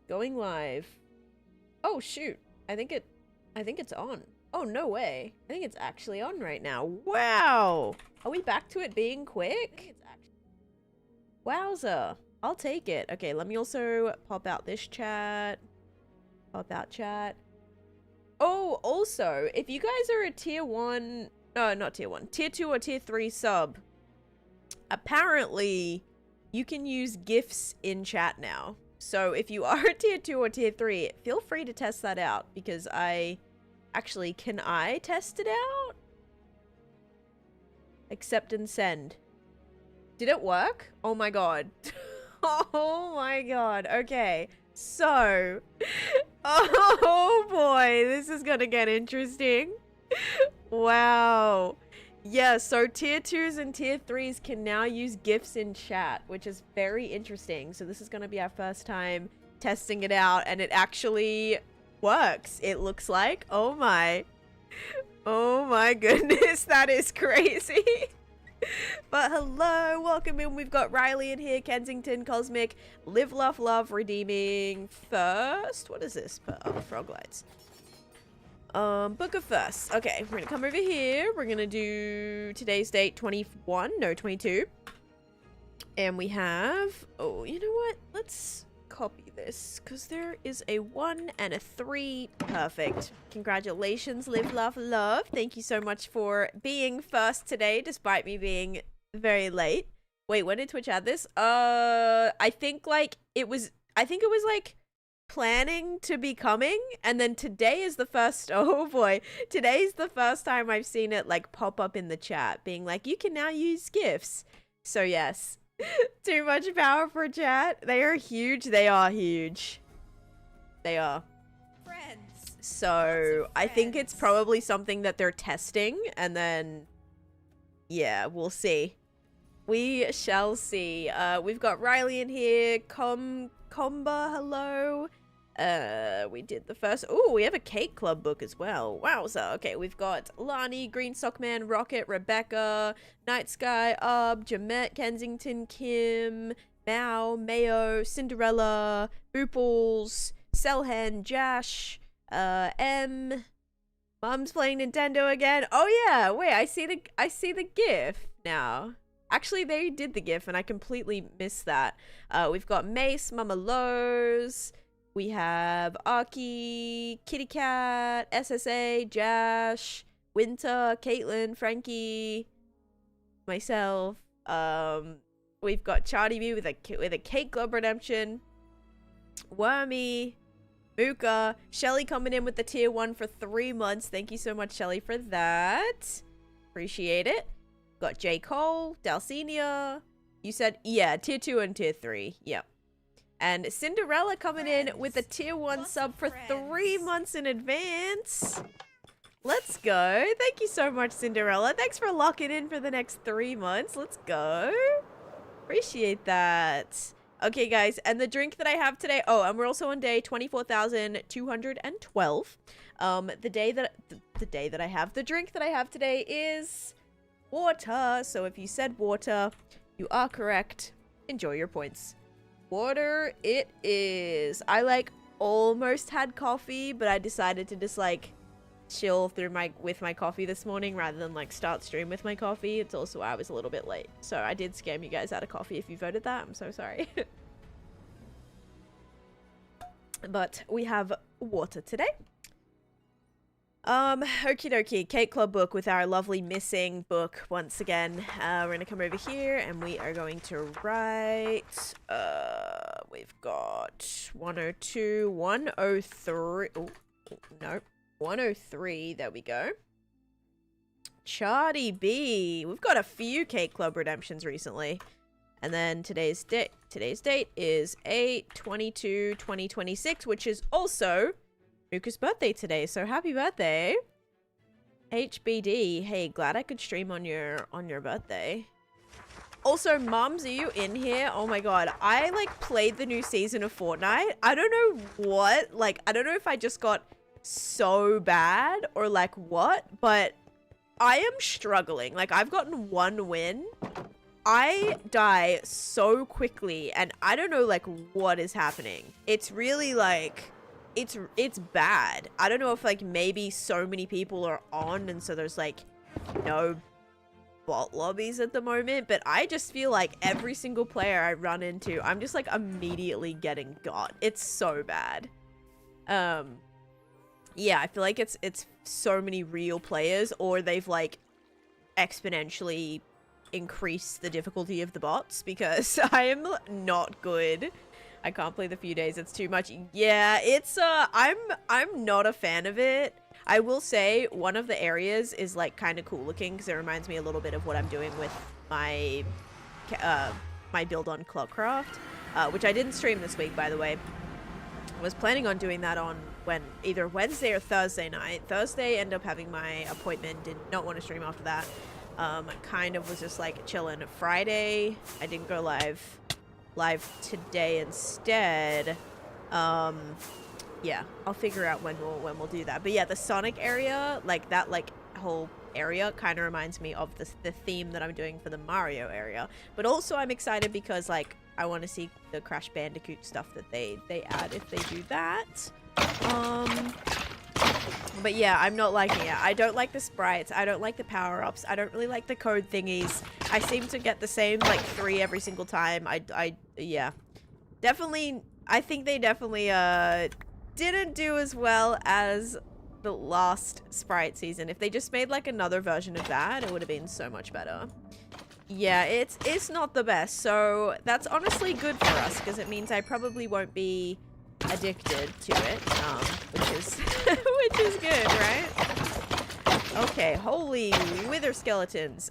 Going live. Oh shoot. I think it's on. Oh, no way. I think it's actually on right now. Wow. Are we back to it being quick? Wowza. I'll take it. Okay, let me also pop out this chat. Pop out chat. Oh, also, if you guys are a tier 1... No, not tier 1. Tier 2 or tier 3 sub, apparently, you can use GIFs in chat now. So if you are a tier 2 or tier 3, feel free to test that out, because Actually, can I test it out? Accept and send. Did it work? Oh my god. Oh my god. Okay. So. Oh boy. This is gonna get interesting. Wow. Yeah, so tier 2s and tier 3s can now use GIFs in chat, which is very interesting. So this is gonna be our first time testing it out, and it actually works, it looks like. Oh my goodness, that is crazy. But hello, welcome in. We've got Riley in here, Kensington, Cosmic, Live Laugh Love, Redeeming First. What is this? Oh, frog lights. Book of First. Okay, we're gonna come over here. We're gonna do today's date 22, and we have, oh, you know what, let's copy this, because there is a 1 and a 3. Perfect. Congratulations, Live Laugh Love. Thank you so much for being first today, despite me being very late. Wait, when did Twitch add this? I think it was like planning to be coming, and then today is the first, oh boy, today's the first time I've seen it like pop up in the chat being like, you can now use GIFs. So yes. Too much power for chat. They are huge. They are huge. They are. Friends. So I think it's probably something that they're testing, and then yeah, we'll see. We shall see. We've got Riley in here. Comba, hello. We did the first. Oh, we have a Cake Club book as well. Wowza. Okay, we've got Lani, Green Sockman, Rocket, Rebecca, Night Sky, Jamette, Kensington, Kim, Mao, Mayo, Cinderella, Booples, Cellhen, Jash, M. Mom's playing Nintendo again. Oh yeah, wait, I see the GIF now. Actually, they did the GIF and I completely missed that. We've got Mace, Mama Lowe's. We have Aki, Kitty Cat, SSA, Jash, Winter, Caitlin, Frankie, myself. We've got Charlie B with a Cake Club redemption. Wormy, Mooka, Shelly coming in with the tier 1 for 3 months. Thank you so much, Shelly, for that. Appreciate it. Got J. Cole, Dalcinia. You said, yeah, tier 2 and tier 3. Yep. And Cinderella coming in with a tier 1 sub for 3 months in advance. Let's go. Thank you so much, Cinderella. Thanks for locking in for the next 3 months. Let's go. Appreciate that. Okay, guys, and the drink that I have today... Oh, and we're also on day 24,212. The drink that I have today is water. So if you said water, you are correct. Enjoy your points. Water it is. I almost had coffee, but I decided to just chill through with my coffee this morning rather than start stream with my coffee. It's also I was a little bit late, so I did scam you guys out of coffee. If you voted that, I'm so sorry. But we have water today. Okie dokie, Cake Club book with our lovely missing book once again. We're gonna come over here and we are going to write, we've got 102, 103, oh, no, 103, there we go. Charlie B, we've got a few Cake Club redemptions recently. And then today's date is 8/22/2026, which is also Mooka's birthday today, so happy birthday. HBD, hey, glad I could stream on your birthday. Also, Mums, are you in here? Oh my god, I played the new season of Fortnite. I don't know what, I don't know if I just got so bad or what, but I am struggling. I've gotten 1 win I die so quickly, and I don't know, like, what is happening. It's really, like, it's bad. I don't know if, like, maybe so many people are on, and so there's, like, no bot lobbies at the moment, but I just feel like every single player I run into, I'm just, like, immediately getting got. It's so bad. Yeah, I feel like it's so many real players, or they've, like, exponentially increase the difficulty of the bots, because I am not good. I can't play the few days, it's too much. Yeah, it's I'm not a fan of it. I will say one of the areas is like kind of cool looking, because it reminds me a little bit of what I'm doing with my my build on Clockcraft, which I didn't stream this week, by the way. I was planning on doing that on either Wednesday or Thursday night. Thursday ended up having my appointment, did not want to stream after that. I kind of was just like chilling. Friday, I didn't go live today instead. Yeah, I'll figure out when we'll do that. But yeah, the Sonic area, like that, like whole area kind of reminds me of the theme that I'm doing for the Mario area. But also I'm excited because like I want to see the Crash Bandicoot stuff that they add if they do that. But yeah, I'm not liking it. I don't like the sprites. I don't like the power-ups. I don't really like the code thingies. I seem to get the same, like, 3 every single time. Yeah. Definitely, I think they definitely, didn't do as well as the last sprite season. If they just made, like, another version of that, it would have been so much better. Yeah, it's not the best. So that's honestly good for us, because it means I probably won't be addicted to it, which is which is good, right? Okay, holy wither skeletons.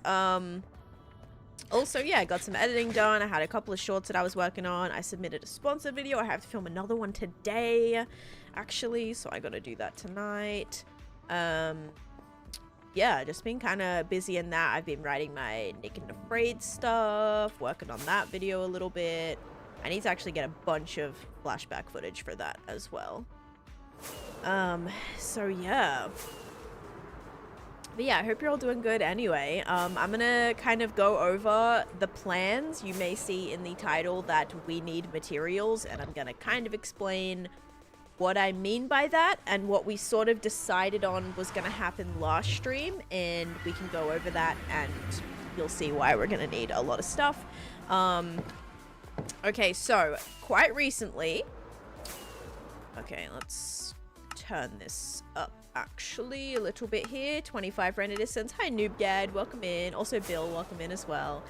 Also, yeah, I got some editing done. I had a couple of shorts that I was working on. I submitted a sponsored video. I have to film another one today, actually, so I gotta do that tonight. Yeah, just been kind of busy in that. I've been writing my Nick and Afraid stuff, working on that video a little bit. I need to actually get a bunch of flashback footage for that as well. So yeah. But yeah, I hope you're all doing good anyway. I'm gonna kind of go over the plans. You may see in the title that we need materials, and I'm gonna kind of explain what I mean by that and what we sort of decided on was gonna happen last stream, and we can go over that and you'll see why we're gonna need a lot of stuff. Okay, so quite recently, okay, let's turn this up actually a little bit here. 25 render distance. Hi Noobgad, welcome in. Also Bill, welcome in as well.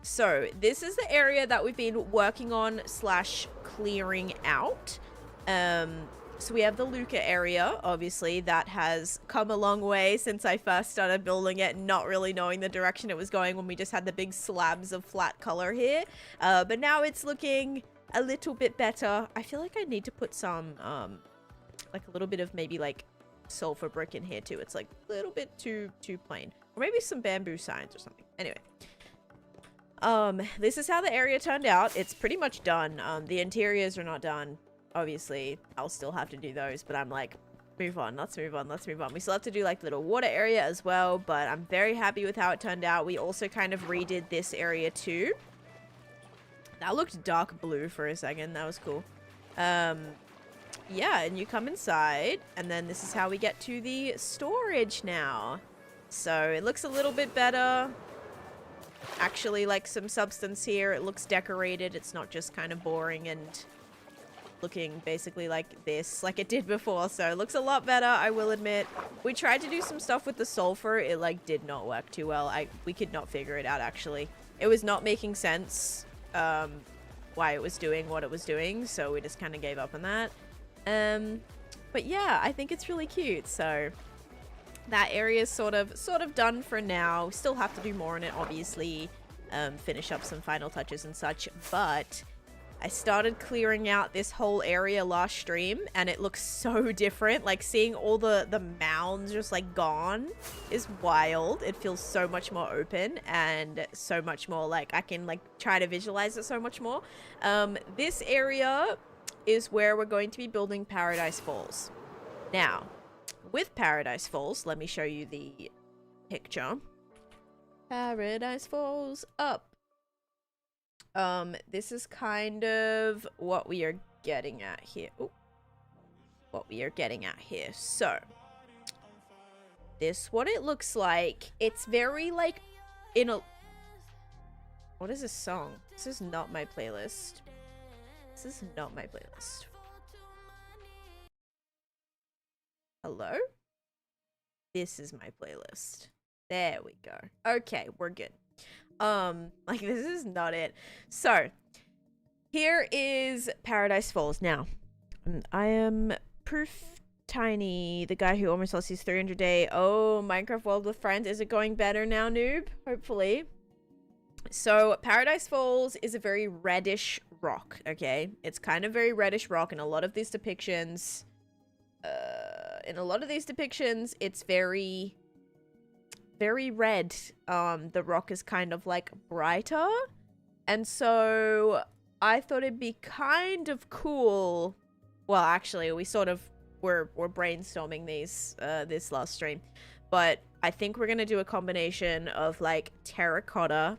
So this is the area that we've been working on / clearing out. So we have the Luca area, obviously, that has come a long way since I first started building it, not really knowing the direction it was going when we just had the big slabs of flat color here. But now it's looking a little bit better. I feel like I need to put some, like a little bit of maybe like sulfur brick in here too. It's like a little bit too plain. Or maybe some bamboo signs or something. Anyway. This is how the area turned out. It's pretty much done. The interiors are not done. Obviously, I'll still have to do those, but I'm like, move on, let's move on, let's move on. We still have to do like the little water area as well, but I'm very happy with how it turned out. We also kind of redid this area too. That looked dark blue for a second. That was cool. Yeah, and you come inside, and then this is how we get to the storage now. So it looks a little bit better. Actually, like some substance here. It looks decorated. It's not just kind of boring and looking basically like this, like it did before. So it looks a lot better, I will admit. We tried to do some stuff with the sulfur. It like did not work too well. We could not figure it out, actually. It was not making sense why it was doing what it was doing, so we just kind of gave up on that. But yeah, I think it's really cute. So that area is sort of done for now. Still have to do more on it, obviously. Finish up some final touches and such, but I started clearing out this whole area last stream, and it looks so different. Like, seeing all the mounds just, like, gone is wild. It feels so much more open and so much more, like, I can, like, try to visualize it so much more. This area is where we're going to be building Paradise Falls. Now, with Paradise Falls, let me show you the picture. Paradise Falls up. This is kind of what we are getting at here. Ooh. What we are getting at here. So, this what it looks like. It's very like in a... What is this song? This is not my playlist. This is not my playlist. Hello? This is my playlist. There we go. Okay, we're good. Like this is not it. So, here is Paradise Falls. Now, I am Proof Tiny, the guy who almost lost his 300 day. Oh, Minecraft World with Friends. Is it going better now, noob? Hopefully. So, Paradise Falls is a very reddish rock, okay? It's kind of very reddish rock in a lot of these depictions. It's very red. The rock is kind of like brighter. And so I thought it'd be kind of cool. Well, actually, we sort of were brainstorming these this last stream. But I think we're going to do a combination of like terracotta,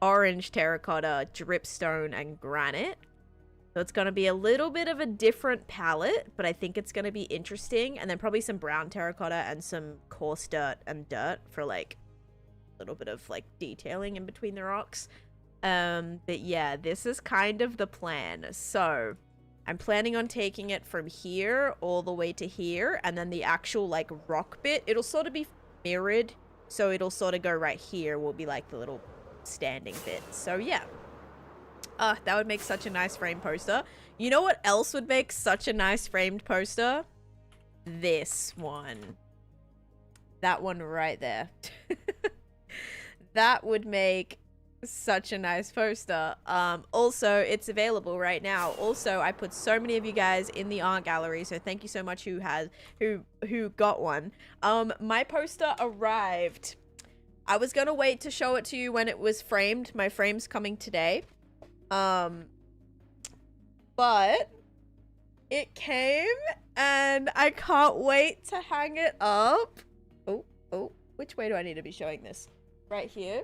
orange terracotta, dripstone, and granite. So it's going to be a little bit of a different palette, but I think it's going to be interesting. And then probably some brown terracotta and some coarse dirt and dirt for like a little bit of like detailing in between the rocks. But yeah, this is kind of the plan. So I'm planning on taking it from here all the way to here. And then the actual like rock bit, it'll sort of be mirrored. So it'll sort of go right here will be like the little standing bit. So yeah. That would make such a nice framed poster. You know what else would make such a nice framed poster? This one. That one right there. That would make such a nice poster. Also, it's available right now. Also, I put so many of you guys in the art gallery, so thank you so much who got one. My poster arrived. I was gonna wait to show it to you when it was framed. My frame's coming today. But it came and I can't wait to hang it up. Oh, which way do I need to be showing this? Right here.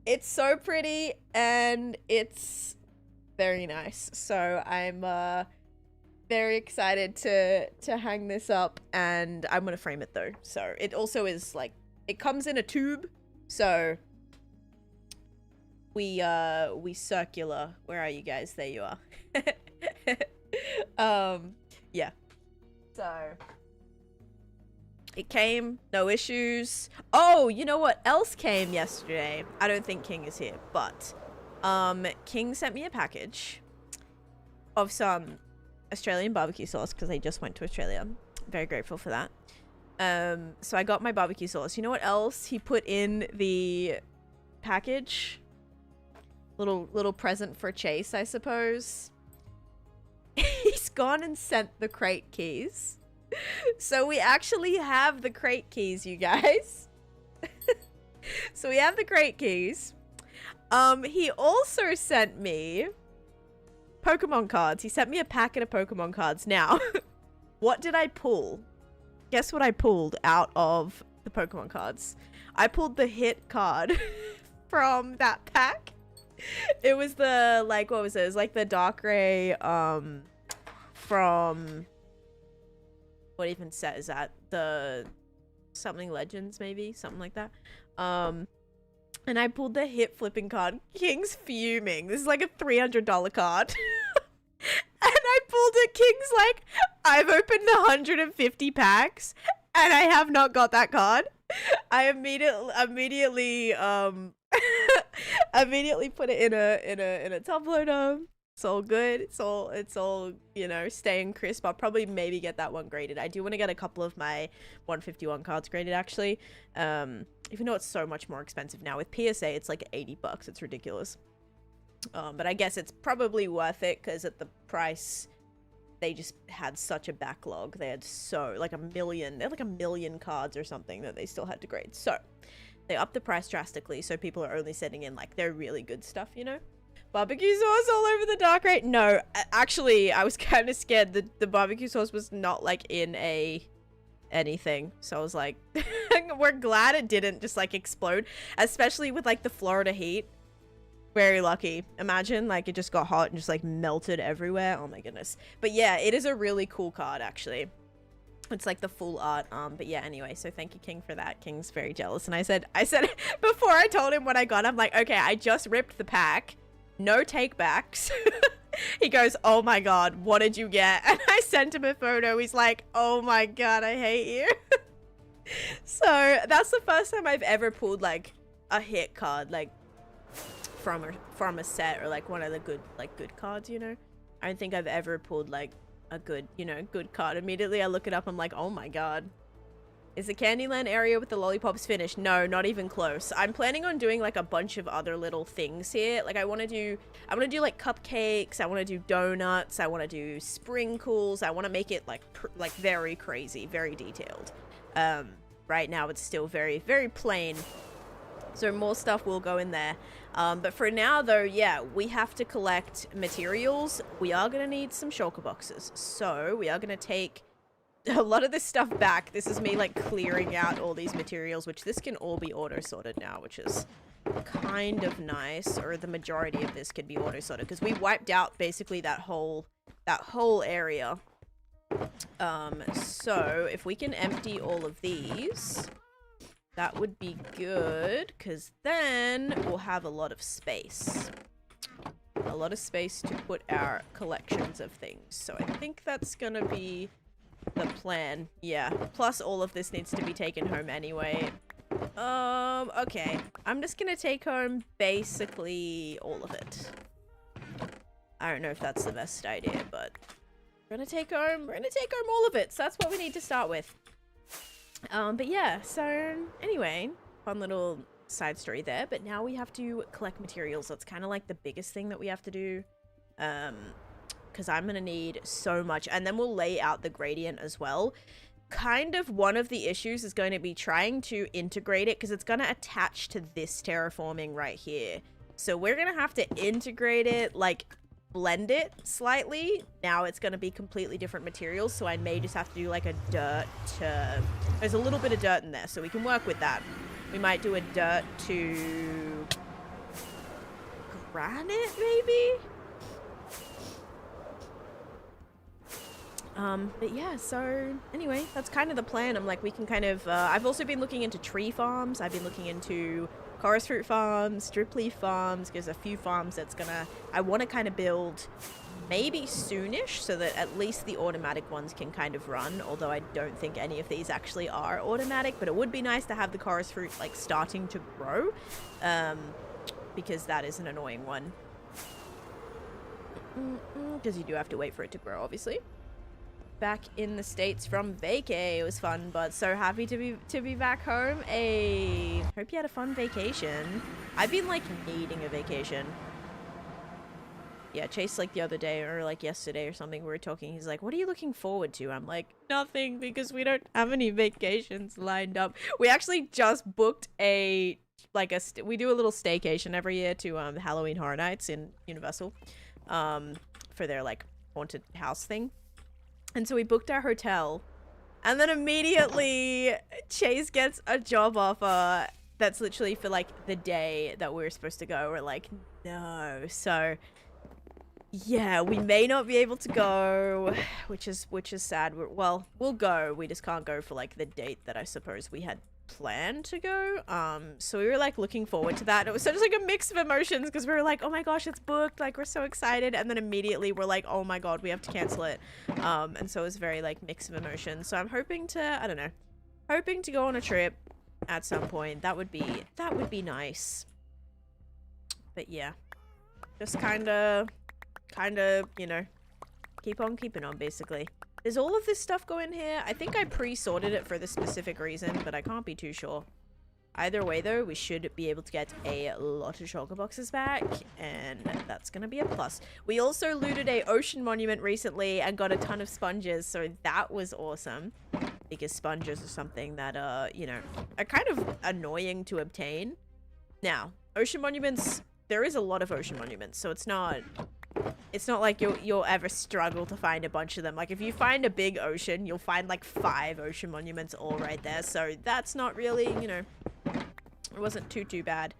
It's so pretty and it's very nice. So I'm very excited to hang this up, and I'm gonna frame it though. So it also is like, it comes in a tube, so we circular. Where are you guys? There you are. Yeah. So it came, no issues. Oh, you know what else came yesterday? I don't think King is here, but King sent me a package of some Australian barbecue sauce because I just went to Australia. Very grateful for that. So I got my barbecue sauce. You know what else he put in the package? Little present for Chase, I suppose. He's gone and sent the crate keys. So we actually have the crate keys, you guys. So we have the crate keys. He also sent me Pokemon cards. He sent me a packet of Pokemon cards. Now, what did I pull? Guess what I pulled out of the Pokemon cards? I pulled the hit card from that pack. It was the, like, what was it? It was like the Darkrai, from, what even set is that? The something Legends, maybe? Something like that. And I pulled the hit flipping card. King's fuming. This is like a $300 card. And I pulled it. King's like, I've opened 150 packs and I have not got that card. I immediately put it in a top loader. It's all good. It's all, you know, staying crisp. I'll probably maybe get that one graded. I do want to get a couple of my 151 cards graded, actually. Even though it's so much more expensive now. With PSA, it's like 80 bucks. It's ridiculous. But I guess it's probably worth it because at the price, they just had such a backlog. They had like a million cards or something that they still had to grade. So they upped the price drastically, so people are only sending in like their really good stuff, you know? Barbecue sauce all over the Darkrai. No, actually, I was kind of scared that the barbecue sauce was not like in anything. So I was like, I'm We're glad it didn't just like explode, especially with like the Florida heat. Very lucky. Imagine like it just got hot and just like melted everywhere. Oh my goodness. But yeah, it is a really cool card actually. It's like the full art. But yeah, anyway, so thank you, King, for that. King's very jealous. And I said before I told him what I got, I'm like, okay, I just ripped the pack. No takebacks. He goes, oh my god, what did you get? And I sent him a photo. He's like, oh my god, I hate you. So that's the first time I've ever pulled like a hit card, like from a set or like one of the good cards, you know. I don't think I've ever pulled like a good, you know, good card. Immediately I look it up, I'm like, oh my god. Is the Candyland area with the lollipops finished? No, not even close. I'm planning on doing like a bunch of other little things here. Like I want to do like cupcakes, I want to do donuts, I want to do sprinkles, I want to make it like very crazy, very detailed. Right now it's still very, very plain. So more stuff will go in there. But for now though, yeah, we have to collect materials. We are going to need some shulker boxes. So we are going to take a lot of this stuff back. This is me like clearing out all these materials, which this can all be auto sorted now, which is kind of nice. Or the majority of this could be auto sorted because we wiped out basically that whole area. So if we can empty all of these, that would be good, because then we'll have a lot of space. A lot of space to put our collections of things. So I think that's gonna be the plan. Yeah. Plus all of this needs to be taken home anyway. Okay. I'm just gonna take home basically all of it. I don't know if that's the best idea, but we're gonna take home all of it. So that's what we need to start with. But yeah, so anyway, fun little side story there. But now we have to collect materials. That's kind of like the biggest thing that we have to do. Because I'm going to need so much. And then we'll lay out the gradient as well. Kind of one of the issues is going to be trying to integrate it, because it's going to attach to this terraforming right here. So we're going to have to integrate it, like blend it slightly. Now it's going to be completely different materials, so I may just have to do like a dirt to... There's a little bit of dirt in there, so we can work with that. We might do a dirt to granite, maybe? But yeah, so anyway, that's kind of the plan. I'm like, we can kind of... I've also been looking into tree farms. I've been looking into chorus fruit farms, strip leaf farms. There's a few farms that's gonna... I want to kind of build maybe soonish, so that at least the automatic ones can kind of run, although I don't think any of these actually are automatic. But it would be nice to have the chorus fruit like starting to grow, because that is an annoying one, because you do have to wait for it to grow, obviously. Back in the States from vacay. It was fun, but so happy to be back home. Hey, hope you had a fun vacation. I've been like needing a vacation. Yeah, Chase, like the other day or like yesterday or something, we were talking. He's like, what are you looking forward to? I'm like, nothing, because we don't have any vacations lined up. We actually just booked we do a little staycation every year to Halloween Horror Nights in Universal, for their like haunted house thing. And so we booked our hotel, and then immediately Chase gets a job offer that's literally for like the day that we were supposed to go. We're like, no. So yeah, we may not be able to go, which is sad. Well, we'll go. We just can't go for like the date that I suppose we had planned to go. So we were like looking forward to that. It was such like a mix of emotions, because we were like, oh my gosh, it's booked, like we're so excited, and then immediately we're like, oh my god, we have to cancel it. And so it was very like mix of emotions. So I'm hoping to go on a trip at some point. That would be nice. But yeah, just kind of, you know, keep on keeping on, basically. Does all of this stuff go in here? I think I pre-sorted it for this specific reason, but I can't be too sure. Either way, though, we should be able to get a lot of shulker boxes back, and that's going to be a plus. We also looted a ocean monument recently and got a ton of sponges, so that was awesome. Because sponges are something that, you know, are kind of annoying to obtain. Now, ocean monuments, there is a lot of ocean monuments, so it's not it's not like you'll ever struggle to find a bunch of them. Like, if you find a big ocean, you'll find like 5 ocean monuments all right there. So that's not really, you know, it wasn't too bad.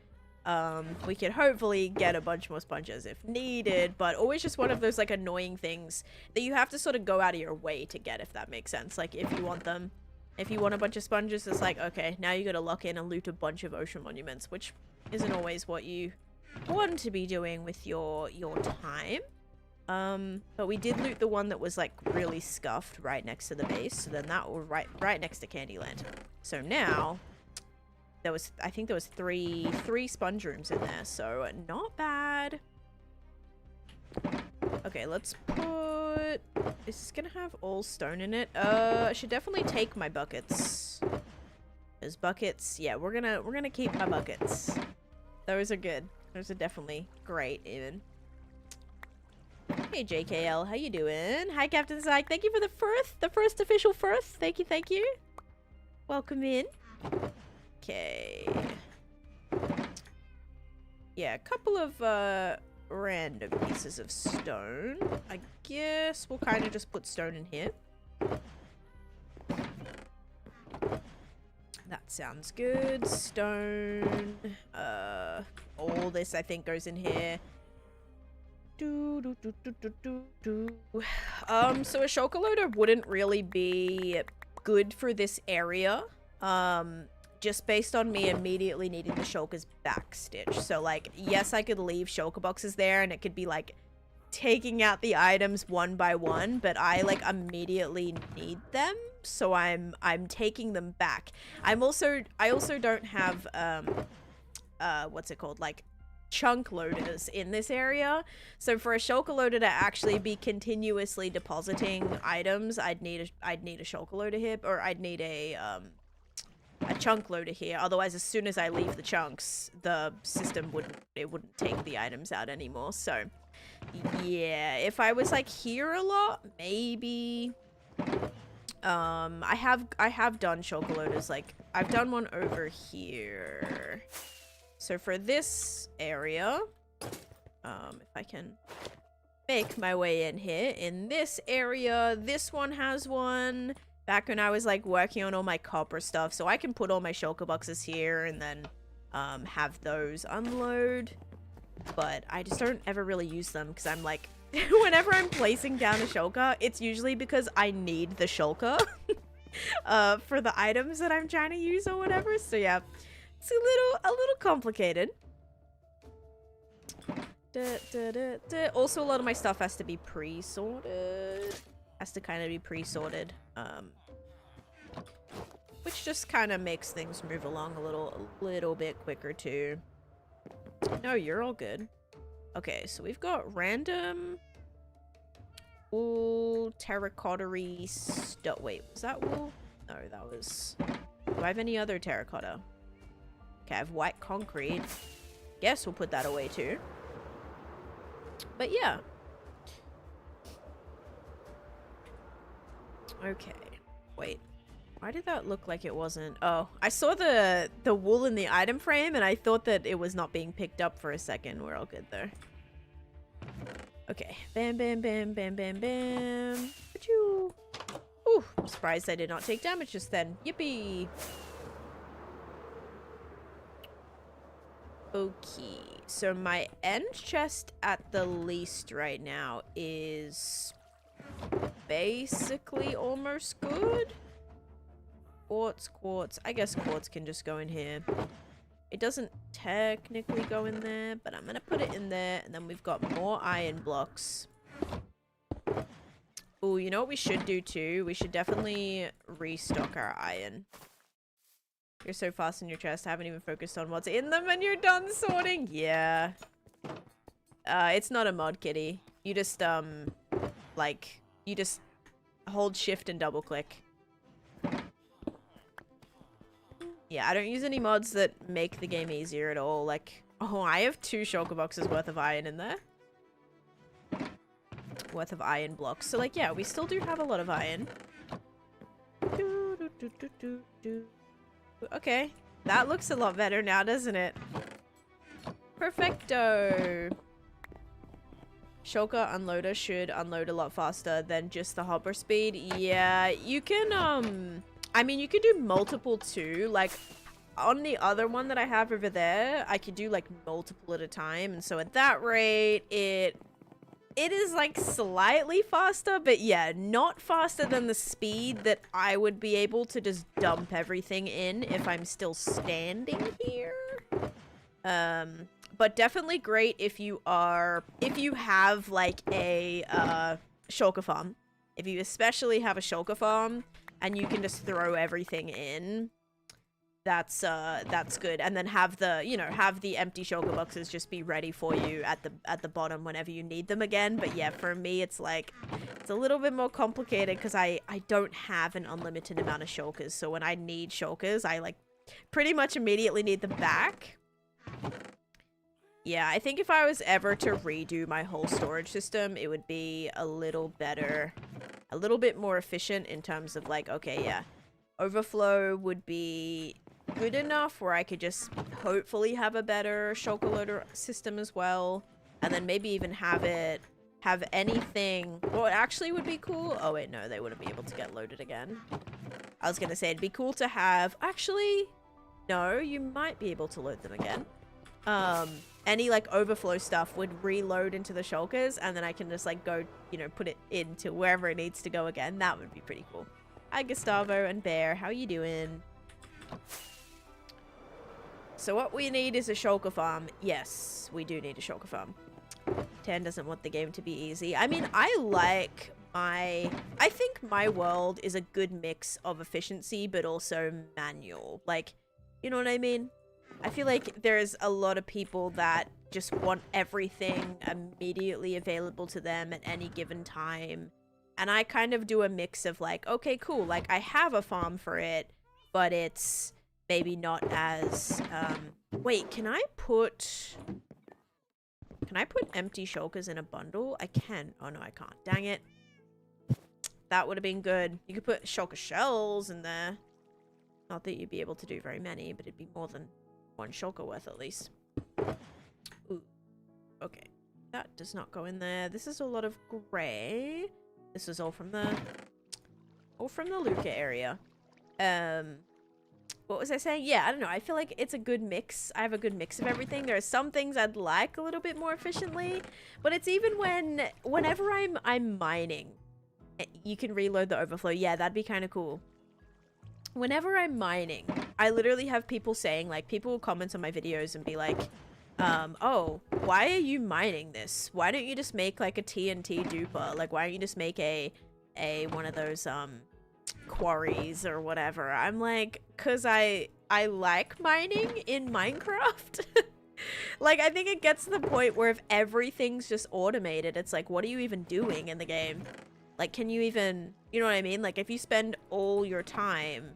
We could hopefully get a bunch more sponges if needed, but always just one of those like annoying things that you have to sort of go out of your way to get, if that makes sense. Like, if you want them, if you want a bunch of sponges, it's like, okay, now you gotta lock in and loot a bunch of ocean monuments, which isn't always what you want to be doing with your time. But we did loot the one that was like really scuffed right next to the base, so then that was right next to Candyland. So now there was, I think there was three sponge rooms in there, so not bad. Okay, let's put, is this gonna have all stone in it? I should definitely take my buckets. Those buckets, yeah, we're gonna keep my buckets. Those are good. Those are definitely great, even. Hey JKL, how you doing? Hi Captain Zyke, thank you for the first official first. Thank you. Welcome in. Okay. Yeah, a couple of random pieces of stone. I guess we'll kind of just put stone in here. That sounds good. Stone. All this I think goes in here. So a shulker loader wouldn't really be good for this area. Just based on me immediately needing the shulkers backstitched. So like, yes, I could leave shulker boxes there and it could be like taking out the items one by one, but I like immediately need them, so I'm taking them back. I also don't have what's it called, like chunk loaders in this area, so for a shulker loader to actually be continuously depositing items, I'd need a shulker loader here, or I'd need a chunk loader here. Otherwise, as soon as I leave the chunks, the system wouldn't take the items out anymore. So yeah, if I was like here a lot, maybe. I have done shulker loaders, like I've done one over here. So for this area, if I can make my way in here, in this area, this one has one. Back when I was like working on all my copper stuff, so I can put all my shulker boxes here and then have those unload. But I just don't ever really use them because I'm like, whenever I'm placing down a shulker, it's usually because I need the shulker for the items that I'm trying to use or whatever. So yeah, it's a little complicated. Also, a lot of my stuff has to be pre-sorted. Has to kind of be pre-sorted. Which just kind of makes things move along a little bit quicker too. No, you're all good. Okay, so we've got random wool, terracotta-y stuff. Wait, was that wool? No, that was... Do I have any other terracotta? Okay, I have white concrete. Guess we'll put that away too. But yeah. Okay. Wait. Why did that look like it wasn't? Oh, I saw the wool in the item frame and I thought that it was not being picked up for a second. We're all good there. Okay. Bam, bam, bam, bam, bam, bam. Achoo. Ooh, I'm surprised I did not take damage just then. Yippee. Okay. So my end chest at the least right now is basically almost good. Quartz. I guess quartz can just go in here. It doesn't technically go in there, but I'm gonna put it in there, and then we've got more iron blocks. Oh, you know what we should do too? We should definitely restock our iron. You're so fast in your chest, I haven't even focused on what's in them, and you're done sorting? Yeah. It's not a mod, kitty. You just, like, you just hold shift and double click. Yeah, I don't use any mods that make the game easier at all. Like, oh, I have 2 shulker boxes worth of iron in there. Worth of iron blocks. So, like, yeah, we still do have a lot of iron. Okay, that looks a lot better now, doesn't it? Perfecto. Shulker unloader should unload a lot faster than just the hopper speed. Yeah, you can, I mean, you could do multiple too. Like, on the other one that I have over there, I could do, like, multiple at a time. And so at that rate, it is, like, slightly faster. But yeah, not faster than the speed that I would be able to just dump everything in if I'm still standing here. But definitely great if you have, like, a, shulker farm. If you especially have a shulker farm and you can just throw everything in, that's good. And then have the, you know, have the empty shulker boxes just be ready for you at the bottom whenever you need them again. But yeah, for me, it's like, it's a little bit more complicated because I don't have an unlimited amount of shulkers. So when I need shulkers, I, like, pretty much immediately need them back. Yeah, I think if I was ever to redo my whole storage system, it would be a little better, a little bit more efficient in terms of, like, okay, yeah, overflow would be good enough where I could just hopefully have a better shulker loader system as well. And then maybe even have anything, what actually would be cool, oh wait, no, they wouldn't be able to get loaded again. I was gonna say, it'd be cool to have, actually, no, you might be able to load them again. Any, like, overflow stuff would reload into the shulkers, and then I can just, like, go, you know, put it into wherever it needs to go again. That would be pretty cool. Hi, Gustavo and Bear. How you doing? So what we need is a shulker farm. Yes, we do need a shulker farm. Tan doesn't want the game to be easy. I mean, I think my world is a good mix of efficiency, but also manual. Like, you know what I mean? I feel like there's a lot of people that just want everything immediately available to them at any given time. And I kind of do a mix of, like, okay, cool, like, I have a farm for it, but it's maybe not as, wait, can I put empty shulkers in a bundle? I can. Oh, no, I can't. Dang it. That would have been good. You could put shulker shells in there. Not that you'd be able to do very many, but it'd be more than one shulker worth at least. Ooh. Okay. That does not go in there. This is a lot of gray. This is all from the Luca area. What was I saying? Yeah, I don't know. I feel like it's a good mix. I have a good mix of everything. There are some things I'd like a little bit more efficiently, but it's even whenever I'm mining, you can reload the overflow. Yeah, that'd be kind of cool. Whenever I'm mining, I literally have people saying, like, people will comment on my videos and be like, oh, why are you mining this? Why don't you just make, like, a TNT duper? Like, why don't you just make one of those, quarries or whatever? I'm like, cause I like mining in Minecraft. Like, I think it gets to the point where if everything's just automated, it's like, what are you even doing in the game? Like, can you even, you know what I mean? Like, if you spend all your time,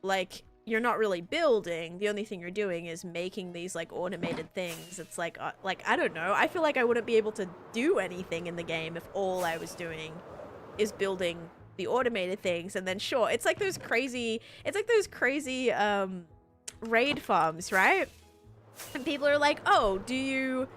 like, you're not really building, the only thing you're doing is making these, like, automated things. It's like, I don't know. I feel like I wouldn't be able to do anything in the game if all I was doing is building the automated things. And then, sure, it's like those crazy, raid farms, right? And people are like, oh, do you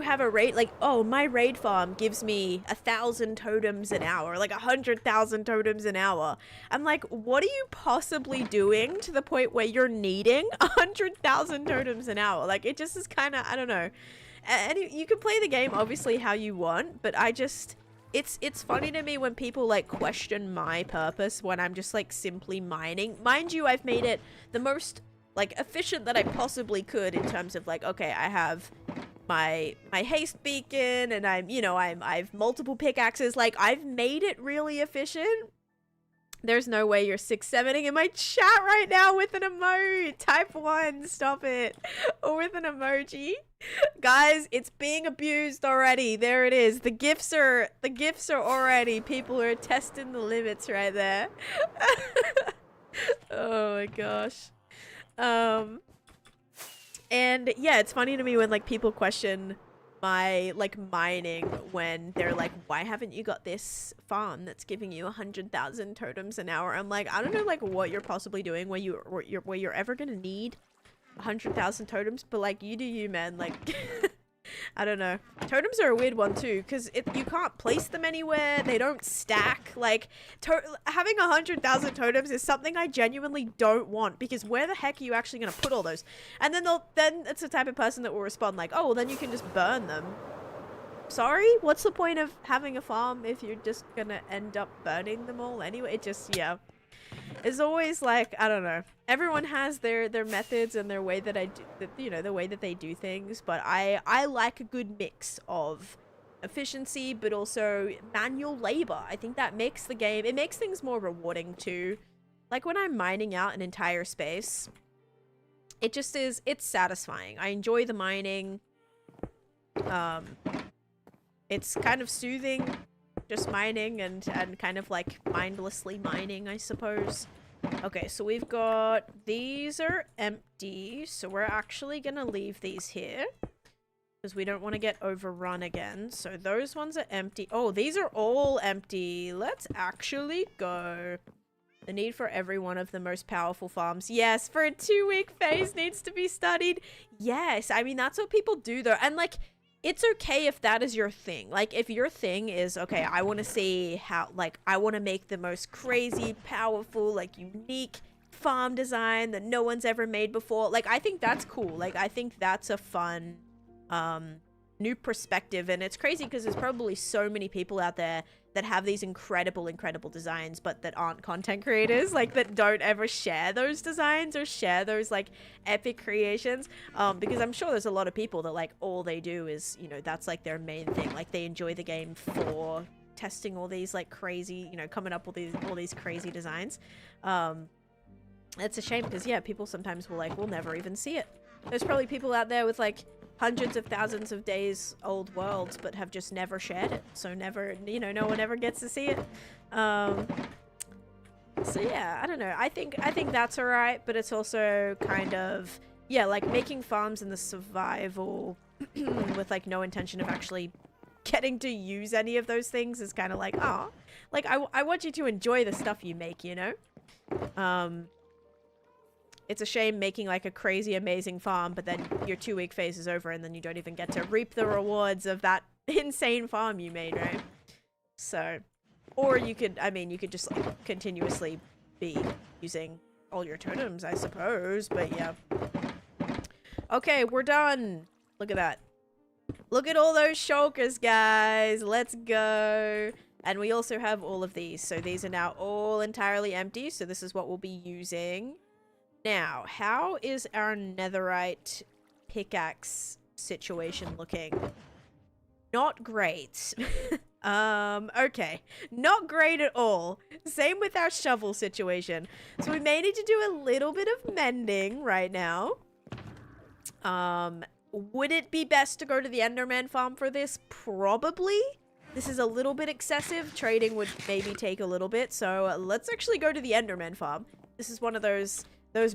have a raid? Like, oh, my raid farm gives me 1,000 totems an hour, like 100,000 totems an hour. I'm like, what are you possibly doing to the point where you're needing 100,000 totems an hour? Like, it just is kind of, I don't know. And you can play the game obviously how you want, but I just, it's funny to me when people, like, question my purpose when I'm just, like, simply mining. Mind you, I've made it the most, like, efficient that I possibly could in terms of, like, okay, I have my haste beacon and I've multiple pickaxes. Like, I've made it really efficient. There's no way you're 6-7ing in my chat right now with an emote. Type 1, stop it. Or with an emoji. Guys, it's being abused already. There it is. The gifts are already, people are testing the limits right there. Oh my gosh. And yeah, it's funny to me when, like, people question my, like, mining when they're like, why haven't you got this farm that's giving you 100,000 totems an hour? I'm like, I don't know, like, what you're possibly doing where you're ever gonna need 100,000 totems, but, like, you do you, man. Like, I don't know. Totems are a weird one too, because you can't place them anywhere. They don't stack. Like, having 100,000 totems is something I genuinely don't want, because where the heck are you actually going to put all those? And then then it's the type of person that will respond like, oh, well, then you can just burn them. Sorry? What's the point of having a farm if you're just going to end up burning them all anyway? It just, yeah. It's always like, I don't know. Everyone has their methods and their way that the way that they do things, but I like a good mix of efficiency but also manual labor. I think that makes the game, it makes things more rewarding too. Like when I'm mining out an entire space, it just is, it's satisfying. I enjoy the mining. It's kind of soothing, just mining and kind of like mindlessly mining, I suppose. Okay, so we've got, these are empty, so we're actually gonna leave these here because we don't want to get overrun again. So those ones are empty. Oh, these are all empty. Let's actually go. The need for every one of the most powerful farms. Yes, for a 2-week phase needs to be studied. Yes, I mean, that's what people do though. And like, it's okay if that is your thing. Like, if your thing is, okay, I want to see how, like, I want to make the most crazy, powerful, like, unique farm design that no one's ever made before. Like, I think that's cool. Like, I think that's a fun, new perspective. And it's crazy because there's probably so many people out there that have these incredible designs, but that aren't content creators, like that don't ever share those designs or share those like epic creations. Because I'm sure there's a lot of people that like all they do is, you know, that's like their main thing. Like they enjoy the game for testing all these like crazy, you know, coming up with all these crazy designs. It's a shame because yeah, people sometimes will like, we'll never even see it. There's probably people out there with like hundreds of thousands of days old worlds but have just never shared it, so never, you know, no one ever gets to see it. So yeah, I don't know, I think that's all right, but it's also kind of, yeah, like making farms in the survival with like no intention of actually getting to use any of those things is kind of like, oh, like I want you to enjoy the stuff you make, you know. It's a shame making like a crazy amazing farm, but then your 2-week phase is over and then you don't even get to reap the rewards of that insane farm you made, right? So, or you could, I mean, you could just like continuously be using all your totems, I suppose, but yeah. Okay, we're done. Look at that. Look at all those shulkers, guys. Let's go. And we also have all of these. So these are now all entirely empty. So this is what we'll be using. Now, how is our netherite pickaxe situation looking? Not great. Okay. Not great at all. Same with our shovel situation. So we may need to do a little bit of mending right now. Would it be best to go to the Enderman farm for this? Probably. This is a little bit excessive. Trading would maybe take a little bit. So let's actually go to the Enderman farm. This is one of those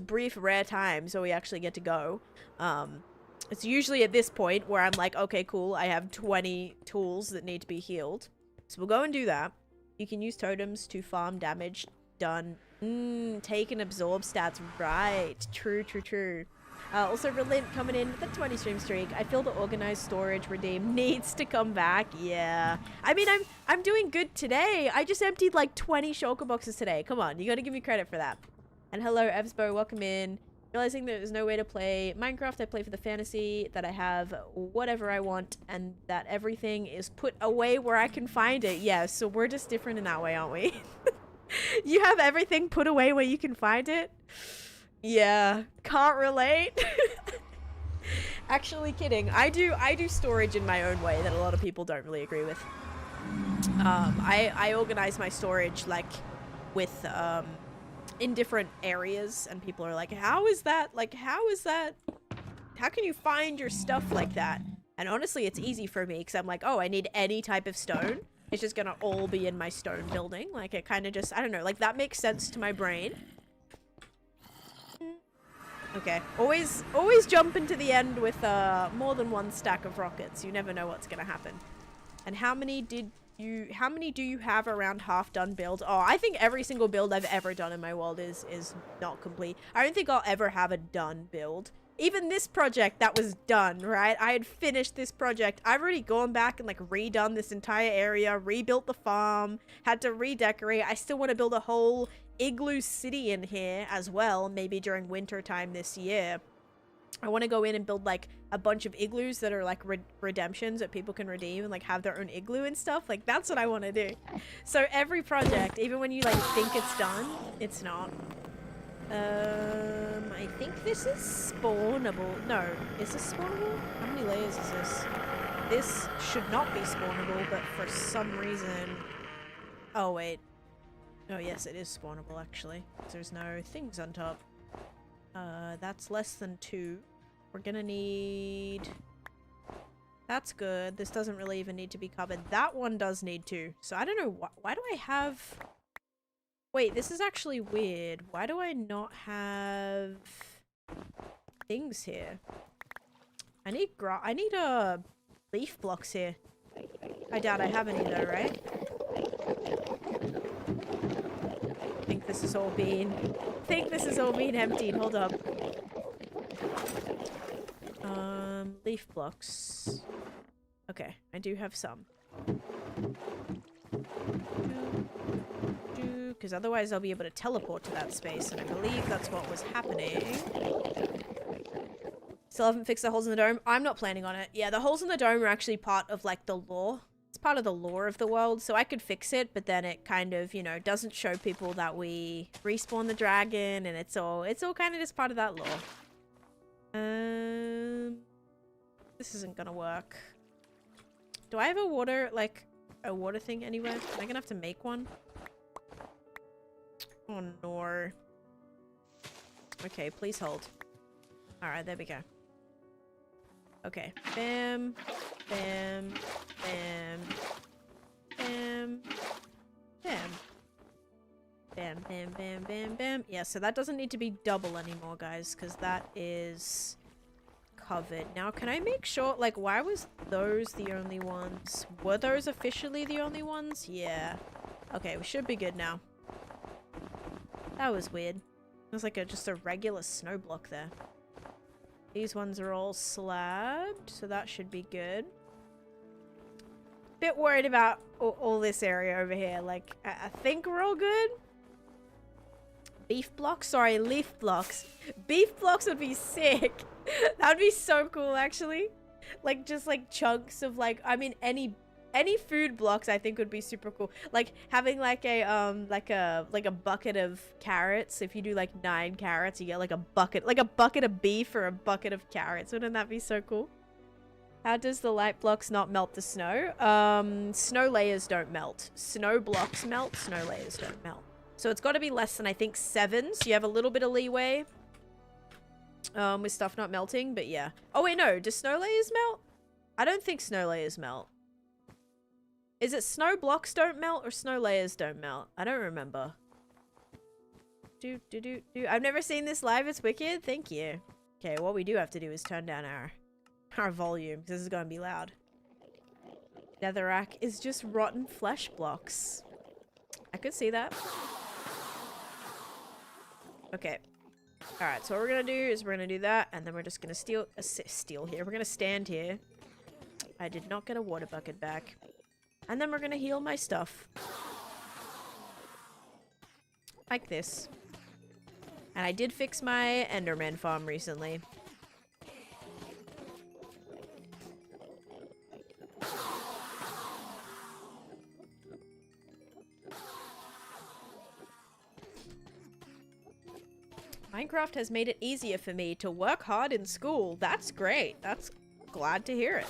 brief rare times where we actually get to go. It's usually at this point where I'm like, okay, cool, I have 20 tools that need to be healed, so we'll go and do that. You can use totems to farm damage done. Take and absorb stats, right? True. Also Relent coming in with a 20 stream streak. I feel the organized storage redeem needs to come back. Yeah, I mean, I'm doing good today. I just emptied like 20 shulker boxes today. Come on, you gotta give me credit for that. And hello, Evsbo, welcome in. Realizing there's no way to play Minecraft, I play for the fantasy that I have whatever I want and that everything is put away where I can find it. Yeah, so we're just different in that way, aren't we? You have everything put away where you can find it? Yeah, can't relate. Actually kidding. I do storage in my own way that a lot of people don't really agree with. I organize my storage like with in different areas, and people are like, how is that? Like, how can you find your stuff like that? And honestly, it's easy for me because I'm like, oh, I need any type of stone. It's just gonna all be in my stone building. Like, it kind of just, I don't know, like that makes sense to my brain. Okay, always jump into the end with more than one stack of rockets. You never know what's gonna happen. And how many do you have around half done builds? Oh, I think every single build I've ever done in my world is not complete. I don't think I'll ever have a done build. even this project that was done, right? I had finished this project. I've already gone back and like redone this entire area, rebuilt the farm, had to redecorate. I still want to build a whole igloo city in here as well, maybe during winter time this year. I want to go in and build like a bunch of igloos that are like redemptions that people can redeem and like have their own igloo and stuff. Like that's what I want to do. So every project, even when you like think it's done, it's not. I think this is spawnable. No, is this spawnable? How many layers is this? This should not be spawnable, but for some reason... Oh, wait. Oh, yes, it is spawnable, actually. There's no things on top. That's less than 2. We're gonna need... That's good. This doesn't really even need to be covered. That one does need 2. So I don't know why do I have... Wait, this is actually weird. Why do I not have things here? I need leaf blocks here. I doubt I have any though, right? I think this is all being emptied. Hold up. Leaf blocks. Okay, I do have some. Because otherwise I'll be able to teleport to that space, and I believe that's what was happening. Still haven't fixed the holes in the dome. I'm not planning on it. Yeah, the holes in the dome are actually part of like the lore. It's part of the lore of the world, so I could fix it, but then it kind of, you know, doesn't show people that we respawn the dragon, and it's all kind of just part of that lore. This isn't gonna work. Do I have a water thing anywhere? Am I gonna have to make one? Oh no. Okay, please hold. Alright, there we go. Okay. Bam. Bam. Bam. Bam. Bam. Bam, bam, bam, bam, bam. Yeah, so that doesn't need to be double anymore, guys, because that is covered. Now, can I make sure, like, why was those the only ones? Were those officially the only ones? Yeah. Okay, we should be good now. That was weird. There's like just a regular snow block there. These ones are all slabbed, so that should be good. Bit worried about all this area over here. Like, I think we're all good. Beef blocks? Sorry, leaf blocks. Beef blocks would be sick. That'd be so cool, actually. Like, just like chunks of like, I mean, any food blocks I think would be super cool. Like having like a bucket of carrots. If you do like 9 carrots, you get like a bucket of beef or a bucket of carrots. Wouldn't that be so cool? How does the light blocks not melt the snow? Snow layers don't melt. Snow blocks melt, snow layers don't melt. So it's got to be less than, I think, 7. So you have a little bit of leeway with stuff not melting, but yeah. Oh wait, no, do snow layers melt? I don't think snow layers melt. Is it snow blocks don't melt or snow layers don't melt? I don't remember. I've never seen this live. It's wicked. Thank you. Okay, what we do have to do is turn down our volume because this is going to be loud. Netherrack is just rotten flesh blocks. I could see that. Okay. Alright, so what we're going to do is we're going to do that, and then we're just going to steal here. We're going to stand here. I did not get a water bucket back. And then we're going to heal my stuff. Like this. And I did fix my Enderman farm recently. Minecraft has made it easier for me to work hard in school. That's great. That's glad to hear it.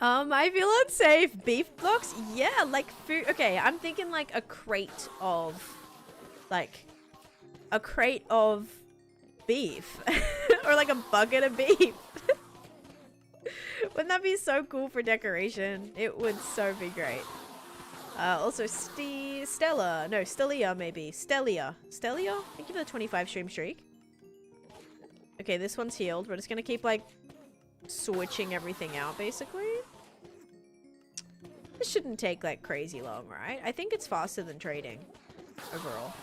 I feel unsafe. Beef blocks? Yeah, like food. Okay, I'm thinking like a crate of beef. Or like a bucket of beef. Wouldn't that be so cool for decoration? It would so be great. Also Stella. No, Stellia maybe. Stellia. Stellia? Thank you for the 25 stream streak. Okay, this one's healed. We're just gonna keep like switching everything out basically. This shouldn't take like crazy long, right? I think it's faster than trading overall.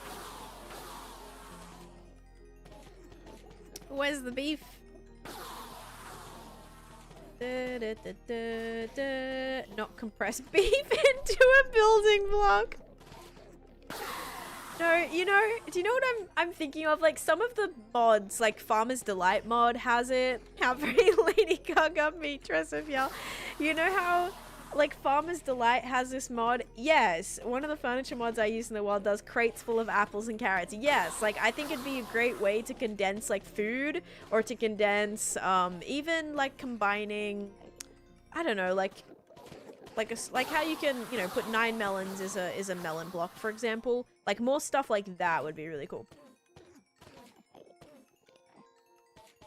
Where's the beef? Not compress beef into a building block. No, you know, do you know what I'm thinking of? Like some of the mods, like Farmer's Delight mod has it. How very Lady Gaga Mistress of Yell. You know how like Farmer's Delight has this mod? Yes, one of the furniture mods I use in the world does crates full of apples and carrots. Yes, like I think it'd be a great way to condense like food, or to condense even like combining, I don't know, like how you can, you know, put 9 melons is a melon block, for example. Like more stuff like that would be really cool.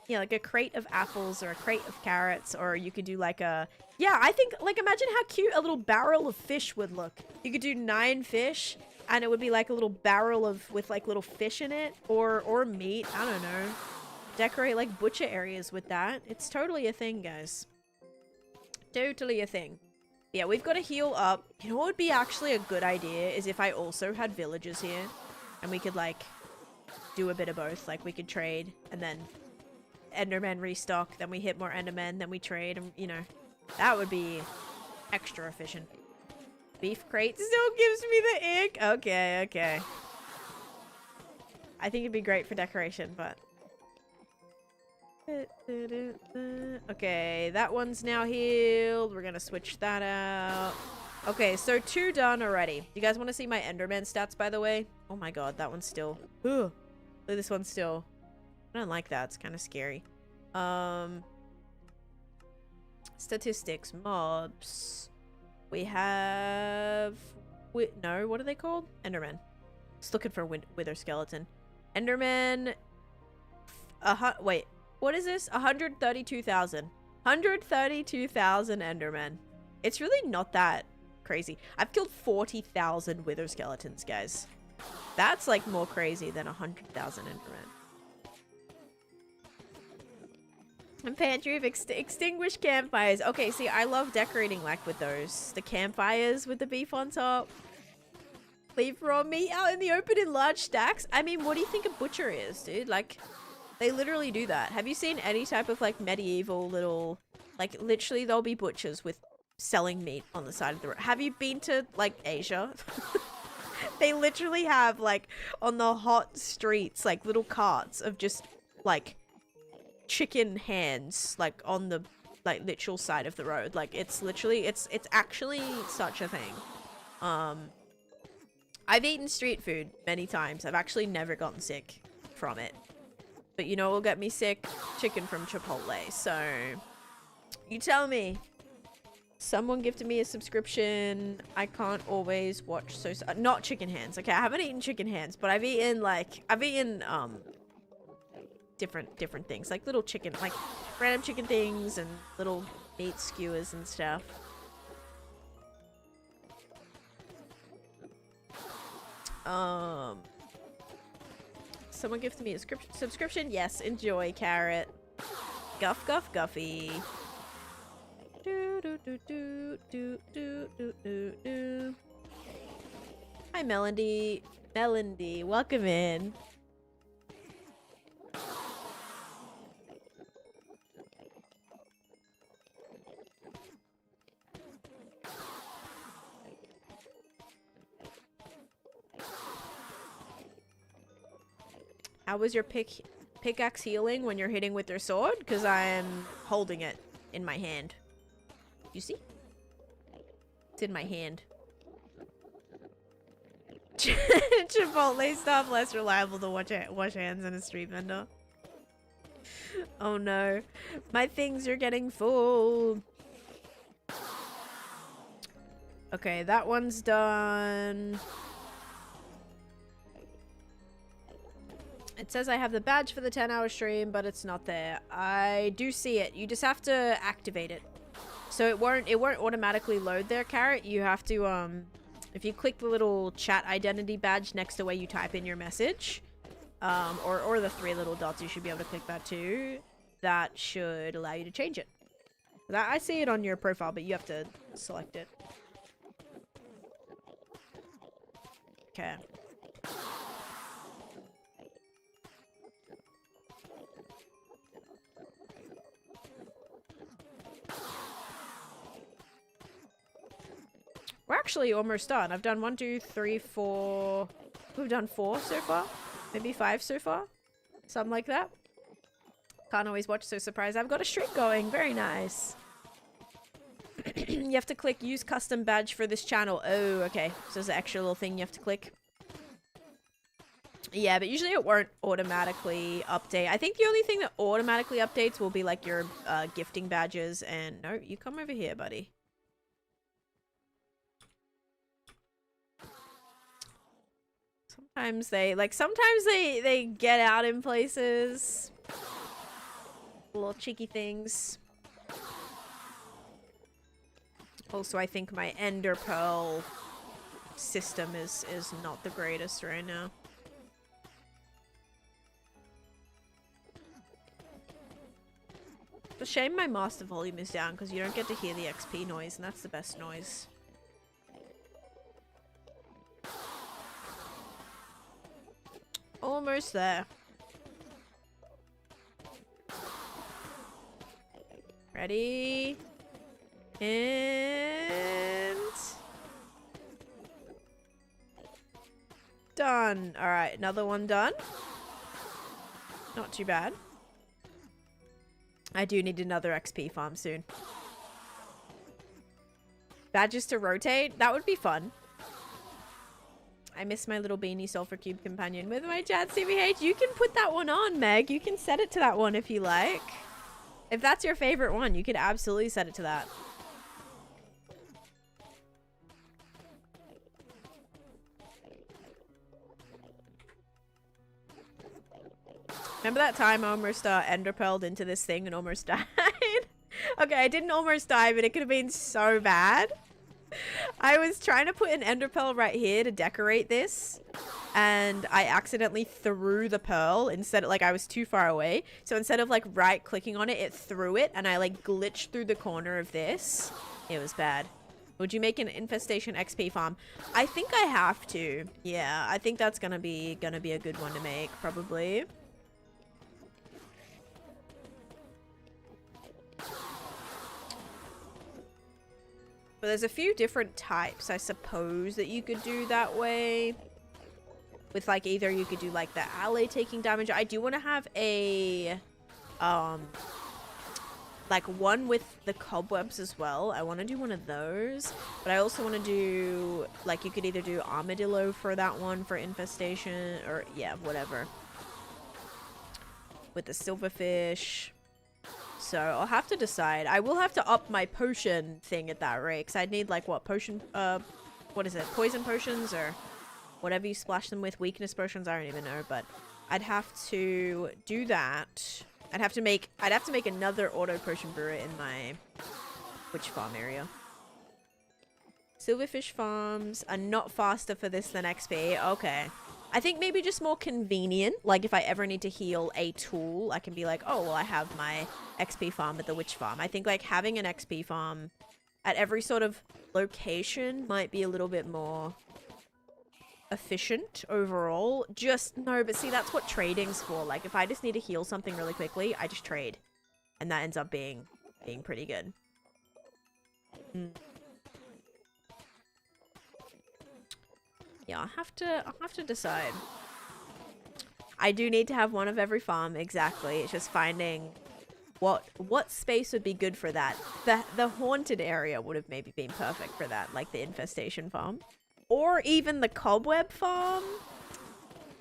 Yeah, like a crate of apples or a crate of carrots, or you could do like a, yeah, I think, like, imagine how cute a little barrel of fish would look. You could do 9 fish, and it would be like a little barrel of, with like little fish in it, or meat, I don't know. Decorate like butcher areas with that. It's totally a thing, guys. Totally a thing. Yeah, we've got to heal up. You know what would be actually a good idea is if I also had villagers here, and we could like do a bit of both. Like we could trade, and then Endermen restock, then we hit more Endermen, then we trade, and you know, that would be extra efficient. Beef crate still gives me the ick. Okay, okay. I think it'd be great for decoration, but okay, that one's now healed. We're gonna switch that out. Okay, so 2 done already. You guys want to see my Enderman stats, by the way? Oh my god, that one's still... Ugh. Look at this one still. I don't like that. It's kind of scary. Statistics. Mobs. We have... No, what are they called? Enderman. Just looking for Wither Skeleton. Enderman... Wait. What is this? 132,000. 132,000 Endermen. It's really not that crazy. I've killed 40,000 Wither Skeletons, guys. That's like more crazy than 100,000 Endermen. And pantry of extinguished campfires. Okay, see, I love decorating like with those. The campfires with the beef on top. Leave raw meat out in the open in large stacks. I mean, what do you think a butcher is, dude? Like... They literally do that. Have you seen any type of like medieval little, like literally there'll be butchers with selling meat on the side of the road. Have you been to like Asia? They literally have like on the hot streets, like little carts of just like chicken hands, like on the like literal side of the road. Like it's literally, it's actually such a thing. I've eaten street food many times. I've actually never gotten sick from it. But you know what will get me sick? Chicken from Chipotle. So, you tell me. Someone gifted me a subscription. I can't always watch not chicken hands. Okay, I haven't eaten chicken hands, but I've eaten different things. Like little chicken, like random chicken things and little meat skewers and stuff. Someone gifted me a subscription. Yes, enjoy, carrot. Guff, guff, guffy. Do, do, do, do, do, do, do, do, do. Hi, Melandy. Melandy, welcome in. How was your pickaxe healing when you're hitting with your sword? Because I'm holding it in my hand. You see? It's in my hand. Chipotle stuff less reliable to wash hands in a street vendor. Oh no. My things are getting full. Okay, that one's done. It says I have the badge for the 10-hour stream, but it's not there. I do see it. You just have to activate it. So it won't automatically load there, Carrot. You have to, if you click the little chat identity badge next to where you type in your message, or the 3 little dots, you should be able to click that too. That should allow you to change it. I see it on your profile, but you have to select it. Okay. We're actually almost done. I've done 1, 2, 3, 4. We've done 4 so far. Maybe 5 so far. Something like that. Can't always watch, so surprised. I've got a streak going. Very nice. You have to click use custom badge for this channel. Oh, okay. So there's an extra little thing you have to click. Yeah, but usually it won't automatically update. I think the only thing that automatically updates will be like your gifting badges. And no, you come over here, buddy. Sometimes they get out in places. Little cheeky things. Also, I think my Ender Pearl system is not the greatest right now. It's a shame my master volume is down because you don't get to hear the XP noise, and that's the best noise. Almost there. Ready? And... done. Alright, another one done. Not too bad. I do need another XP farm soon. Badges to rotate? That would be fun. I miss my little beanie sulfur cube companion with my chat CBH. You can put that one on, Meg. You can set it to that one if you like. If that's your favorite one, you could absolutely set it to that. Remember that time I almost enderpearled into this thing and almost died? Okay, I didn't almost die, but it could have been so bad. I was trying to put an ender pearl right here to decorate this, and I accidentally threw the pearl instead of, like, I was too far away. So instead of like right clicking on it, it threw it, and I like glitched through the corner of this. It was bad. Would you make an infestation XP farm? I think I have to. Yeah, I think that's gonna be a good one to make, probably. But there's a few different types, I suppose, that you could do that way. With, like, either you could do, like, the ally taking damage. I do want to have a, like, one with the cobwebs as well. I want to do one of those. But I also want to do, like, you could either do armadillo for that one for infestation, or, yeah, whatever. With the silverfish. So I'll have to decide. I will have to up my potion thing at that rate, because I'd need, like, what, potion, what is it, poison potions, or whatever you splash them with, weakness potions, I don't even know, but I'd have to do that. I'd have to make another auto potion brewer in my witch farm area. Silverfish farms are not faster for this than XP. Okay. I think maybe just more convenient. Like, if I ever need to heal a tool, I can be like, oh, well, I have my XP farm at the witch farm. I think, like, having an XP farm at every sort of location might be a little bit more efficient overall. No, but see, that's what trading's for. Like, if I just need to heal something really quickly, I just trade. And that ends up being pretty good. Yeah, I'll have to decide. I do need to have one of every farm, exactly. It's just finding what space would be good for that. The haunted area would have maybe been perfect for that, like the infestation farm. Or even the cobweb farm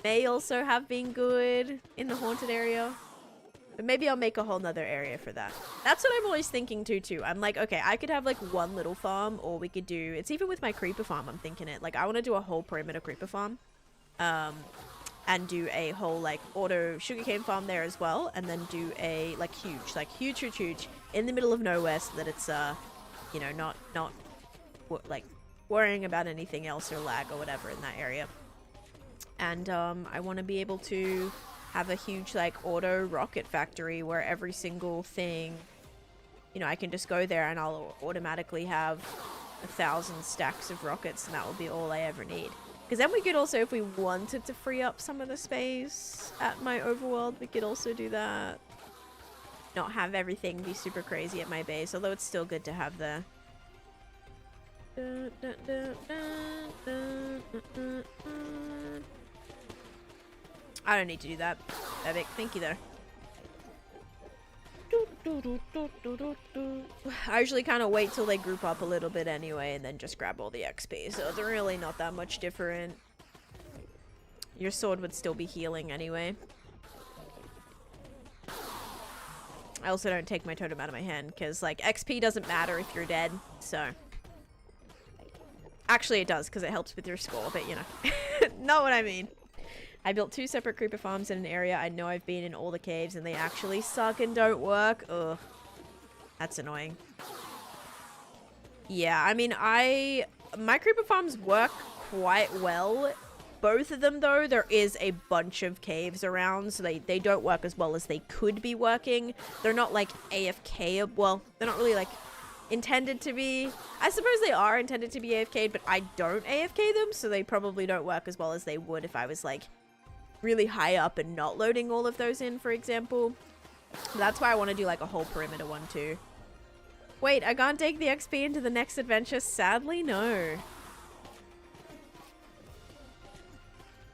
may also have been good in the haunted area. But maybe I'll make a whole nother area for that. That's what I'm always thinking too. I'm like, okay, I could have like one little farm, or we could do, it's even with my creeper farm, I'm thinking it. Like, I want to do a whole perimeter creeper farm. And do a whole like auto sugarcane farm there as well. And then do a like huge in the middle of nowhere, so that it's, you know, not like worrying about anything else or lag or whatever in that area. And I want to be able to have a huge like auto rocket factory where every single thing, you know, I can just go there and I'll automatically have 1,000 stacks of rockets, and that will be all I ever need. Because then we could also, if we wanted to free up some of the space at my overworld, we could also do that. Not have everything be super crazy at my base, although it's still good to have the I don't need to do that. Epic. Thank you, though. I usually kind of wait till they group up a little bit anyway and then just grab all the XP. So it's really not that much different. Your sword would still be healing anyway. I also don't take my totem out of my hand because, like, XP doesn't matter if you're dead, so. Actually, it does because it helps with your score, but, you know. Not what I mean. I built 2 separate creeper farms in an area I know I've been in all the caves and they actually suck and don't work. Ugh. That's annoying. Yeah, I mean, my creeper farms work quite well. Both of them, though, there is a bunch of caves around, so they don't work as well as they could be working. They're not, like, AFK. Well, they're not really, like, intended to be. I suppose they are intended to be AFK'd, but I don't AFK them, so they probably don't work as well as they would if I was, like, really high up and not loading all of those in, for example. That's why I want to do, like, a whole perimeter one, too. Wait, I can't take the XP into the next adventure? Sadly, no.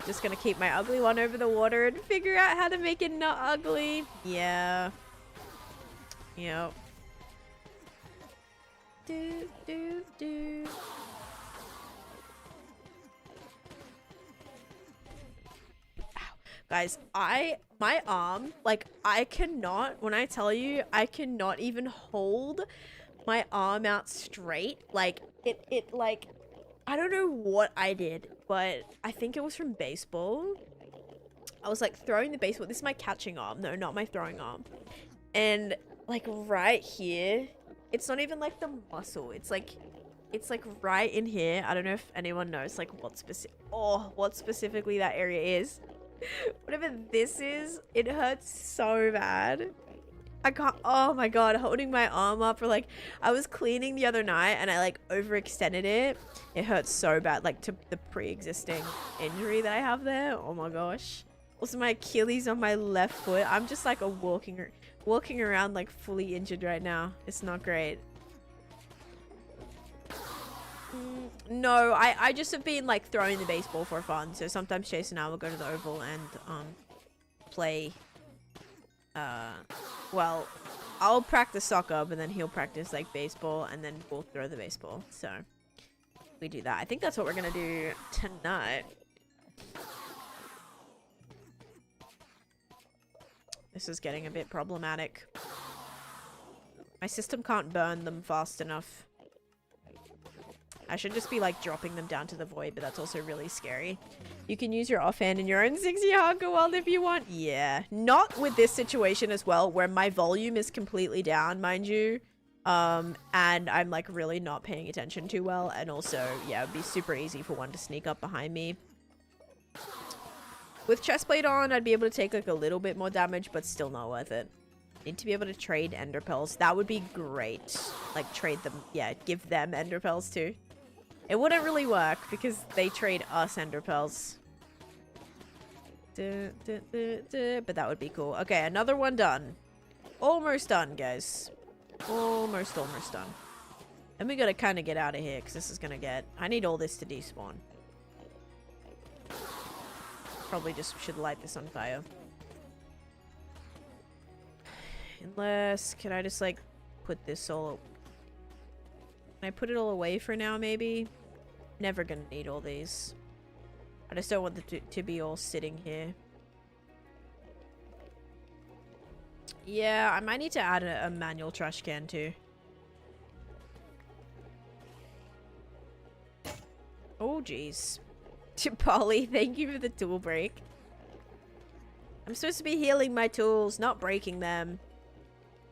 Just gonna keep my ugly one over the water and figure out how to make it not ugly. Yeah. Yep. Do. Ow. Guys, my arm, like, I cannot, when I tell you, I cannot even hold my arm out straight. Like, it like, I don't know what I did, but I think it was from baseball. I was like throwing the baseball. This is my catching arm. No, not my throwing arm. And like right here, it's not even like the muscle. It's like right in here. I don't know if anyone knows like what specifically that area is. Whatever this is, it hurts so bad. I can't, oh my god, holding my arm up for like, I was cleaning the other night and I like overextended it. It hurts so bad, like to the pre-existing injury that I have there. Oh my gosh. Also my Achilles on my left foot. I'm just like walking around like fully injured right now. It's not great. No, I just have been like throwing the baseball for fun. So sometimes Chase and I will go to the oval and play. Well, I'll practice soccer, but then he'll practice like baseball, and then we'll throw the baseball. So we do that. I think that's what we're gonna do tonight. This is getting a bit problematic. My system can't burn them fast enough. I should just be like dropping them down to the void, but that's also really scary. You can use your offhand in your own 6-year hardcore world if you want. Yeah, not with this situation as well, where my volume is completely down, mind you. And I'm like really not paying attention too well. And also, yeah, it'd be super easy for one to sneak up behind me. With chestplate on, I'd be able to take like a little bit more damage, but still not worth it. Need to be able to trade ender pearls. That would be great. Like trade them, yeah, give them ender pearls too. It wouldn't really work because they trade us ender pearls. But that would be cool. Okay, another one done. Almost done, guys. Almost done. And we gotta kind of get out of here because this is gonna get... I need all this to despawn. Probably just should light this on fire. Unless... Can I just like put this all... Can I put it all away for now, maybe? Never gonna need all these. I just don't want them to be all sitting here. Yeah, I might need to add a manual trash can too. Oh, jeez. Polly, thank you for the tool break. I'm supposed to be healing my tools, not breaking them.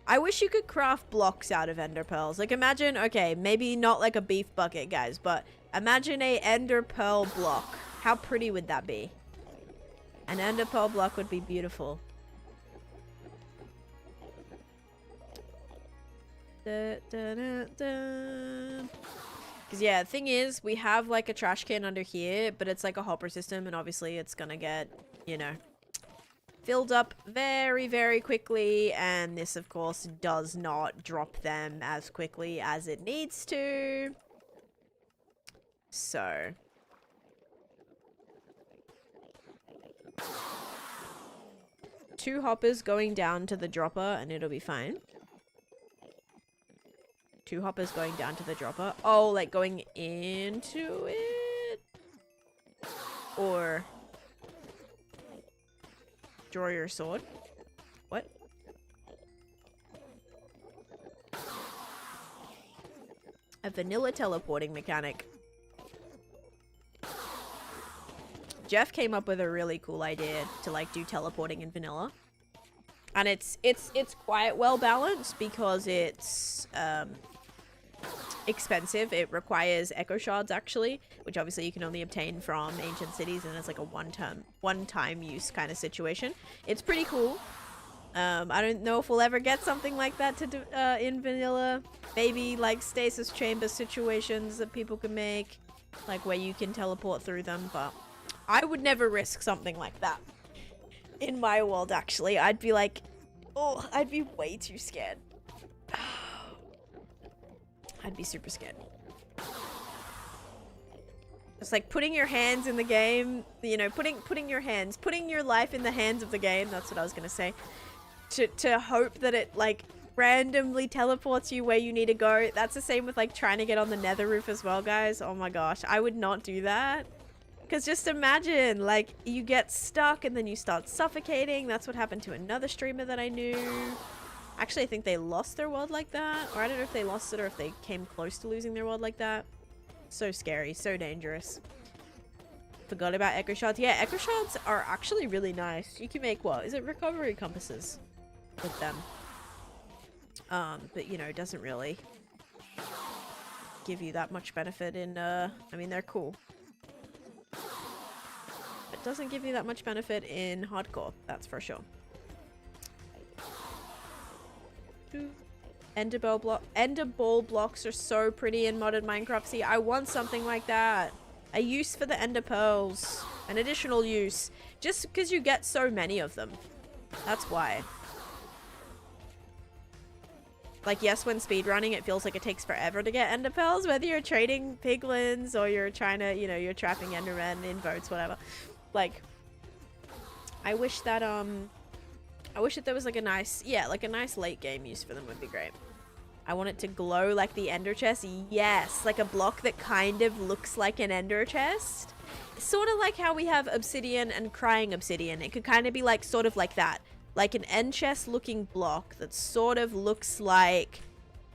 I wish you could craft blocks out of ender pearls. Like imagine, okay, maybe not like a beef bucket, guys, but imagine a ender pearl block. How pretty would that be? An ender pearl block would be beautiful. Because yeah, the thing is, we have like a trash can under here, but it's like a hopper system, and obviously it's gonna get, you know, filled up very, very quickly, and this of course does not drop them as quickly as it needs to. So. Two hoppers going down to the dropper and it'll be fine. Two hoppers going down to the dropper. Oh, like going into it? Or draw your sword. What? A vanilla teleporting mechanic. Jeff came up with a really cool idea to like do teleporting in vanilla. And it's quite well balanced because it's expensive. It requires echo shards actually, which obviously you can only obtain from ancient cities, and it's like a one-time use kind of situation. It's pretty cool. I don't know if we'll ever get something like that to do in vanilla. Maybe like stasis chamber situations that people can make, like where you can teleport through them, but I would never risk something like that in my world, actually. I'd be like, oh, I'd be way too scared. I'd be super scared. It's like putting your hands in the game, you know, putting your life in the hands of the game. That's what I was going to say. To hope that it like randomly teleports you where you need to go. That's the same with like trying to get on the nether roof as well, guys. Oh my gosh, I would not do that. Because just imagine, like, you get stuck and then you start suffocating. That's what happened to another streamer that I knew. Actually, I think they lost their world like that. Or I don't know if they lost it or if they came close to losing their world like that. So scary, so dangerous. Forgot about echo shards. Yeah, echo shards are actually really nice. You can make, what? Is it recovery compasses with them? But, you know, it doesn't really give you that much benefit in, I mean, they're cool. Doesn't give you that much benefit in hardcore, that's for sure. Ender ball blocks are so pretty in modded Minecraft. See, I want something like that. A use for the ender pearls. An additional use. Just because you get so many of them. That's why. Like, yes, when speedrunning, it feels like it takes forever to get ender pearls. Whether you're trading piglins or you're trying to, you know, you're trapping endermen in votes, whatever. Like, I wish that there was like a nice, yeah, like a nice late game use for them would be great. I want it to glow like the ender chest. Yes, like a block that kind of looks like an ender chest. Sort of like how we have obsidian and crying obsidian. It could kind of be like, sort of like that. Like an end chest looking block that sort of looks like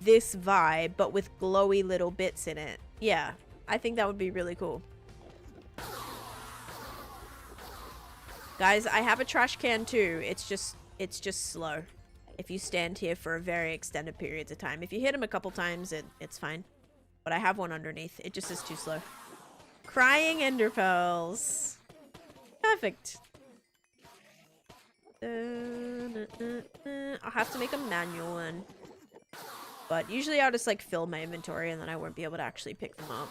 this vibe, but with glowy little bits in it. Yeah, I think that would be really cool. Guys, I have a trash can too. It's just slow. If you stand here for a very extended periods of time. If you hit him a couple times, it's fine. But I have one underneath. It just is too slow. Crying ender pearls. Perfect. I'll have to make a manual one. But usually I'll just like fill my inventory and then I won't be able to actually pick them up.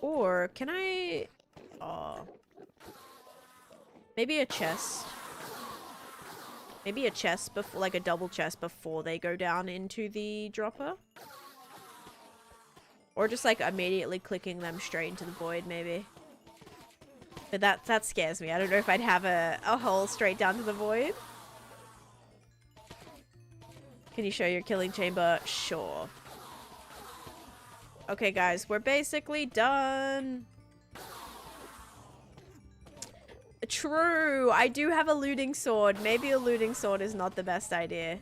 Or can I maybe a chest, before, like a double chest before they go down into the dropper, or just like immediately clicking them straight into the void maybe. But that scares me. I don't know if I'd have a hole straight down to the void. Can you show your killing chamber? Sure. Okay, guys, we're basically done. True, I do have a looting sword. Maybe a looting sword is not the best idea.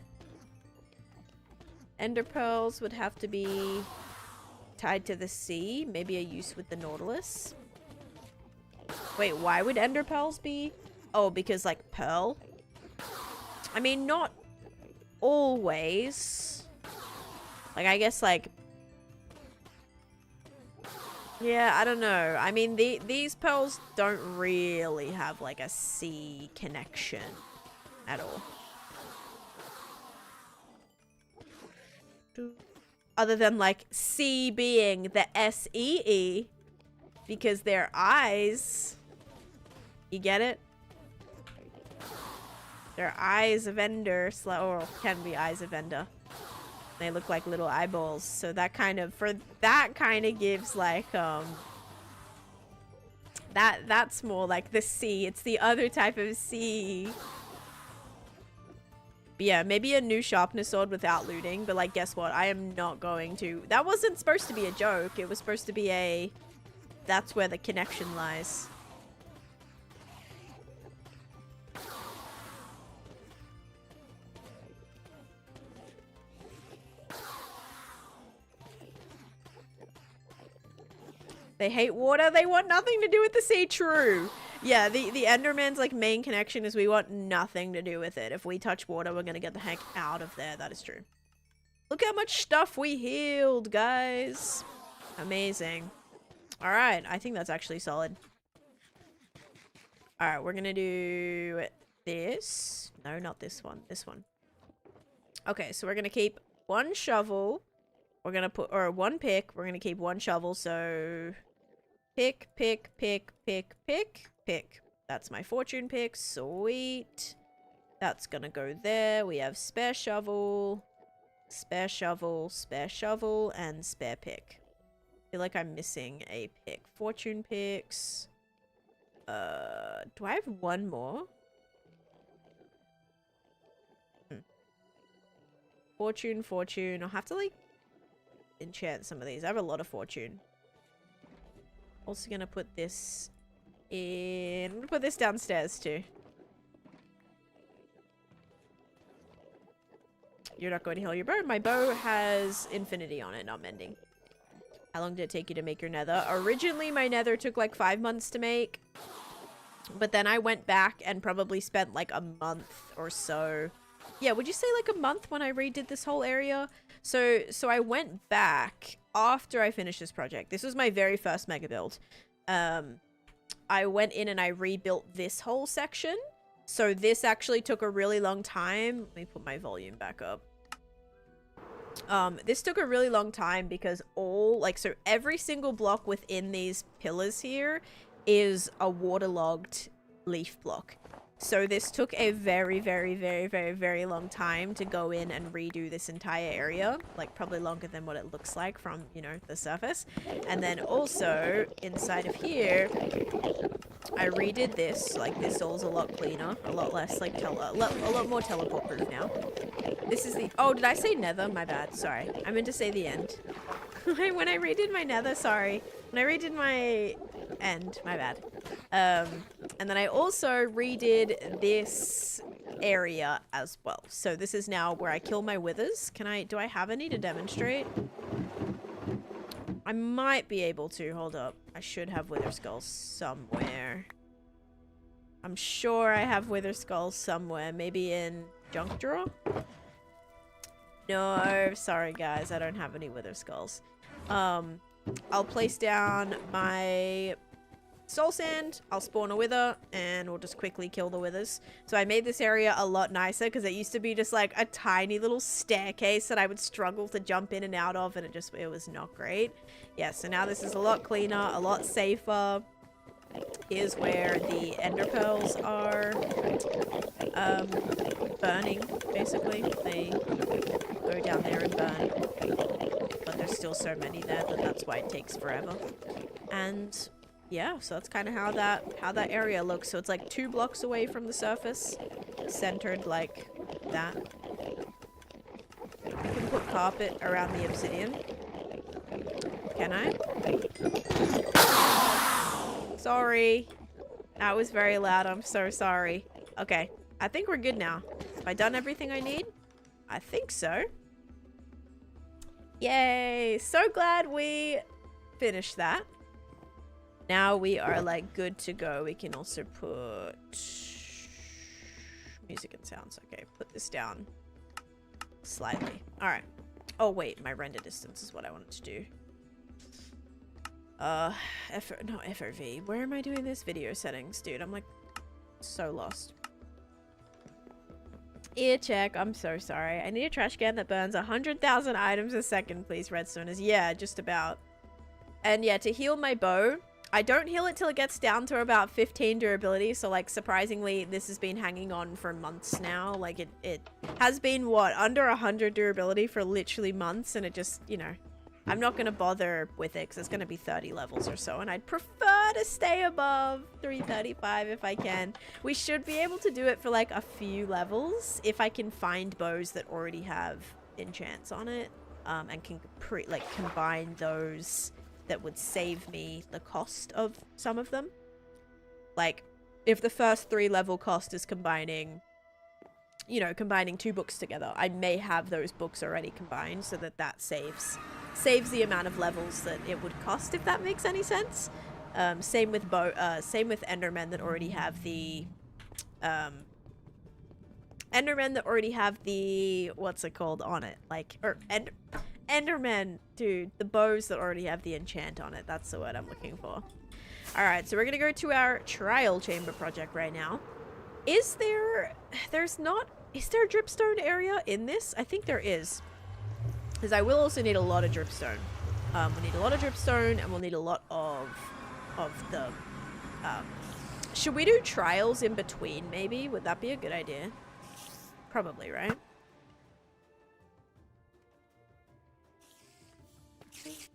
Ender pearls would have to be tied to the sea. Maybe a use with the Nautilus. Wait, why would ender pearls be? Oh, because like pearl? I mean, not always. Like, I guess like... Yeah, I don't know. I mean, these pearls don't really have like a sea connection at all. Other than like C being the S-E-E, because they're eyes. You get it? They're eyes of Ender, or can be eyes of Ender. They look like little eyeballs. So that kind of, gives like, that's more like the sea. It's the other type of sea. But yeah, maybe a new sharpness sword without looting. But like, guess what? I am not going to. That wasn't supposed to be a joke. It was supposed to be a, that's where the connection lies. They hate water. They want nothing to do with the sea. True. Yeah, the Enderman's like main connection is we want nothing to do with it. If we touch water, we're gonna get the heck out of there. That is true. Look how much stuff we healed, guys. Amazing. All right, I think that's actually solid. All right, we're gonna do this. No, not this one. This one. Okay, so we're gonna keep one shovel. We're gonna put, or one pick. We're gonna keep one shovel. So pick, pick, pick, pick, pick, pick. That's my fortune pick. Sweet. That's gonna go there. We have spare shovel, spare shovel, spare shovel, and spare pick. I feel like I'm missing a pick. Fortune picks. Do I have one more? Fortune, fortune. I'll have to like enchant some of these. I have a lot of fortune. Also gonna put this in. I'm gonna put this downstairs too. You're not going to heal your bow. My bow has infinity on it, not mending. How long did it take you to make your nether? Originally, my nether took like 5 months to make. But then I went back and probably spent like a month or so. Yeah, would you say like a month when I redid this whole area? So I went back after I finished this project. This was my very first mega build. I went in and I rebuilt this whole section. So this actually took a really long time. Let me put my volume back up. This took a really long time because so every single block within these pillars here is a waterlogged leaf block. So this took a very, very, very, very, very long time to go in and redo this entire area. Like, probably longer than what it looks like from, you know, the surface. And then also, inside of here, I redid this. Like, this all's a lot cleaner. A lot less, like, a lot more teleport-proof now. This is the... Oh, did I say nether? My bad. Sorry. I meant to say the end. When I redid my nether, sorry. When I redid my end, my bad. And then I also redid this area as well. So this is now where I kill my withers. Do I have any to demonstrate? I might be able to. Hold up. I should have wither skulls somewhere. I'm sure I have wither skulls somewhere. Maybe in junk drawer? No, sorry guys. I don't have any wither skulls. I'll place down my soul sand, I'll spawn a wither, and we'll just quickly kill the withers. So I made this area a lot nicer because it used to be just like a tiny little staircase that I would struggle to jump in and out of, and it was not great. Yeah, so now this is a lot cleaner, a lot safer. Here's where the ender pearls are burning, basically. They go down there and burn. But there's still so many there that that's why it takes forever. And yeah, so that's kind of how that area looks. So it's like 2 blocks away from the surface, centered like that. We can put carpet around the obsidian. Can I? Sorry. That was very loud. I'm so sorry. Okay, I think we're good now. Have I done everything I need? I think so. Yay! So glad we finished that. Now we are like good to go. We can also put music and sounds. Okay, put this down slightly. All right. Oh wait, my render distance is what I wanted to do. Not FOV. Where am I doing this? Video settings, dude. I'm like so lost. Ear check. I'm so sorry. I need a trash can that burns 100,000 items a second, please, redstoners. Yeah, just about. And yeah, to heal my bow, I don't heal it till it gets down to about 15 durability. So like surprisingly, this has been hanging on for months now. Like it has been what, under 100 durability for literally months, and it just, you know, I'm not going to bother with it because it's going to be 30 levels or so, and I'd prefer to stay above 335 if I can. We should be able to do it for like a few levels if I can find bows that already have enchants on it, and can combine those that would save me the cost of some of them. Like, if the first 3 level cost is combining, you know, combining 2 books together, I may have those books already combined so that that saves the amount of levels that it would cost, if that makes any sense. Same with Endermen that already have the what's it called on it, like, or Endermen, dude, the bows that already have the enchant on it. That's the word I'm looking for. All right, so we're gonna go to our trial chamber project right now. Is there a dripstone area in this? I think there is, because I will also need a lot of dripstone. We need a lot of dripstone, and we'll need a lot of the should we do trials in between, maybe? Would that be a good idea? Probably, right?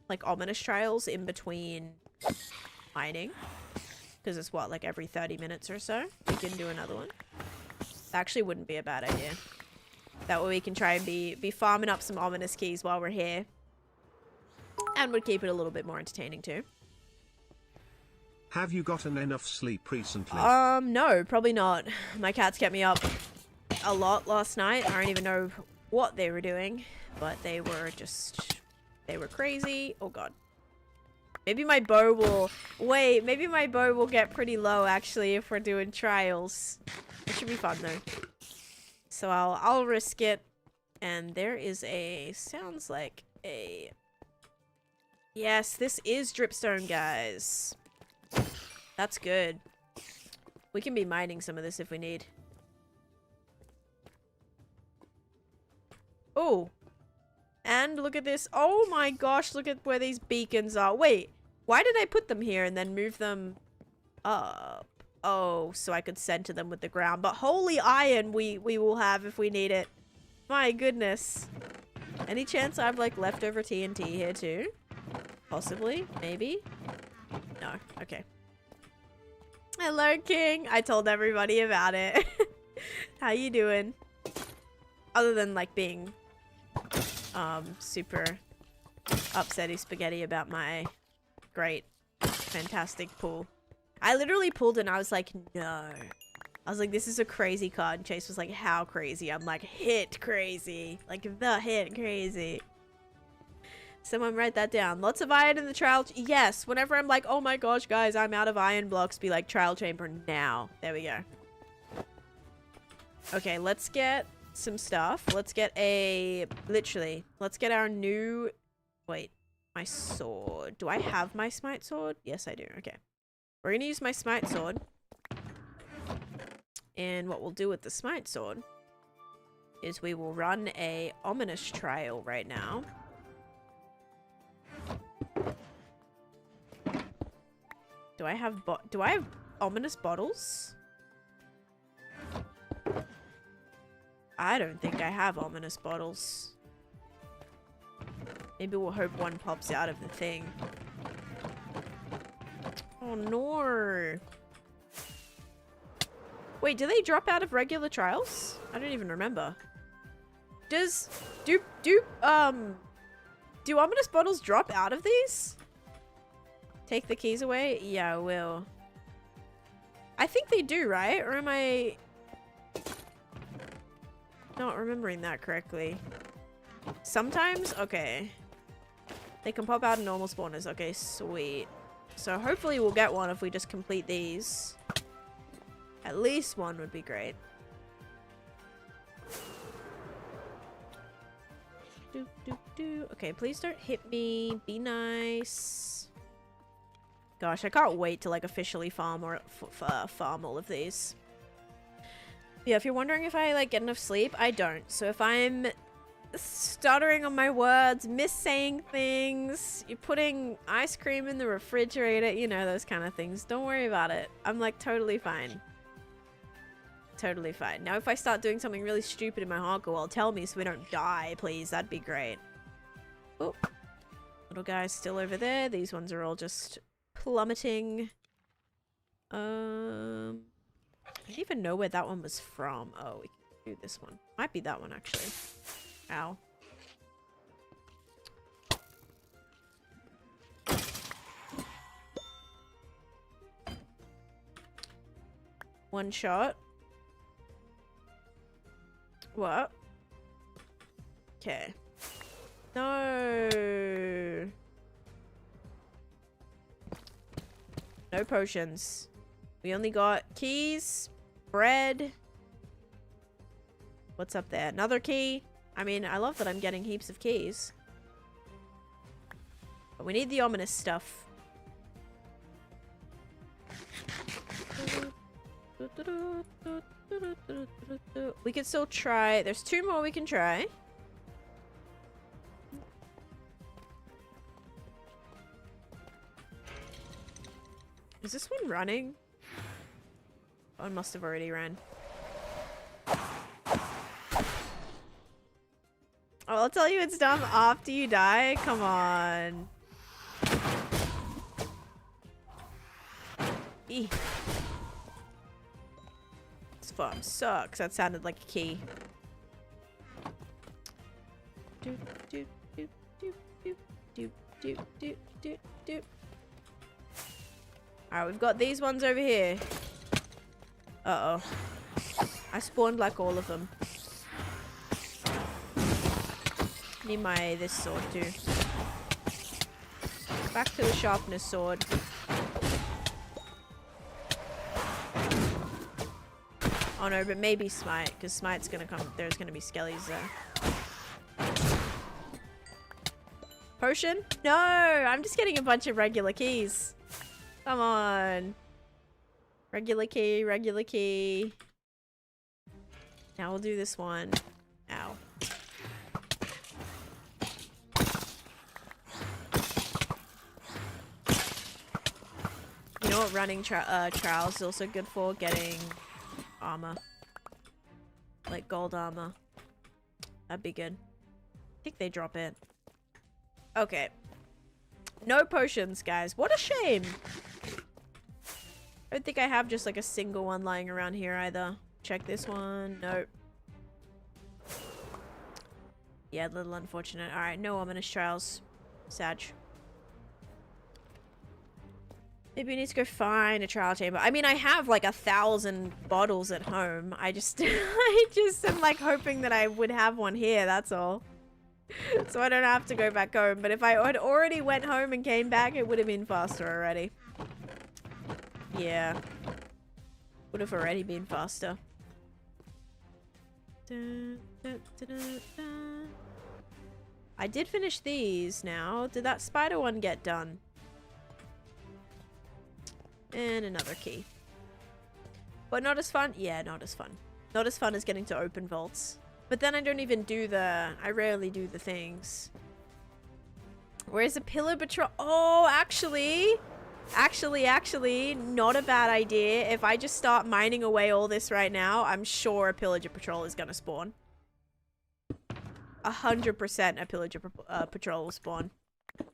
Like ominous trials in between mining, because it's what, like every 30 minutes or so we can do another one. Actually wouldn't be a bad idea. That way we can try and be farming up some ominous keys while we're here, and would keep it a little bit more entertaining too. Have you gotten enough sleep recently? No, probably not. My cats kept me up a lot last night. I don't even know what they were doing, but they were crazy. Oh god. Maybe my bow will get pretty low actually if we're doing trials. It should be fun though. So I'll risk it. And there is sounds like a... Yes, this is dripstone, guys. That's good. We can be mining some of this if we need. Oh. And look at this. Oh my gosh, look at where these beacons are. Wait, why did I put them here and then move them up? Oh, so I could center them with the ground. But holy iron we will have if we need it. My goodness. Any chance I have like leftover TNT here too? Possibly, maybe. No, okay. Hello, King. I told everybody about it. How you doing? Other than like being super upsetty spaghetti about my great, fantastic pull. I literally pulled and I was like, no. I was like, this is a crazy card. And Chase was like, how crazy? I'm like, hit crazy. Like, the hit crazy. Someone write that down. Lots of iron in the trial. Yes, whenever I'm like, oh my gosh, guys, I'm out of iron blocks, be like, trial chamber now. There we go. Okay, let's get some stuff. Let's get let's get our new... Wait, my sword. Do I have my smite sword? Yes, I do. Okay. We're gonna use my smite sword. And what we'll do with the smite sword is we will run a ominous trial right now. Do I have ominous bottles? I don't think I have ominous bottles. Maybe we'll hope one pops out of the thing. Oh no. Wait, do they drop out of regular trials? I don't even remember. Do ominous bottles drop out of these? Take the keys away? Yeah, I will. I think they do, right? Or am I not remembering that correctly? Sometimes? Okay. They can pop out in normal spawners. Okay, sweet. So hopefully we'll get one if we just complete these. At least one would be great. Okay, please don't hit me. Be nice. Gosh, I can't wait to like officially farm or farm all of these. Yeah, if you're wondering if I like get enough sleep, I don't. So if I'm stuttering on my words, missaying things. You're putting ice cream in the refrigerator. You know, those kind of things. Don't worry about it. I'm like totally fine. Totally fine. Now, if I start doing something really stupid in my hardcore, well, tell me so we don't die, please. That'd be great. Oh. Little guy's still over there. These ones are all just plummeting. I don't even know where that one was from. Oh, we can do this one. Might be that one, actually. Ow. One shot. What? Okay. No. No potions. We only got keys, bread. What's up there? Another key. I mean, I love that I'm getting heaps of keys. But we need the ominous stuff. We can still try. There's 2 more we can try. Is this one running? Oh, it must have already ran. Oh, I'll tell you it's dumb after you die. Come on. Eeh. This farm sucks. That sounded like a key. Doop, doop, doop, doop, doop, doop, doop, doop, doop, doop. Alright, we've got these ones over here. Uh-oh. I spawned like all of them. Need this sword too. Back to the sharpness sword. Oh no, but maybe smite, because smite's gonna come. There's gonna be skellies there. Potion? No! I'm just getting a bunch of regular keys. Come on. Regular key, regular key. Now we'll do this one. Ow. You know what running trials is also good for? Getting armor. Like gold armor. That'd be good. I think they drop it. Okay. No potions, guys. What a shame. I don't think I have just like a single one lying around here either. Check this one. Nope. Yeah, a little unfortunate. Alright, no ominous trials. Sag. Maybe we need to go find a trial chamber. I mean, I have like 1,000 bottles at home. I just am like hoping that I would have one here, that's all. So I don't have to go back home. But if I had already went home and came back, it would have been faster already. Yeah. Would have already been faster. I did finish these now. Did that spider one get done? And another key. But not as fun? Yeah, not as fun. Not as fun as getting to open vaults. But then I don't even do I rarely do the things. Where's a pillar patrol? Oh, actually, not a bad idea. If I just start mining away all this right now, I'm sure a pillager patrol is gonna spawn. 100% a pillager patrol will spawn.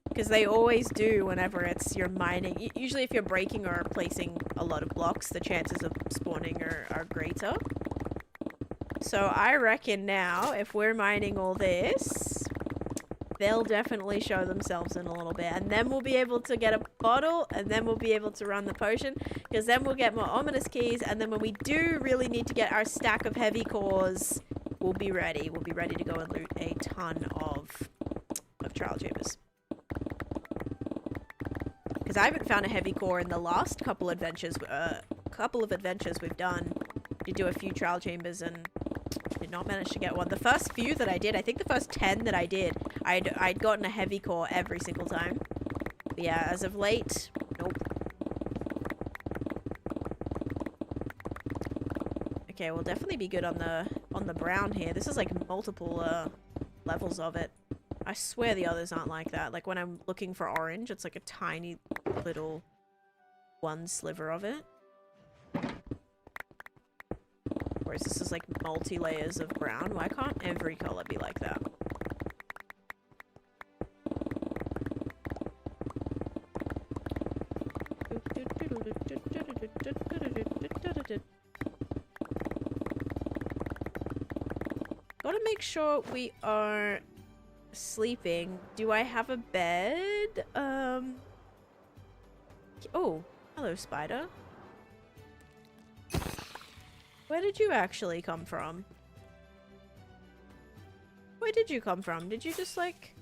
Because they always do whenever you're mining. Usually if you're breaking or placing a lot of blocks, the chances of spawning are greater. So I reckon now, if we're mining all this, they'll definitely show themselves in a little bit. And then we'll be able to get a bottle, and then we'll be able to run the potion. Because then we'll get more ominous keys, and then when we do really need to get our stack of heavy cores, we'll be ready. We'll be ready to go and loot a ton of trial chambers. Because I haven't found a heavy core in the last couple of adventures we've done. To do a few trial chambers and did not manage to get one. The first few that I did, I think the first 10 that I did, I'd gotten a heavy core every single time. But yeah, as of late, nope. Okay, we'll definitely be good on the brown here. This is like multiple levels of it. I swear the others aren't like that. Like when I'm looking for orange, it's like a tiny little one sliver of it. Whereas this is like multi-layers of brown. Why can't every color be like that? Gotta make sure we are sleeping. Do I have a bed? Oh, hello, spider. Where did you actually come from? Where did you come from? Did you just like...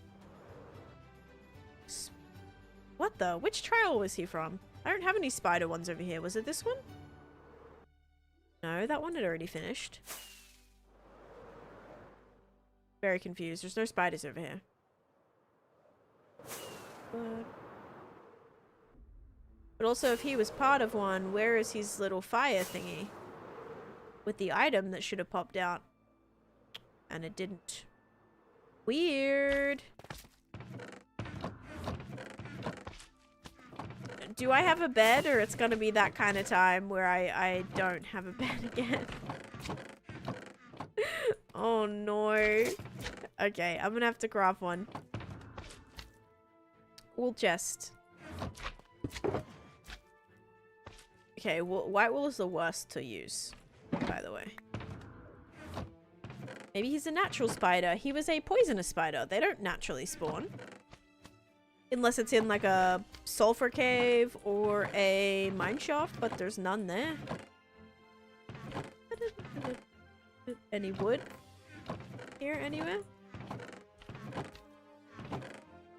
What the? Which trial was he from? I don't have any spider ones over here. Was it this one? No, that one had already finished. Very confused. There's no spiders over here. But also, if he was part of one, where is his little fire thingy? With the item that should have popped out. And it didn't. Weird. Do I have a bed, or it's gonna be that kind of time where I don't have a bed again? Oh no. Okay, I'm gonna have to craft one. Wool chest. Okay, white wool is the worst to use, by the way. Maybe he's a natural spider. He was a poisonous spider. They don't naturally spawn. Unless it's in like a sulfur cave or a mine shaft, but there's none there. Any wood here anywhere?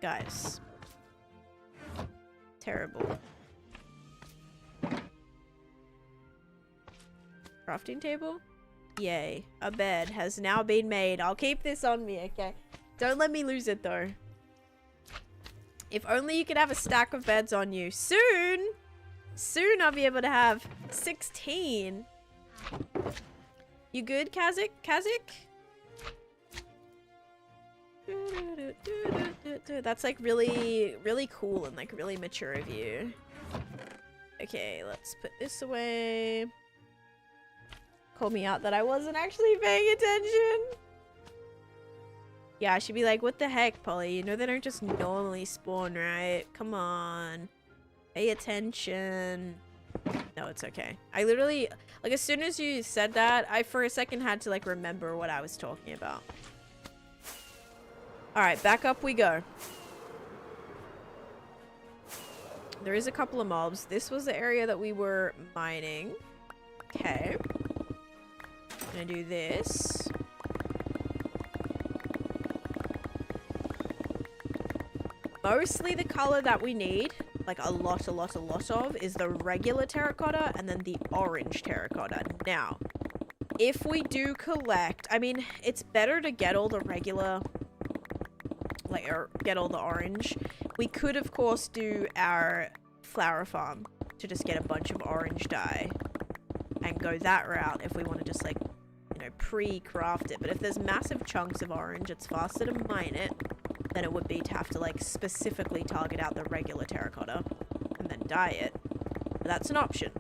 Guys. Terrible. Crafting table? Yay. A bed has now been made. I'll keep this on me, okay? Don't let me lose it though. If only you could have a stack of beds on you. Soon! Soon I'll be able to have 16. You good, Kazik? Kazik? That's like really, really cool and like really mature of you. Okay, let's put this away. Call me out that I wasn't actually paying attention. Yeah, I should be like, what the heck, Polly? You know they don't just normally spawn, right? Come on. Pay attention. No, it's okay. I literally, like, as soon as you said that, I for a second had to, like, remember what I was talking about. Alright, back up we go. There is a couple of mobs. This was the area that we were mining. Okay. I'm gonna do this. Mostly the color that we need, like a lot of, is the regular terracotta and then the orange terracotta. Now, if we do collect, I mean, it's better to get all the regular, like, or get all the orange. We could, of course, do our flower farm to just get a bunch of orange dye and go that route if we want to just, like, you know, pre-craft it. But if there's massive chunks of orange, it's faster to mine it than it would be to have to, like, specifically target out the regular terracotta and then dye it. But that's an option.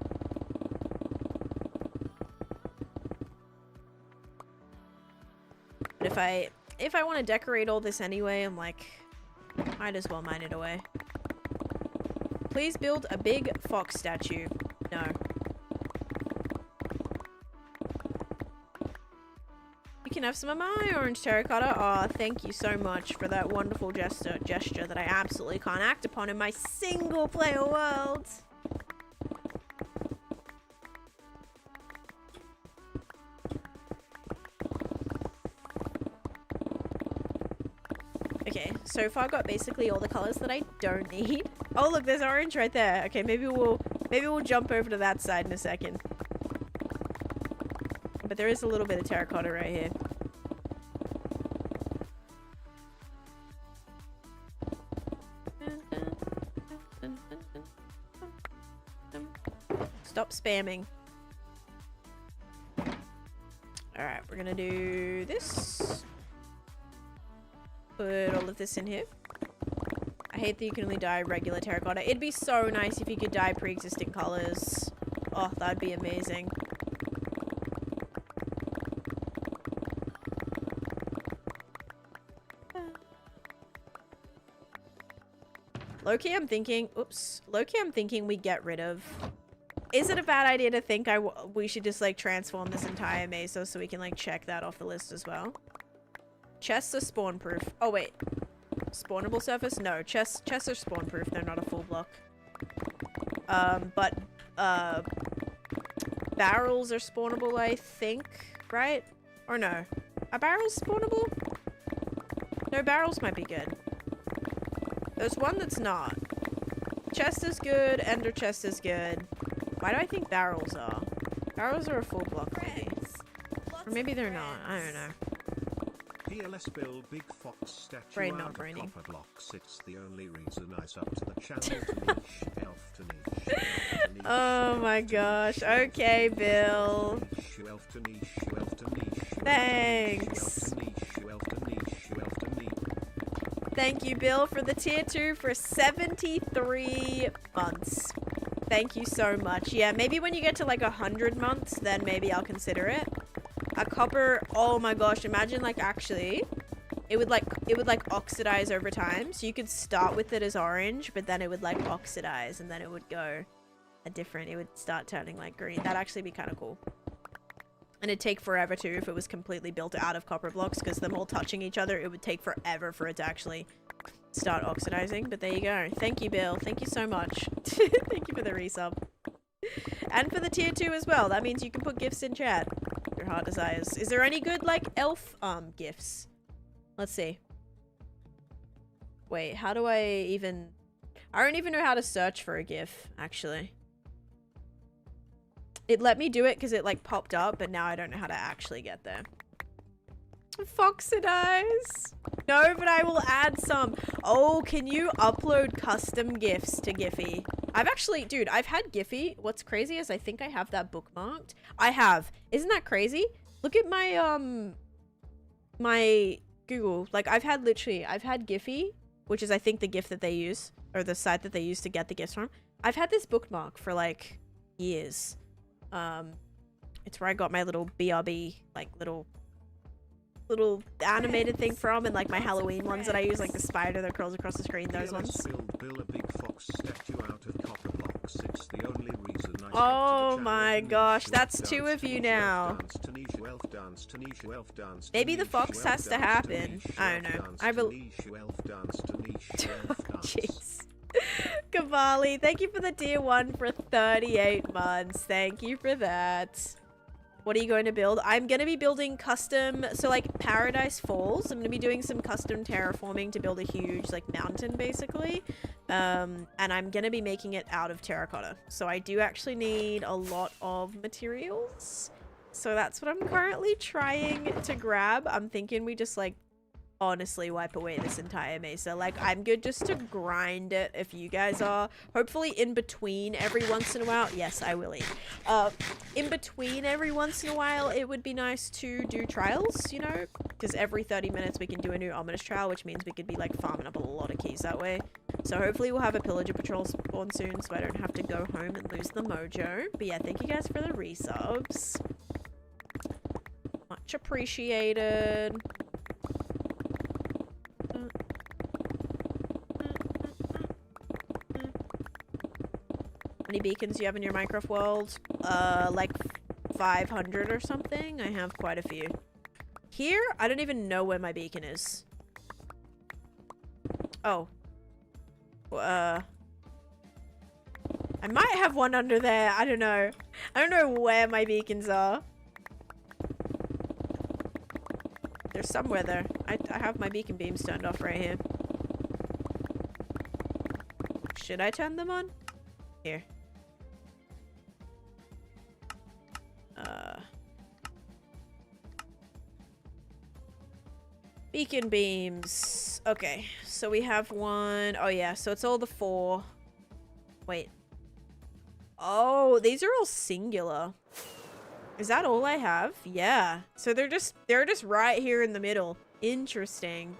But if I want to decorate all this anyway, I'm like, might as well mine it away. Please build a big fox statue. No. You can have some of my orange terracotta. Oh, thank you so much for that wonderful gesture that I absolutely can't act upon in my single player world. Okay, so far I've got basically all the colors that I don't need. Oh look, there's orange right there. Okay, maybe we'll jump over to that side in a second. But there is a little bit of terracotta right here. Stop spamming. Alright, we're gonna do this. Put all of this in here. I hate that you can only dye regular terracotta. It'd be so nice if you could dye pre-existing colors. Oh, that'd be amazing. Low-key, I'm thinking... Oops. Low-key, I'm thinking we get rid of... Is it a bad idea to think we should just, like, transform this entire mesa so we can, like, check that off the list as well? Chests are spawn-proof. Oh, wait. Spawnable surface? No, chests are spawn-proof. They're not a full block. Barrels are spawnable, I think. Right? Or no? Are barrels spawnable? No, barrels might be good. There's one that's not. Chest is good. Ender chest is good. Why do I think barrels are? Barrels are a full block, maybe. Or maybe they're not. I don't know. PLS Bill Big Fox statue Brain out not of braining. copper blocks. It's the only reason I sub to the channel. Taneesha, elf Taneesha, elf Taneesha, Oh my gosh. Okay, Bill. Taneesha, elf Taneesha, elf Taneesha, Thanks. elf Taneesha, elf Taneesha, elf Taneesha. Thank you, Bill, for the tier 2 for 73 months. Thank you so much. Yeah, maybe when you get to like 100 months, then maybe I'll consider it. A copper, oh my gosh, imagine like actually, it would like oxidize over time. So you could start with it as orange, but then it would like oxidize and then it would go it would start turning like green. That'd actually be kind of cool. And it'd take forever too if it was completely built out of copper blocks, because them all touching each other, it would take forever for it to actually start oxidizing. But there you go. Thank you, Bill. Thank you so much. Thank you for the resub. And for the tier 2 as well. That means you can put gifts in chat. Your heart desires. Is there any good like elf gifts? Let's see. Wait, how do I even... I don't even know how to search for a gif, actually. It let me do it because it like popped up, but now I don't know how to actually get there. Foxidize. No, but I will add some. Oh, can you upload custom gifs to Giphy? I've actually, dude, I've had Giphy. What's crazy is I think I have that bookmarked. I have. Isn't that crazy? Look at my, my Google. Like, I've had Giphy, which is, I think, the GIF that they use, or the site that they use to get the gifs from. I've had this bookmark for, like, years. It's where I got my little BRB, like, little animated thing from, and like my Halloween ones that I use, like the spider that curls across the screen, those ones. Build a big fox statue out of copper blocks. It's the only reason I Oh my gosh, that's 2 of you now. Maybe the fox has to happen. I don't know. I believe. Jeez. Cavalli, thank you for the tier 1 for 38 months. Thank you for that. What are you going to build? I'm going to be building custom, so like Paradise Falls. I'm going to be doing some custom terraforming to build a huge like mountain basically. And I'm going to be making it out of terracotta. So I do actually need a lot of materials. So that's what I'm currently trying to grab. I'm thinking we just like honestly wipe away this entire mesa. Like, I'm good just to grind it if you guys are. Hopefully in between every once in a while. Yes, I will eat. In between every once in a while, it would be nice to do trials, you know? Because every 30 minutes we can do a new ominous trial, which means we could be like farming up a lot of keys that way. So hopefully we'll have a pillager patrol spawn soon so I don't have to go home and lose the mojo. But yeah, thank you guys for the resubs. Much appreciated. How many beacons do you have in your Minecraft world? Like 500 or something? I have quite a few. Here, I don't even know where my beacon is. Oh. I might have one under there. I don't know. I don't know where my beacons are. They're somewhere there. I have my beacon beams turned off right here. Should I turn them on? Here. Beacon beams. Okay, so we have one. Oh yeah, so it's all the 4. Wait. Oh, these are all singular. Is that all I have? Yeah. So they're just right here in the middle. Interesting.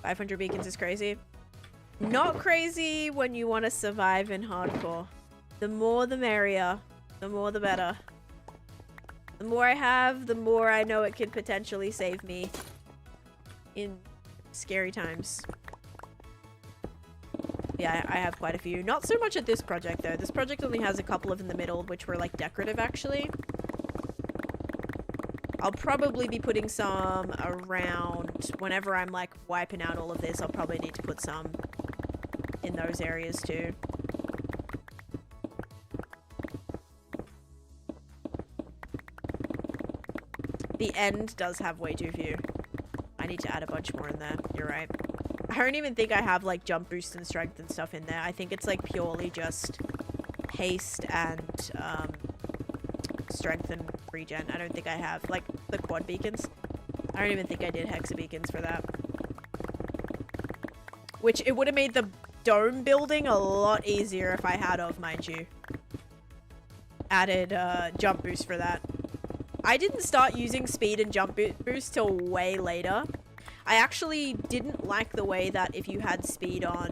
500 beacons is crazy. Not crazy when you want to survive in hardcore. The more the merrier. The more the better. The more I have, the more I know it could potentially save me in scary times. Yeah, I have quite a few. Not so much at this project, though. This project only has a couple of in the middle, which were, like, decorative, actually. I'll probably be putting some around whenever I'm, like, wiping out all of this. I'll probably need to put some in those areas, too. The end does have way too few. I need to add a bunch more in there. You're right. I don't even think I have, like, jump boost and strength and stuff in there. I think it's, like, purely just haste and, strength and regen. I don't think I have, like, the quad beacons. I don't even think I did hexa beacons for that. Which, it would have made the dome building a lot easier if I had of, mind you. Added, jump boost for that. I didn't start using speed and jump boost till way later. I actually didn't like the way that if you had speed on,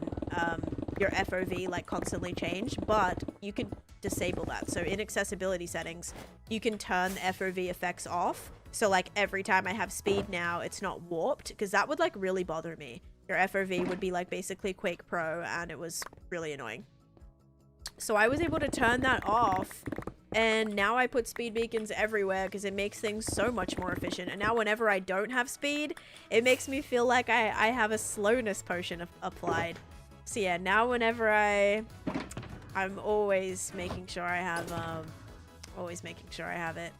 your FOV like constantly changed, but you could disable that. So in accessibility settings, you can turn the FOV effects off. So like every time I have speed now, it's not warped, because that would like really bother me. Your FOV would be like basically Quake Pro, and it was really annoying. So I was able to turn that off. And now I put speed beacons everywhere because it makes things so much more efficient. And now whenever I don't have speed, it makes me feel like I have a slowness potion applied. So yeah, now whenever I'm always making sure I have, it.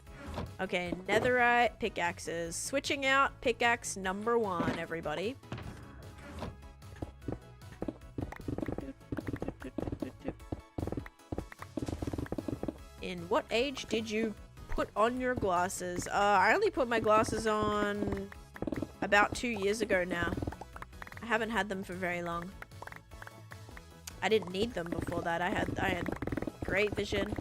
Okay, netherite pickaxes. Switching out pickaxe number 1, everybody. In what age did you put on your glasses? I only put my glasses on about 2 years ago now. I haven't had them for very long. I didn't need them before that. I had great vision.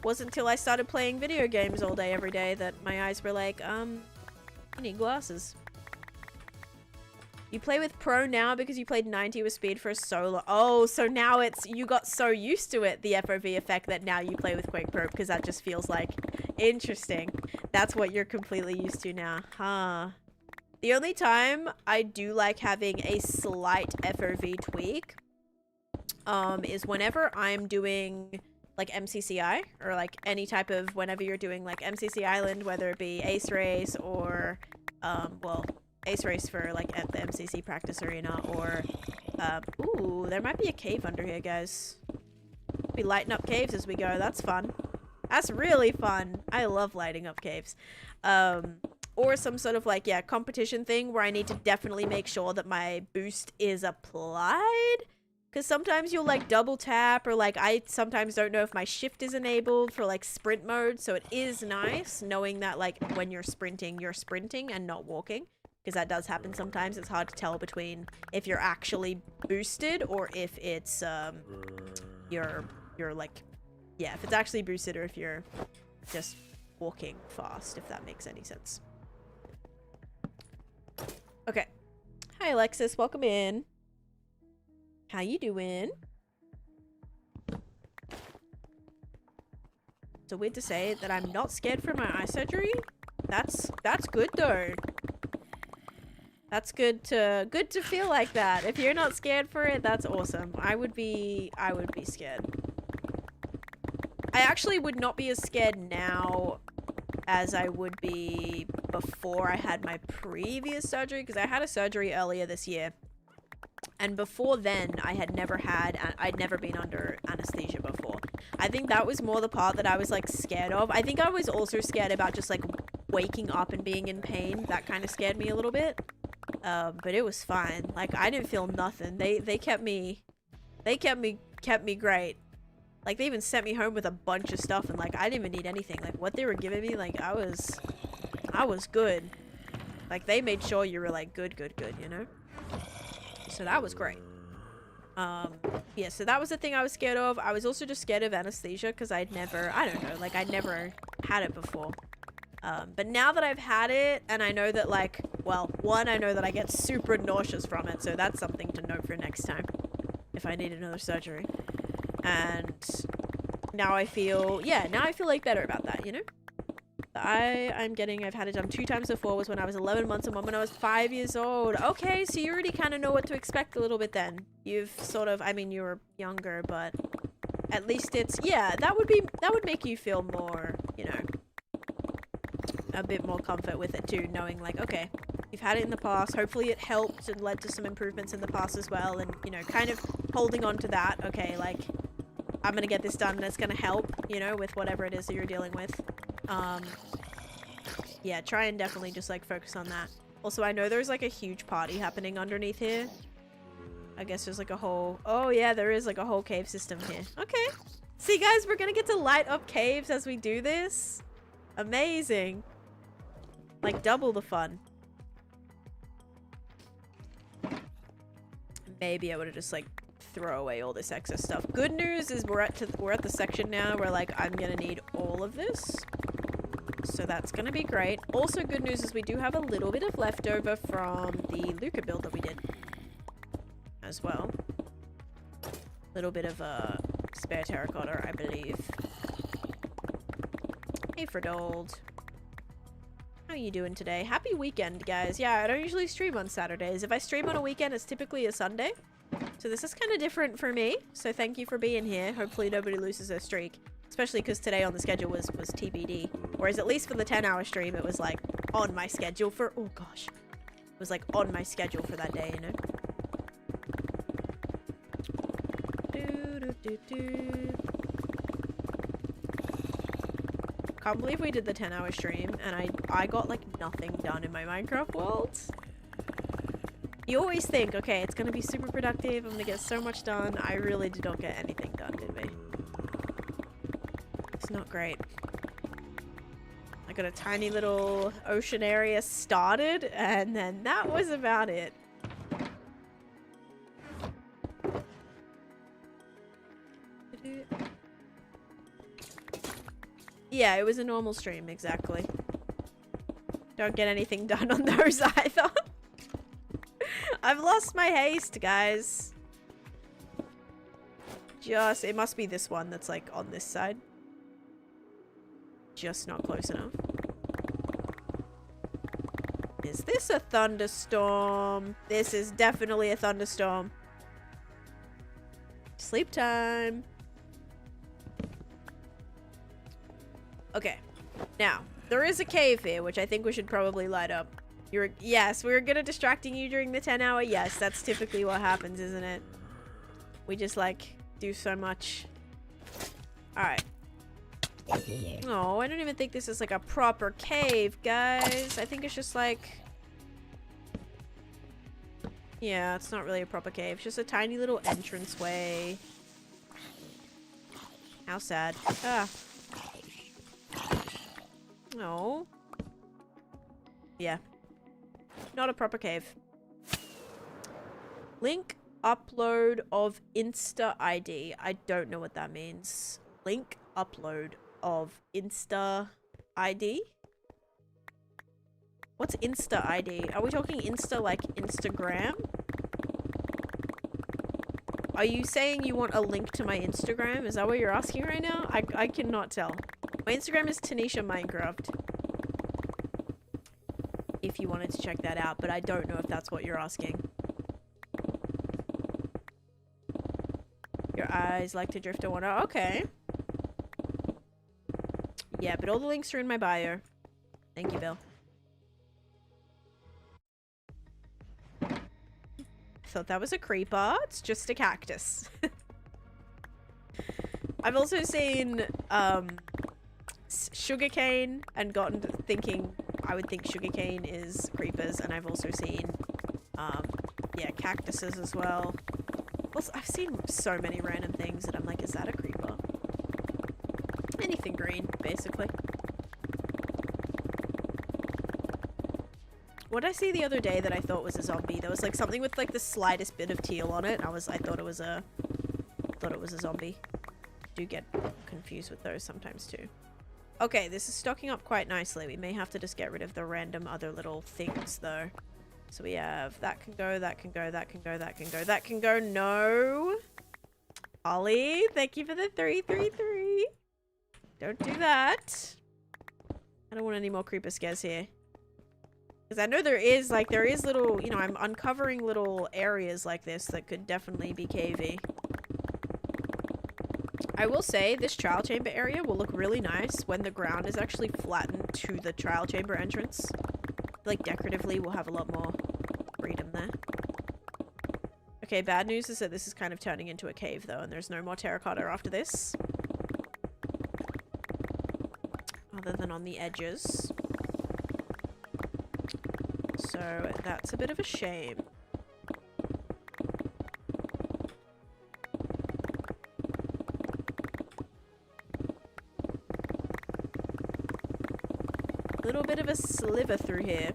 Wasn't until I started playing video games all day every day that my eyes were like, you need glasses. You play with Pro now because you played 90 with speed for so long. Oh, so now you got so used to it, the FOV effect, that now you play with Quake Pro because that just feels like interesting. That's what you're completely used to now. Huh. The only time I do like having a slight FOV tweak is whenever I'm doing like MCCI or like any type of, whenever you're doing like MCC Island, whether it be Ace Race or, well, Ace Race for like at the MCC practice arena, or ooh, there might be a cave under here, guys. Be lighting up caves as we go. That's fun. That's really fun. I love lighting up caves. Or some sort of like, yeah, competition thing where I need to definitely make sure that my boost is applied, because sometimes you'll like double tap, or like I sometimes don't know if my shift is enabled for like sprint mode. So it is nice knowing that like when you're sprinting and not walking. Because that does happen sometimes. It's hard to tell between if you're actually boosted or if it's you're like, yeah, if it's actually boosted or if you're just walking fast, if that makes any sense. Okay. Hi Alexis, welcome in. How you doing? So weird to say that I'm not scared for my eye surgery. That's good though. That's good to feel like that. If you're not scared for it, that's awesome. I would be scared. I actually would not be as scared now as I would be before I had my previous surgery, because I had a surgery earlier this year. And before then, I'd never been under anesthesia before. I think that was more the part that I was like scared of. I think I was also scared about just like waking up and being in pain. That kind of scared me a little bit. But it was fine. Like I didn't feel nothing. They kept me great. Like they even sent me home with a bunch of stuff, and like I didn't even need anything. Like what they were giving me, like I was good. Like they made sure you were like good, you know? So that was great. Yeah, so that was the thing I was scared of. I was also just scared of anesthesia because I'd never had it before. But now that I've had it, and I know that like Well, one, I know that I get super nauseous from it, so that's something to note for next time if I need another surgery. And now I feel, yeah, now I feel like better about that, you know? I've had it done 2 times before, was when I was 11 months and one when I was 5 years old. Okay, so you already kind of know what to expect a little bit then. You've sort of, I mean, you were younger, but at least it's, yeah, that would make you feel more, you know, a bit more comfort with it too, knowing like, okay, you've had it in the past, hopefully it helped and led to some improvements in the past as well, and, you know, kind of holding on to that, okay, like, I'm gonna get this done and it's gonna help, you know, with whatever it is that you're dealing with. Yeah, try and definitely just like focus on that. Also, I know there's like a huge party happening underneath here. I guess there's like a whole, oh yeah, there is like a whole cave system here. Okay. See guys, we're gonna get to light up caves as we do this. Amazing. Like double the fun. Maybe I would have just like throw away all this excess stuff. Good news is we're at the section now where like I'm gonna need all of this. So that's gonna be great. Also good news is we do have a little bit of leftover from the Luca build that we did as well. Little bit of a spare terracotta, I believe. Hey Fredold. How you doing today? Happy weekend, guys. Yeah, I don't usually stream on Saturdays. If I stream on a weekend, it's typically a Sunday. So this is kind of different for me. So thank you for being here. Hopefully nobody loses their streak. Especially because today on the schedule was TBD. Whereas at least for the 10-hour stream, it was like on my schedule for... Oh gosh. It was like on my schedule for that day, you know? Can't believe we did the 10-hour stream and I got like nothing done in my Minecraft world. You always think, okay, it's gonna be super productive, I'm gonna get so much done. I really did not get anything done, did we? It's not great. I got a tiny little ocean area started, and then that was about it. Yeah, it was a normal stream, exactly. Don't get anything done on those either. I've lost my haste, guys. It must be this one that's like on this side. Just not close enough. Is this a thunderstorm? This is definitely a thunderstorm. Sleep time. Okay. Now, there is a cave here, which I think we should probably light up. Yes, we were good at distracting you during the 10-hour. Yes, that's typically what happens, isn't it? We just, like, do so much. Alright. Oh, I don't even think this is, like, a proper cave, guys. I think it's just, like... Yeah, it's not really a proper cave. It's just a tiny little entranceway. How sad. Ah. Oh. Yeah. Not a proper cave. Link upload of Insta ID. I don't know what that means. Link upload of Insta ID? What's Insta ID? Are we talking Insta like Instagram? Are you saying you want a link to my Instagram? Is that what you're asking right now? I cannot tell. My Instagram is Taneesha Minecraft. If you wanted to check that out, but I don't know if that's what you're asking. Your eyes like to drift to water. Okay. Yeah, but all the links are in my bio. Thank you, Bill. Thought that was a creeper. It's just a cactus. I've also seen sugarcane and gotten to thinking I would think sugarcane is creepers, and I've also seen yeah, cactuses as well. Also, I've seen so many random things that I'm like, is that a creeper? Anything green, basically. What did I see the other day that I thought was a zombie? There was like something with like the slightest bit of teal on it. I thought it was a zombie. Do get confused with those sometimes too. Okay, this is stocking up quite nicely. We may have to just get rid of the random other little things, though. So we have that can go, that can go, that can go, that can go, that can go. No. Ollie, thank you for the 333. Don't do that. I don't want any more creeper scares here. Because I know there is little, you know, I'm uncovering little areas like this that could definitely be cavey. I will say this trial chamber area will look really nice when the ground is actually flattened to the trial chamber entrance. Like decoratively, we'll have a lot more freedom there. Okay, bad news is that this is kind of turning into a cave though, and there's no more terracotta after this. Other than on the edges. So that's a bit of a shame. Little bit of a sliver through here.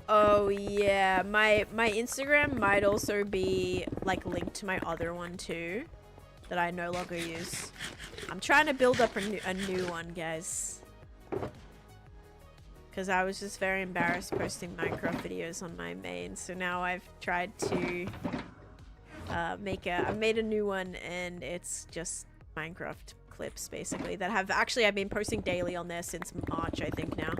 Oh yeah, my Instagram might also be like linked to my other one too that I no longer use. I'm trying to build up a new one, guys. Because I was just very embarrassed posting Minecraft videos on my main, so now I've tried to I made a new one, and it's just Minecraft clips basically that have actually I've been posting daily on there since March, I think now.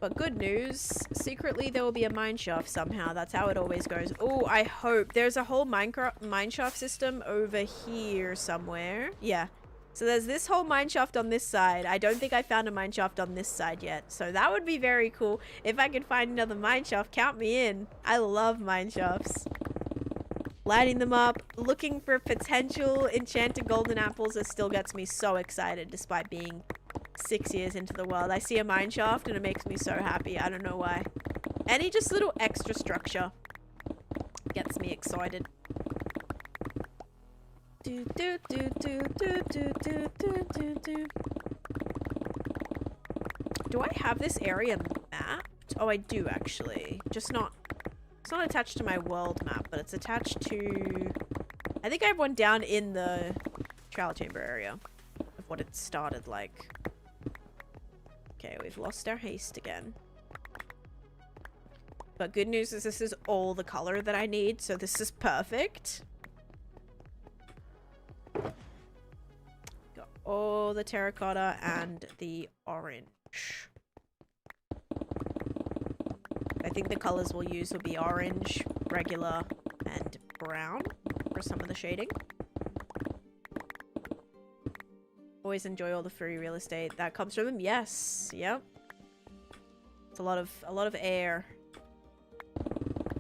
But good news, secretly there will be a mineshaft somehow. That's how it always goes. Oh, I hope. There's a whole mineshaft system over here somewhere. Yeah. So there's this whole mineshaft on this side. I don't think I found a mineshaft on this side yet. So that would be very cool. If I could find another mineshaft, count me in. I love mineshafts. Lighting them up, looking for potential enchanted golden apples. It still gets me so excited despite being 6 years into the world. I see a mineshaft and it makes me so happy. I don't know why. Any just little extra structure gets me excited. Do, do, do, do, do, do, do, do, do, do. Do I have this area mapped? Oh, I do actually. Just not... It's not attached to my world map, but it's attached to... I think I have one down in the trial chamber area of what it started like. Okay, we've lost our haste again. But good news is this is all the color that I need, so this is perfect. Got all the terracotta and the orange. I think the colors we'll use will be orange, regular, and brown for some of the shading. Always enjoy all the free real estate that comes from them. Yes, yep. It's a lot of air.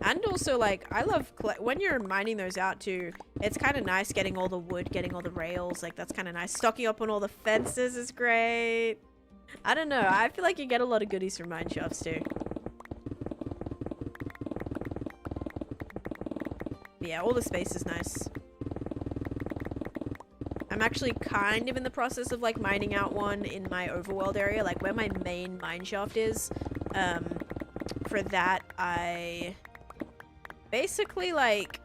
And also, like, I love when you're mining those out too. It's kind of nice getting all the wood, getting all the rails. Like, that's kind of nice. Stocking up on all the fences is great. I don't know. I feel like you get a lot of goodies from mine shafts too. But yeah, all the space is nice. I'm actually kind of in the process of like mining out one in my overworld area, like where my main mineshaft is. For that, I basically like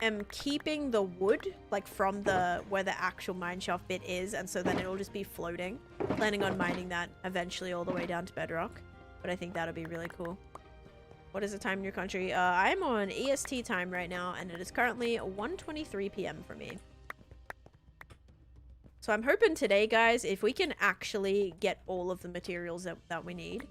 am keeping the wood like from the where the actual mineshaft bit is, and so then it'll just be floating. Planning on mining that eventually all the way down to bedrock, but I think that'll be really cool. What is the time in your country? I'm on EST time right now, and it is currently 1:23 p.m. for me. So I'm hoping today, guys, if we can actually get all of the materials that we need.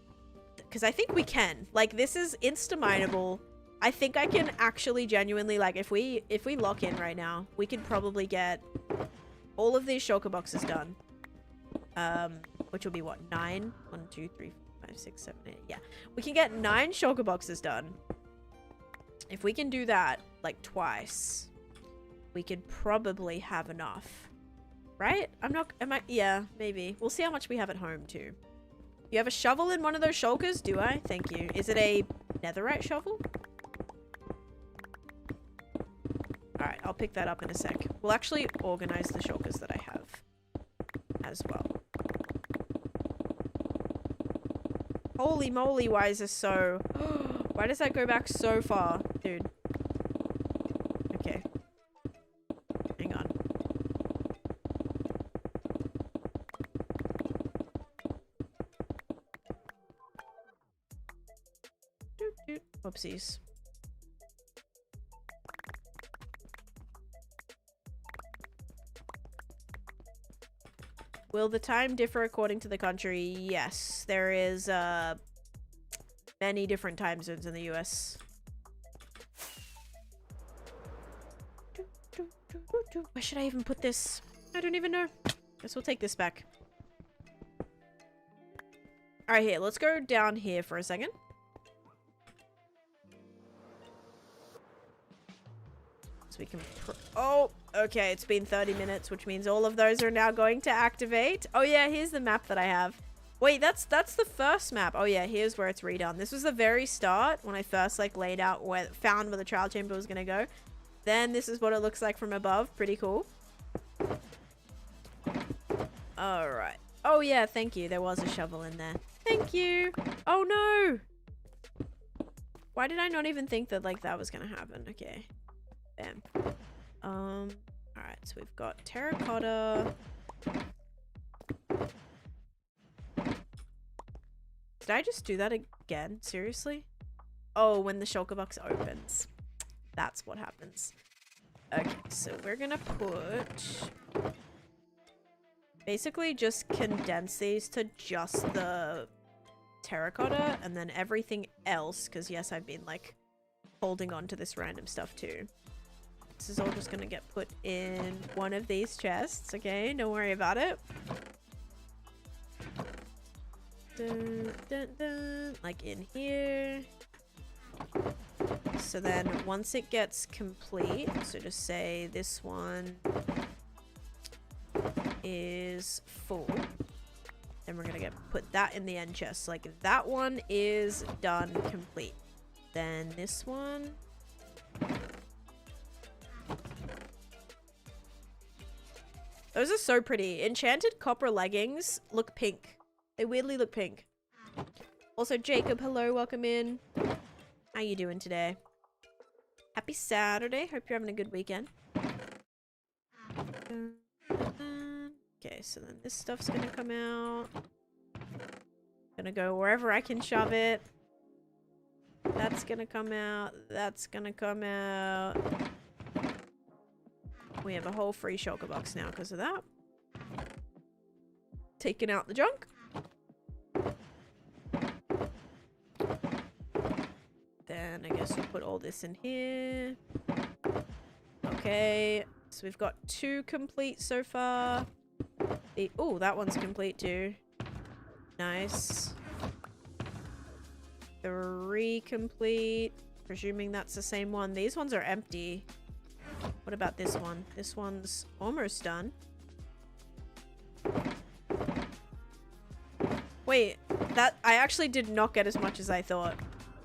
Because I think we can. Like, this is insta-mineable. I think I can actually genuinely, like, if we lock in right now, we could probably get all of these shulker boxes done. Which will be, what, 9? 1, 2, 3, 4, 5, 6, 7, 8. Yeah. We can get 9 shulker boxes done. If we can do that, like, twice, we could probably have enough. Right? Yeah, maybe. We'll see how much we have at home, too. You have a shovel in one of those shulkers? Do I? Thank you. Is it a netherite shovel? Alright, I'll pick that up in a sec. We'll actually organize the shulkers that I have as well. Holy moly, why is this so... Why does that go back so far? Dude. Okay. Hang on. Doot, doot. Whoopsies. Will the time differ according to the country? Yes, there is many different time zones in the US. Where should I even put this? I don't even know. Guess we'll take this back. Alright, here, let's go down here for a second. So we can oh, okay, it's been 30 minutes, which means all of those are now going to activate. Oh yeah, here's the map that I have. Wait, that's the first map. Oh yeah, here's where it's redone. This was the very start when I first like laid out found where the trial chamber was gonna go. Then this is what it looks like from above. Pretty cool. All right. Oh yeah, thank you. There was a shovel in there. Thank you. Oh no. Why did I not even think that like that was gonna happen? Okay. Bam. All right. So we've got terracotta. Did I just do that again? Seriously? Oh, when the shulker box opens. That's what happens. Okay, so we're gonna put... basically just condense these to just the terracotta and then everything else, because yes, I've been like holding on to this random stuff too. This is all just gonna get put in one of these chests, okay? Don't worry about it. Dun, dun, dun. Like in here. So then once it gets complete, so just say this one is full, then we're gonna put that in the end chest. Like that one is done, complete. Then this one. Those are so pretty. Enchanted copper leggings look pink. They weirdly look pink. Also, Jacob, hello, welcome in. How you doing today? Happy Saturday. Hope you're having a good weekend. Okay, so then this stuff's gonna come out. Gonna go wherever I can shove it. That's gonna come out. That's gonna come out. We have a whole free shulker box now because of that. Taking out the junk. Then I guess we'll put all this in here. Okay, so we've got 2 complete so far. Oh, that one's complete too. Nice. 3 complete. Presuming that's the same one. These ones are empty. What about this one? This one's almost done. Wait, that I actually did not get as much as I thought.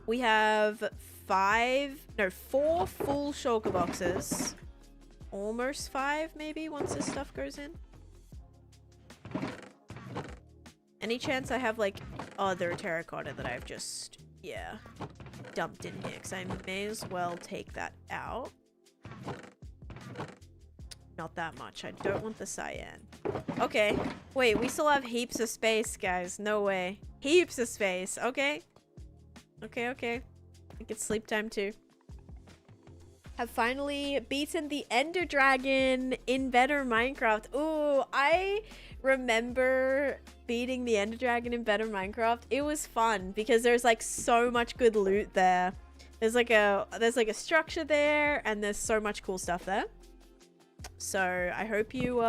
We have 4 full shulker boxes. Almost 5 maybe once this stuff goes in. Any chance I have like other terracotta that I've just, yeah, dumped in here? Because I may as well take that out. Not that much. I don't want the cyan. Okay. Wait, we still have heaps of space, guys. No way. Heaps of space. Okay. Okay, okay. I think it's sleep time too. Have finally beaten the Ender Dragon in Better Minecraft. Ooh, I remember beating the Ender Dragon in Better Minecraft. It was fun because there's like so much good loot there. There's like a structure there and there's so much cool stuff there. So I hope you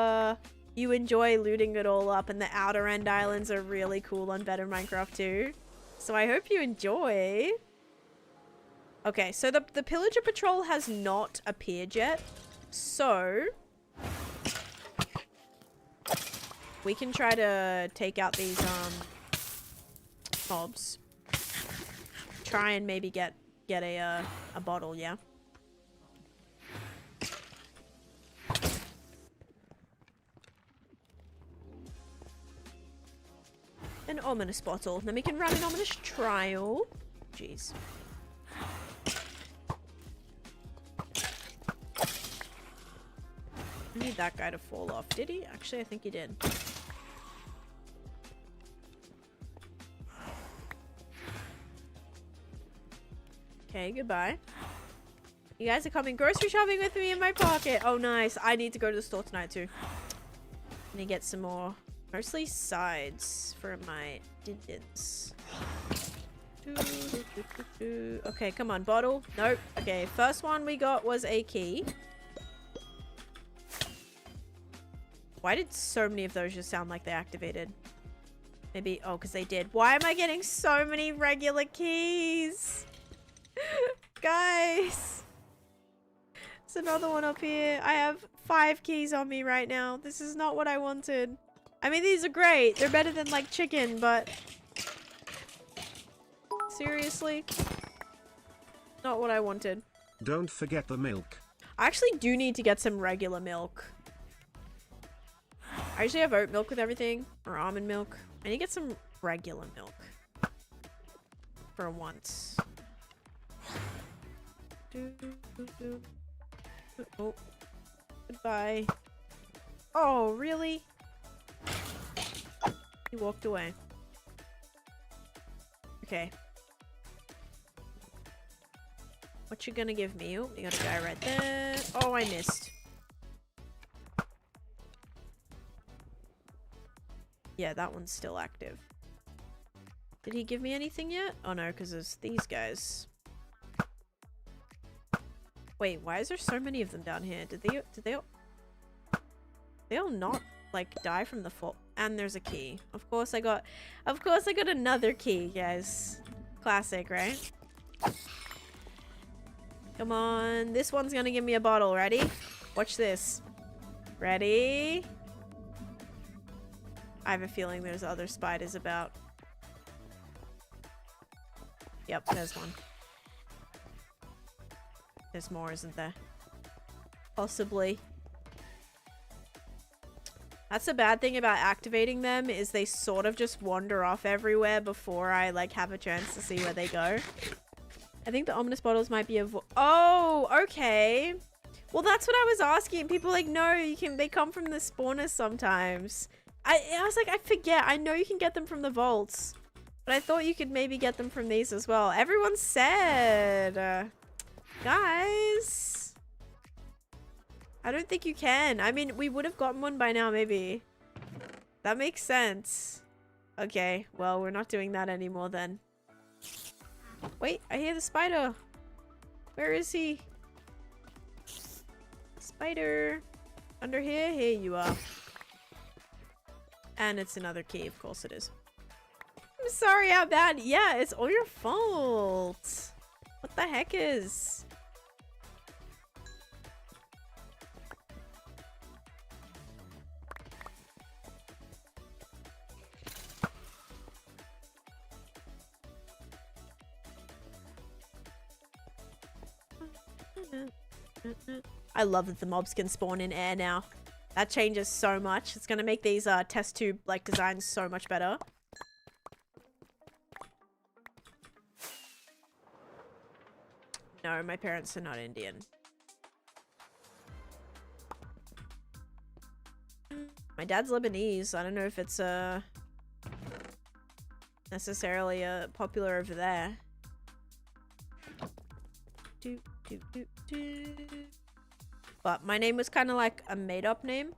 you enjoy looting it all up, and the Outer End Islands are really cool on Better Minecraft too. So I hope you enjoy. Okay, so the Pillager Patrol has not appeared yet. So we can try to take out these mobs. Try and maybe get a bottle, yeah. And ominous bottle. Then we can run an ominous trial. Jeez. I need that guy to fall off. Did he? Actually, I think he did. Okay, goodbye. You guys are coming grocery shopping with me in my pocket. Oh, nice. I need to go to the store tonight, too. I need to get some more. Mostly sides for my diddins. Okay, come on, bottle. Nope. Okay, first one we got was a key. Why did so many of those just sound like they activated? Maybe, oh, because they did. Why am I getting so many regular keys? Guys. There's another one up here. I have 5 keys on me right now. This is not what I wanted. I mean, these are great. They're better than, like, chicken, but... seriously? Not what I wanted. Don't forget the milk. I actually do need to get some regular milk. I usually have oat milk with everything. Or almond milk. I need to get some regular milk. For once. Oh. Goodbye. Oh, really? He walked away. Okay. What you gonna give me? Oh, you got a guy right there. Oh, I missed. Yeah, that one's still active. Did he give me anything yet? Oh no, because there's these guys. Wait, why is there so many of them down here? Did they all not like die from the fall? And there's a key. Of course I got another key, guys. Classic, right? Come on, this one's gonna give me a bottle. Ready? Watch this. Ready? I have a feeling there's other spiders about. Yep, there's one. There's more, isn't there? Possibly. That's the bad thing about activating them, is they sort of just wander off everywhere before I like have a chance to see where they go. I think the ominous bottles might be a oh, okay. Well, that's what I was asking. People were like, no, they come from the spawners sometimes. I was like, I forget. I know you can get them from the vaults. But I thought you could maybe get them from these as well. Everyone said... guys... I don't think you can. I mean, we would have gotten one by now, maybe. That makes sense. Okay, well, we're not doing that anymore then. Wait, I hear the spider. Where is he? Spider. Under here? Here you are. And it's another key, of course it is. I'm sorry, how bad? Yeah, it's all your fault. What the heck is? I love that the mobs can spawn in air now. That changes so much. It's gonna make these test tube like designs so much better. No, my parents are not Indian. My dad's Lebanese. I don't know if it's necessarily popular over there. But my name was kind of like a made-up name,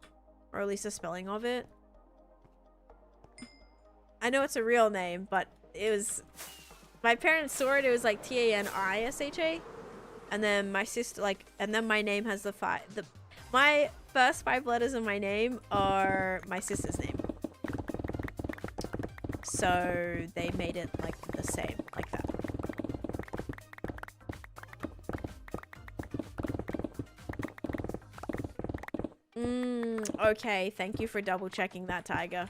or at least a spelling of it. I know it's a real name, but it was... my parents saw it, it was like Tanisha. And then my sister, like... and then my name has my first 5 letters of my name are my sister's name. So they made it like the same, like that. Okay, thank you for double checking that, Tiger.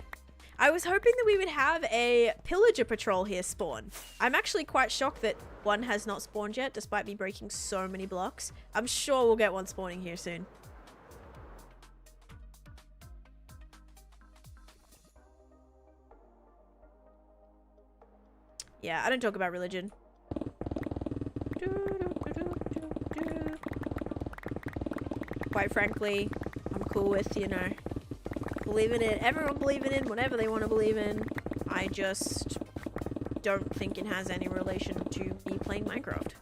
I was hoping that we would have a pillager patrol here spawn. I'm actually quite shocked that one has not spawned yet, despite me breaking so many blocks. I'm sure we'll get one spawning here soon. Yeah, I don't talk about religion. Quite frankly, I'm cool with, you know, believing in everyone believing in whatever they want to believe in. I just don't think it has any relation to me playing Minecraft.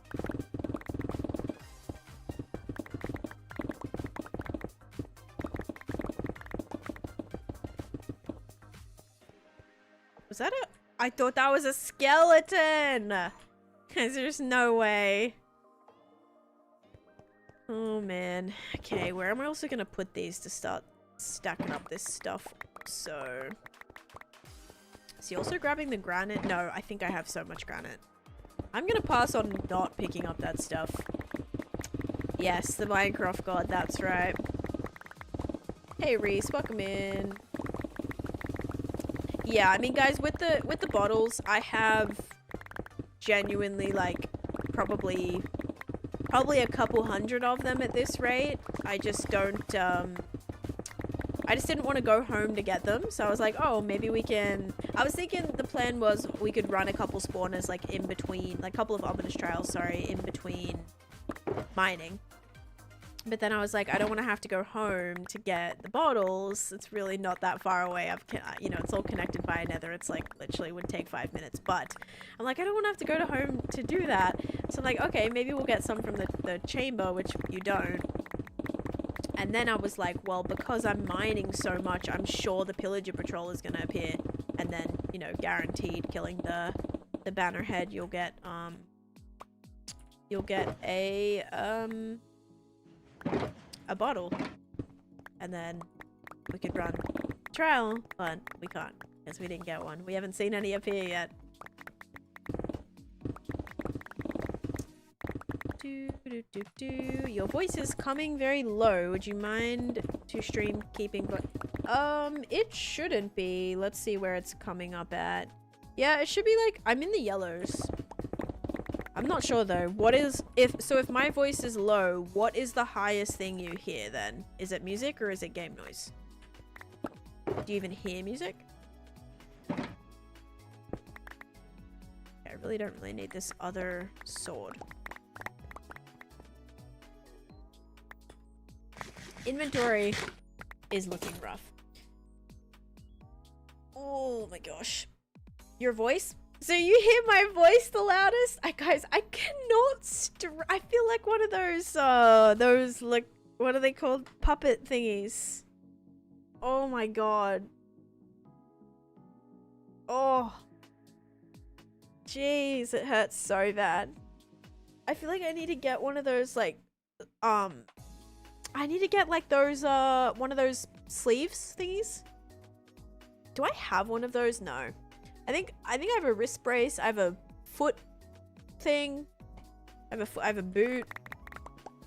Was that a... I thought that was a skeleton! Cause there's no way. Oh man. Okay, where am I also gonna put these to start stacking up this stuff? So... Is he also grabbing the granite? No, I think I have so much granite. I'm gonna pass on not picking up that stuff. Yes, the Minecraft god, that's right. Hey Reese, welcome in. Yeah, I mean guys, with the bottles, I have genuinely like probably a couple hundred of them at this rate. I just don't I just didn't want to go home to get them, so I was like, oh, maybe we can... I was thinking the plan was we could run a couple spawners, like, in between... Like, a couple of ominous trials, sorry, in between mining. But then I was like, I don't want to have to go home to get the bottles. It's really not that far away. You know, it's all connected by a nether. It's, like, literally would take 5 minutes. But I'm like, I don't want to have to go to home to do that. So I'm like, okay, maybe we'll get some from the chamber, which you don't. And then I was like, well, because I'm mining so much, I'm sure the pillager patrol is going to appear. And then, you know, guaranteed killing the banner head, you'll get a bottle. And then we could run a trial, but we can't because we didn't get one. We haven't seen any appear yet. Your voice is coming very low. Would you mind to stream keeping it shouldn't be. Let's see where it's coming up at. Yeah, it should be like I'm in the yellows. I'm not sure though. What is if my voice is low, what is the highest thing you hear then? Is it music or is it game noise? Do you even hear music? Okay, I really don't need this other sword. Inventory is looking rough. Oh my gosh. Your voice? So you hear my voice the loudest? Guys, I cannot I feel like one of those like, what are they called? Puppet thingies. Oh my god. Oh. Jeez, it hurts so bad. I feel like I need to get one of those like, I need to get like those, one of those sleeves thingies. Do I have one of those? No. I think I have a wrist brace. I have a foot thing. I have a boot.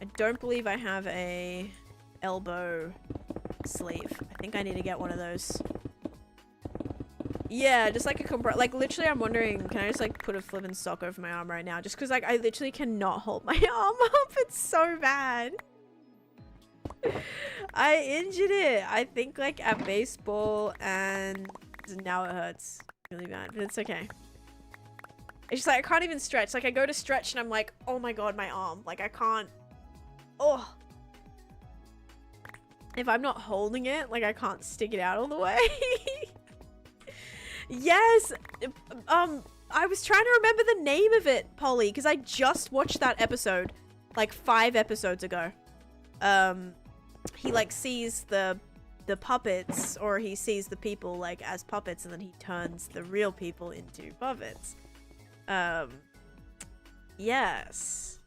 I don't believe I have a elbow sleeve. I think I need to get one of those. Yeah, just like a like literally I'm wondering, can I just like put a flippin' sock over my arm right now? Just because like I literally cannot hold my arm up. It's so bad. I injured it. I think like at baseball and now it hurts really bad, but it's okay. It's just like I can't even stretch. Like I go to stretch and I'm like, oh my god, my arm. Like I can't. Oh. If I'm not holding it, like I can't stick it out all the way. Yes. I was trying to remember the name of it, Polly, because I just watched that episode like 5 episodes ago. He like sees the puppets, or he sees the people like as puppets, and then he turns the real people into puppets. Yes.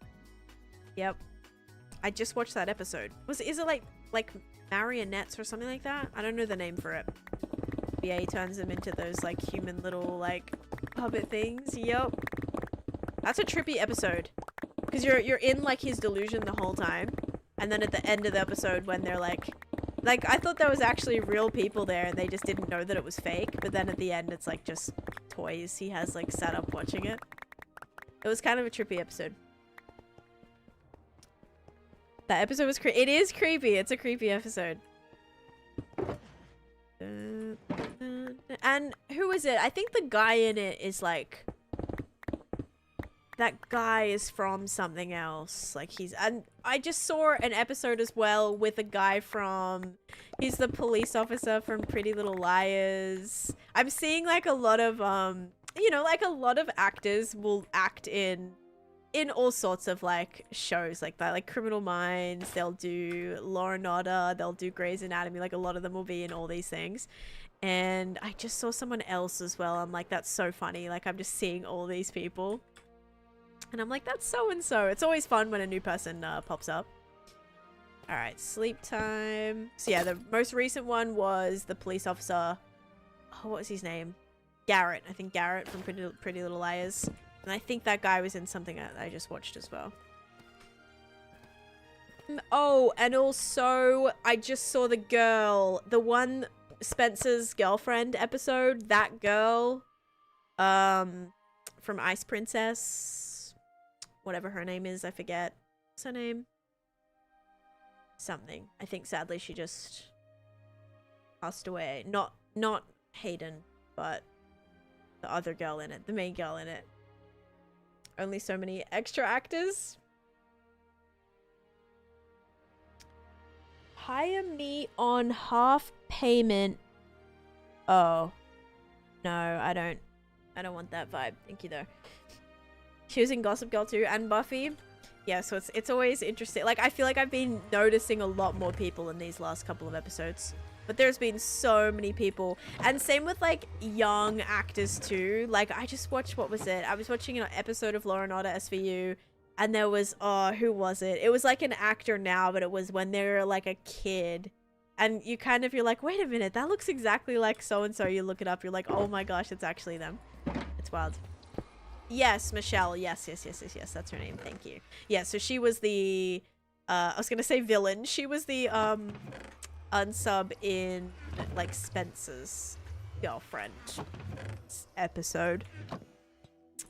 Yep. I just watched that episode. Is it like marionettes or something like that? I don't know the name for it. But yeah, he turns them into those like human little like puppet things. Yep. That's a trippy episode. Because you're in like his delusion the whole time. And then at the end of the episode when they're like I thought there was actually real people there and they just didn't know that it was fake. But then at the end it's like just toys he has like sat up watching it. It was kind of a trippy episode. That episode was it is creepy. It's a creepy episode. And who is it? I think the guy in it is like that guy is from something else. Like and I just saw an episode as well with a guy from, he's the police officer from Pretty Little Liars. I'm seeing like a lot of you know, like a lot of actors will act in all sorts of like shows like that, like Criminal Minds, they'll do Law and Order, they'll do Grey's Anatomy, like a lot of them will be in all these things. And I just saw someone else as well. I'm like, that's so funny. Like, I'm just seeing all these people. And I'm like, that's so-and-so. It's always fun when a new person pops up. All right, sleep time. So yeah, the most recent one was the police officer. Oh, what was his name? Garrett. I think Garrett from Pretty Little Liars. And I think that guy was in something that I just watched as well. Oh, and also, I just saw the girl. The one... Spencer's girlfriend episode, that girl from Ice Princess, whatever her name is, I forget. What's her name? Something. I think sadly she just passed away. Not Hayden, but the other girl in it, the main girl in it. Only so many extra actors. Hire me on half payment. Oh no, I don't want that vibe. Thank you though. She was in Gossip Girl too, and Buffy. Yeah, so it's always interesting. Like, I feel like I've been noticing a lot more people in these last couple of episodes, but there's been so many people, and same with like young actors too. Like, I just watched, what was it, I was watching an episode of Law and Order SVU. And there was, oh, who was it? It was like an actor now, but it was when they were like a kid. And you kind of, you're like, wait a minute, that looks exactly like so-and-so. You look it up, you're like, oh my gosh, it's actually them. It's wild. Yes, Michelle. Yes, that's her name. Thank you. Yeah, so she was the, I was going to say villain. She was the unsub in like Spencer's girlfriend episode.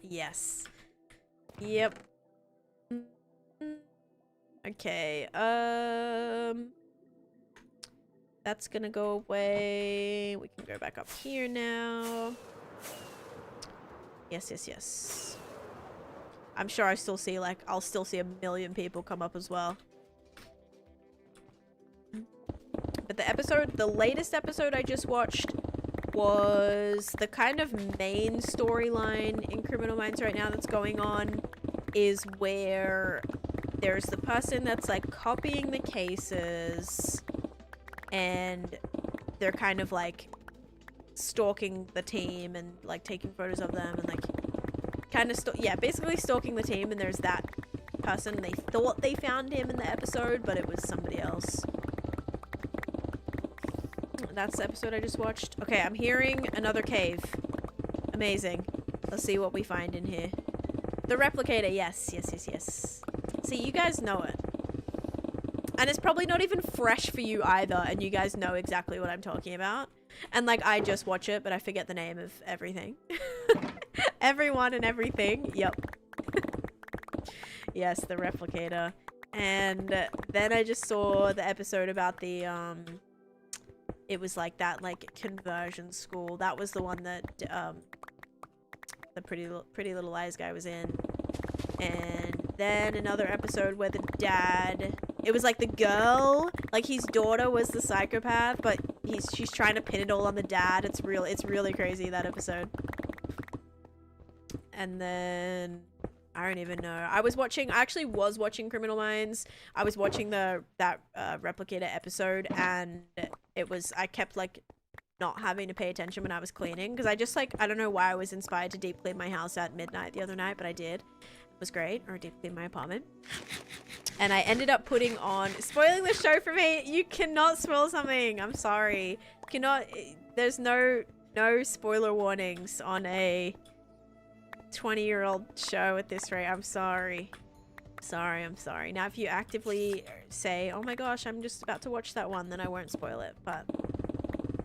Yes. Yep. Okay, that's gonna go away. We can go back up here now. Yes. I'm sure I still see, like, I'll still see a million people come up as well. But the latest episode I just watched was the kind of main storyline in Criminal Minds right now that's going on is where there's the person that's like copying the cases and they're kind of like stalking the team and like taking photos of them and like kind of basically stalking the team. And there's that person, and they thought they found him in the episode, but it was somebody else. That's the episode I just watched. Okay, I'm hearing another cave. Amazing. Let's see what we find in here. The replicator, yes. See, you guys know it. And it's probably not even fresh for you either, and you guys know exactly what I'm talking about. And like, I just watch it, but I forget the name of everything. Everyone and everything. Yep. Yes, the replicator. And then I just saw the episode about the, it was like that, like, conversion school. That was the one that, the Pretty Little Liars guy was in. And then another episode where the dad, it was like the girl, like his daughter was the psychopath, but she's trying to pin it all on the dad. It's really crazy, that episode. And then I don't even know. I actually was watching Criminal Minds. I was watching that replicator episode, and I kept like not having to pay attention when I was cleaning, because I don't know why I was inspired to deep clean my house at midnight the other night, but I did. It was great. Or deep clean my apartment. And I ended up putting on, spoiling the show for me. You cannot spoil something. I'm sorry. There's no spoiler warnings on a 20-year-old show at this rate. I'm sorry. I'm sorry. Now, if you actively say, oh my gosh, I'm just about to watch that one, then I won't spoil it. But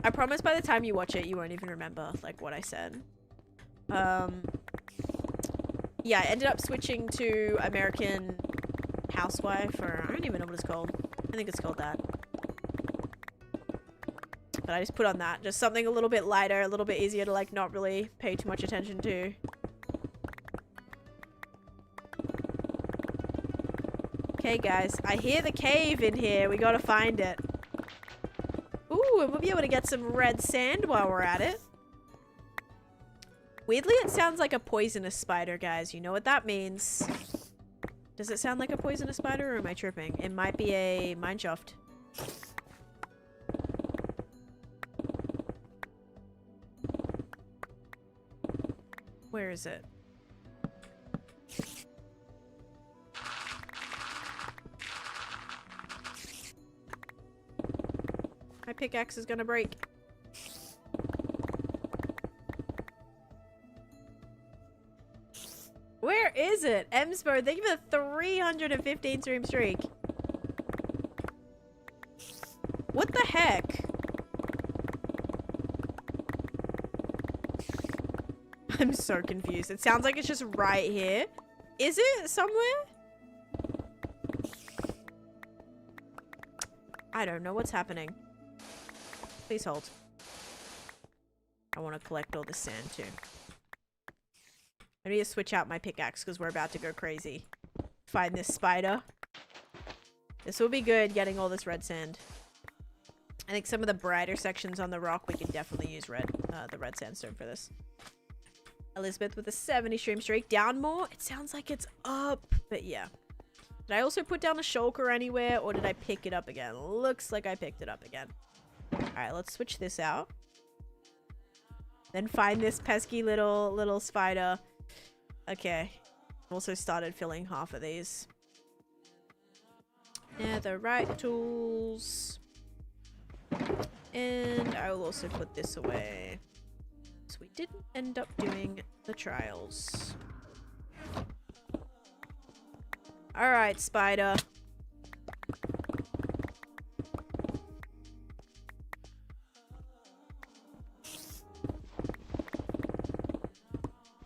I promise by the time you watch it, you won't even remember like what I said. Yeah, I ended up switching to American Housewife, or I don't even know what it's called. I think it's called that. But I just put on that. Just something a little bit lighter, a little bit easier to like not really pay too much attention to. Okay, guys. I hear the cave in here. We gotta find it. Ooh, and we'll be able to get some red sand while we're at it. Weirdly, it sounds like a poisonous spider, guys. You know what that means. Does it sound like a poisonous spider, or am I tripping? It might be a mineshaft. Where is it? My pickaxe is gonna break. Where is it? Emspo, thank you for the 315 stream streak. What the heck? I'm so confused. It sounds like it's just right here. Is it somewhere? I don't know what's happening. Please hold. I want to collect all this sand too. I need to switch out my pickaxe because we're about to go crazy. Find this spider. This will be good, getting all this red sand. I think some of the brighter sections on the rock, we can definitely use the red sandstone for this. Elizabeth with a 70 stream streak. Down more? It sounds like it's up. But yeah. Did I also put down a shulker anywhere, or did I pick it up again? Looks like I picked it up again. Alright, let's switch this out. Then find this pesky little spider. Okay. Also started filling half of these. Netherite tools. And I will also put this away. So we didn't end up doing the trials. Alright, spider.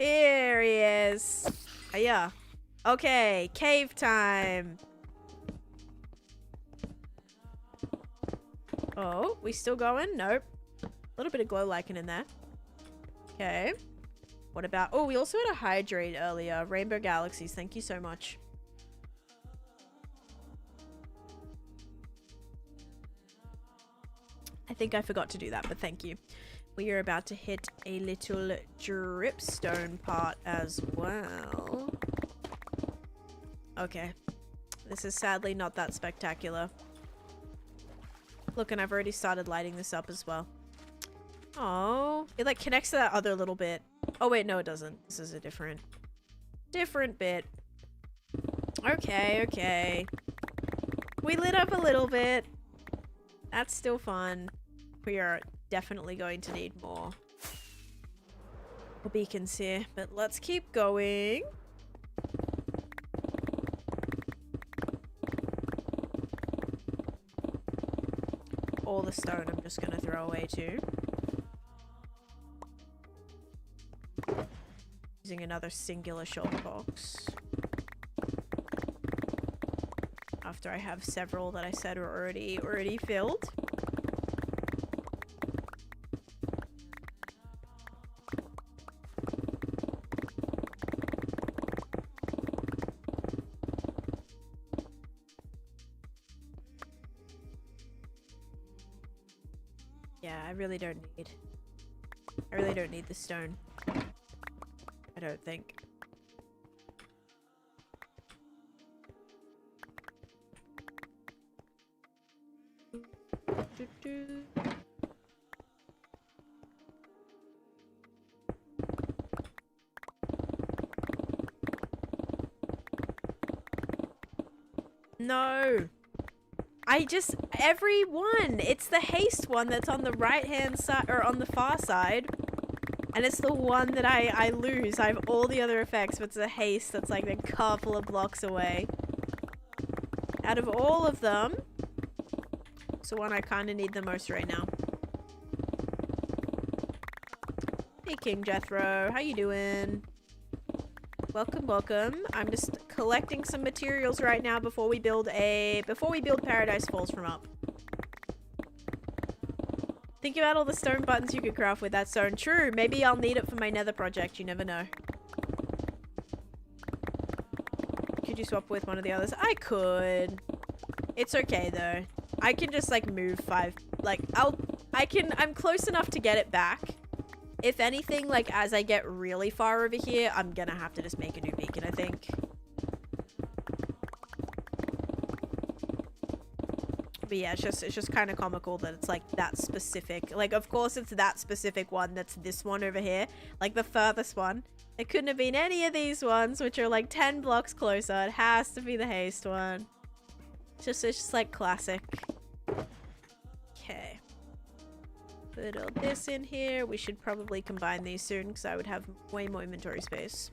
Here he is. Yeah. Okay, cave time. Oh, we still going? Nope. A little bit of glow lichen in there. Okay. What about... Oh, we also had a hydrate earlier. Rainbow Galaxies. Thank you so much. I think I forgot to do that, but thank you. We are about to hit a little dripstone part as well. Okay. This is sadly not that spectacular. Look, and I've already started lighting this up as well. Oh, it like connects to that other little bit. Oh wait, no it doesn't. This is a different bit. Okay, okay. We lit up a little bit. That's still fun. We are definitely going to need more beacons here, but let's keep going. All the stone I'm just gonna throw away too. Using another singular shulker box. After I have several that I said were already filled. Yeah, I really don't need the stone. I don't think. No. Every one. It's the haste one that's on the right hand side, or on the far side. And it's the one that I lose. I have all the other effects, but it's the haste that's like a couple of blocks away. Out of all of them, it's the one I kind of need the most right now. Hey King Jethro, how you doing? Welcome, welcome. I'm just collecting some materials right now before we build Paradise Falls from up. Think about all the stone buttons you could craft with that stone. True, maybe I'll need it for my nether project, you never know. Could you swap with one of the others? I could. It's okay though. I can just like move 5. Like I'm close enough to get it back. If anything, like as I get really far over here, I'm gonna have to just make a new beacon, I think. But yeah, it's just kind of comical that it's like that specific. Like, of course it's that specific one that's this one over here. Like the furthest one. It couldn't have been any of these ones, which are like 10 blocks closer. It has to be the haste one. It's just like classic. Okay. Put all this in here. We should probably combine these soon because I would have way more inventory space.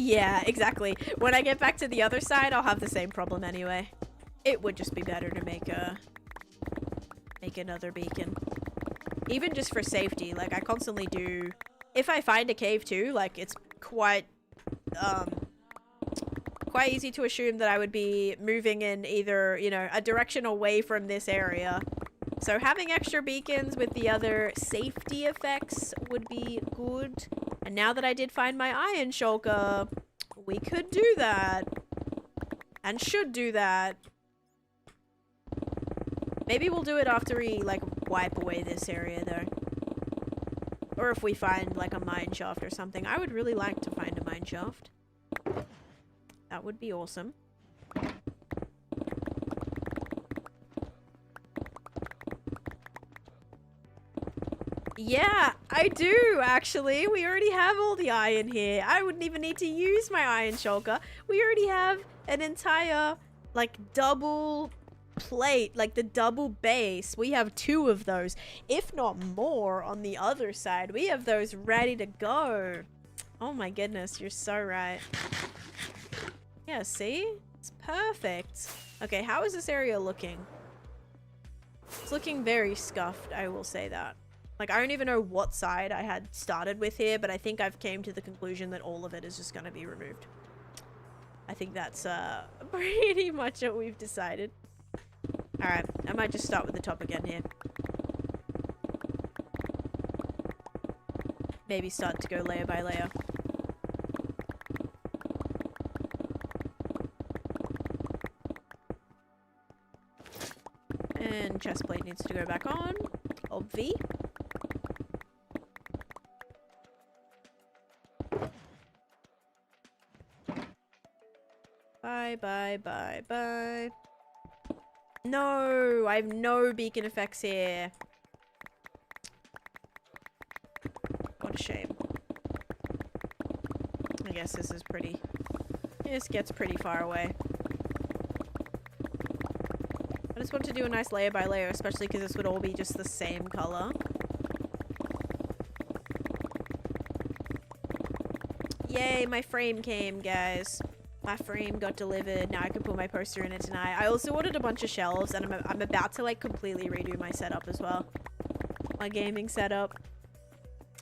Yeah, exactly. When I get back to the other side, I'll have the same problem anyway. It would just be better to make another beacon. Even just for safety, like I constantly do. If I find a cave too, like it's quite easy to assume that I would be moving in either, you know, a direction away from this area. So having extra beacons with the other safety effects would be good. And now that I did find my iron shulker, we could do that. And should do that. Maybe we'll do it after we, like, wipe away this area, though. Or if we find, like, a mine shaft or something. I would really like to find a mine shaft. That would be awesome. Yeah, I do, actually. We already have all the iron here. I wouldn't even need to use my iron shulker. We already have an entire, like, double plate, like the double base. We have 2 of those, if not more, on the other side. We have those ready to go. Oh my goodness, you're so right. Yeah, see? It's perfect. Okay, how is this area looking? It's looking very scuffed, I will say that. Like, I don't even know what side I had started with here, but I think I've came to the conclusion that all of it is just going to be removed. I think that's pretty much what we've decided. Alright, I might just start with the top again here. Maybe start to go layer by layer. And chest plate needs to go back on. Obvi. Bye, bye, bye, bye. No, I have no beacon effects here. What a shame. I guess this is pretty... This gets pretty far away. I just want to do a nice layer by layer, especially because this would all be just the same color. Yay, my frame came, guys. My frame got delivered. Now I can put my poster in it tonight. I also ordered a bunch of shelves, and I'm about to, like, completely redo my setup as well. My gaming setup.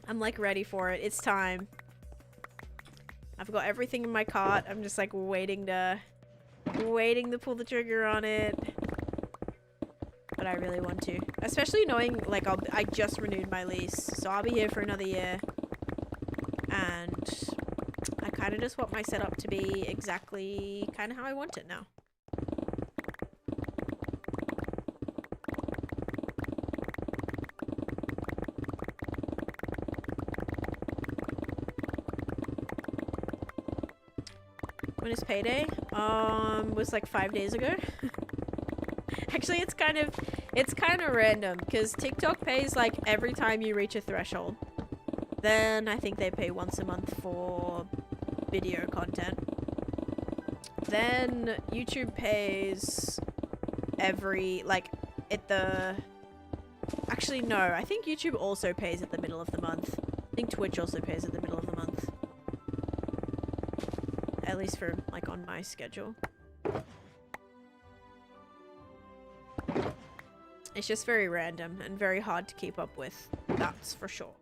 I'm, like, ready for it. It's time. I've got everything in my cart. I'm just, like, waiting to pull the trigger on it. But I really want to. Especially knowing, like, I just renewed my lease. So I'll be here for another year. And I kind of just want my setup to be exactly kind of how I want it now. When is payday? Was like 5 days ago. Actually, it's kind of random because TikTok pays like every time you reach a threshold. Then I think they pay once a month for video content. Then YouTube pays every, like, at the... Actually, no. I think YouTube also pays at the middle of the month. I think Twitch also pays at the middle of the month. At least for, like, on my schedule. It's just very random and very hard to keep up with. That's for sure.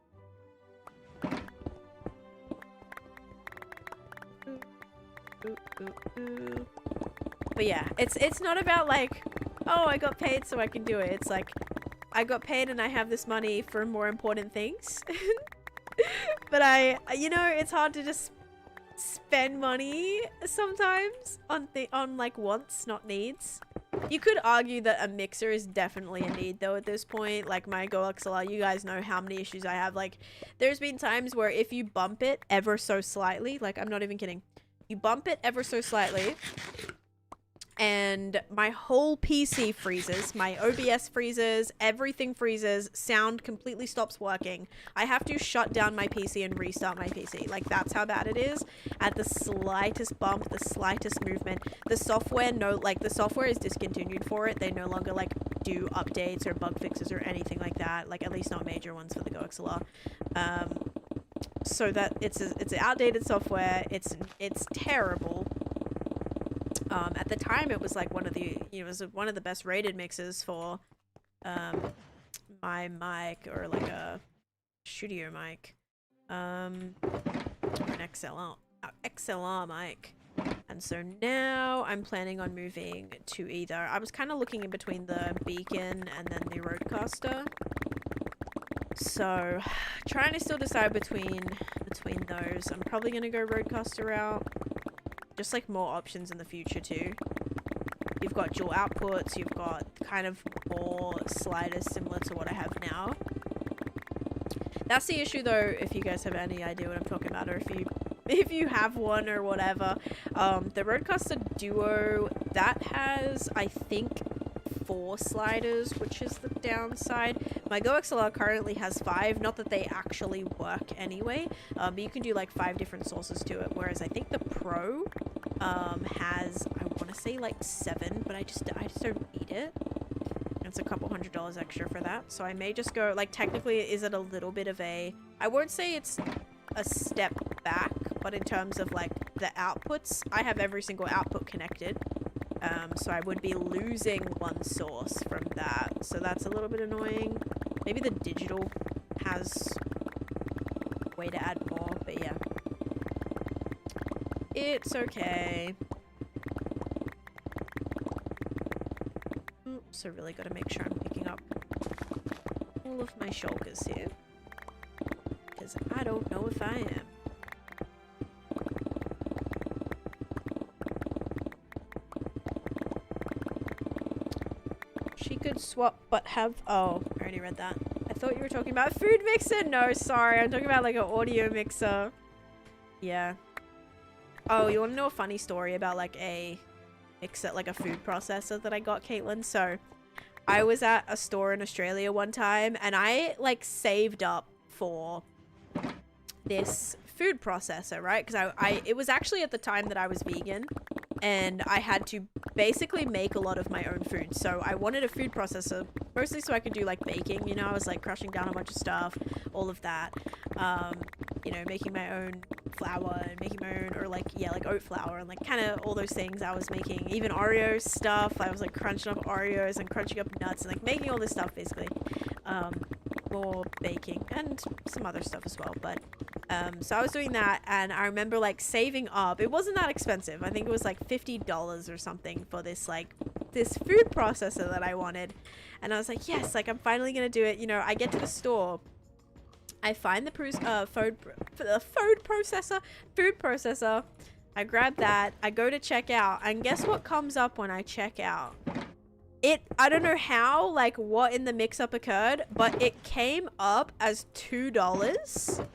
Ooh, ooh, ooh. But yeah, it's not about like, oh, I got paid so I can do it. It's like, I got paid and I have this money for more important things. But you know, it's hard to just spend money sometimes on like wants, not needs. You could argue that a mixer is definitely a need though at this point. Like my Go XLR, you guys know how many issues I have. Like there's been times where if you bump it ever so slightly, like I'm not even kidding, you bump it ever so slightly and my whole PC freezes, my OBS freezes, everything freezes, sound completely stops working. I have to shut down my PC and restart my PC. Like that's how bad it is. At the slightest bump, the slightest movement, the software the software is discontinued for it. They no longer like do updates or bug fixes or anything like that. Like at least not major ones for the Go XLR. So that it's outdated software. It's terrible. At the time it was like one of the, you know, it was one of the best rated mixes for my mic, or like a studio mic, or an XLR mic. And so now I'm planning on moving to either, I was kind of looking in between the Beacon and then the Rodecaster. So trying to still decide between those. I'm probably gonna go Rodecaster route. Just like more options in the future too. You've got dual outputs, you've got kind of more sliders similar to what I have now. That's the issue though, if you guys have any idea what I'm talking about, or if you have one or whatever. The Rodecaster Duo, that has, I think, 4 sliders, which is the downside. My Go XLR currently has 5, not that they actually work anyway, but you can do like 5 different sources to it, whereas I think the Pro has, I want to say like 7, but I just don't need it. It's a couple $100 extra for that, so I may just go, like, technically is it a little bit of a, I won't say it's a step back, but in terms of like the outputs, I have every single output connected. So I would be losing one source from that. So that's a little bit annoying. Maybe the digital has a way to add more, but yeah. It's okay. Oops, I really gotta make sure I'm picking up all of my shulkers here. Because I don't know if I am. She could swap, but have... Oh, I already read that. I thought you were talking about a food mixer. No, sorry. I'm talking about like an audio mixer. Yeah. Oh, you want to know a funny story about like a mixer, like a food processor that I got, Caitlin? So, I was at a store in Australia one time and I like saved up for this food processor, right? Because it was actually at the time that I was vegan and I had to basically make a lot of my own food. So I wanted a food processor mostly so I could do like baking, you know, I was like crushing down a bunch of stuff, all of that. You know, making my own flour and making my own, or like, yeah, like oat flour and like kind of all those things I was making. Even Oreo stuff, I was like crunching up Oreos and crunching up nuts and like making all this stuff basically. More baking and some other stuff as well, but so I was doing that and I remember like saving up. It wasn't that expensive. I think it was like $50 or something for this like this food processor that I wanted, and I was like, yes, like I'm finally gonna do it. You know, I get to the store, I find the food processor, I grab that, I go to check out, and guess what comes up when I check out? I don't know how, like what in the mix-up occurred, but it came up as $2.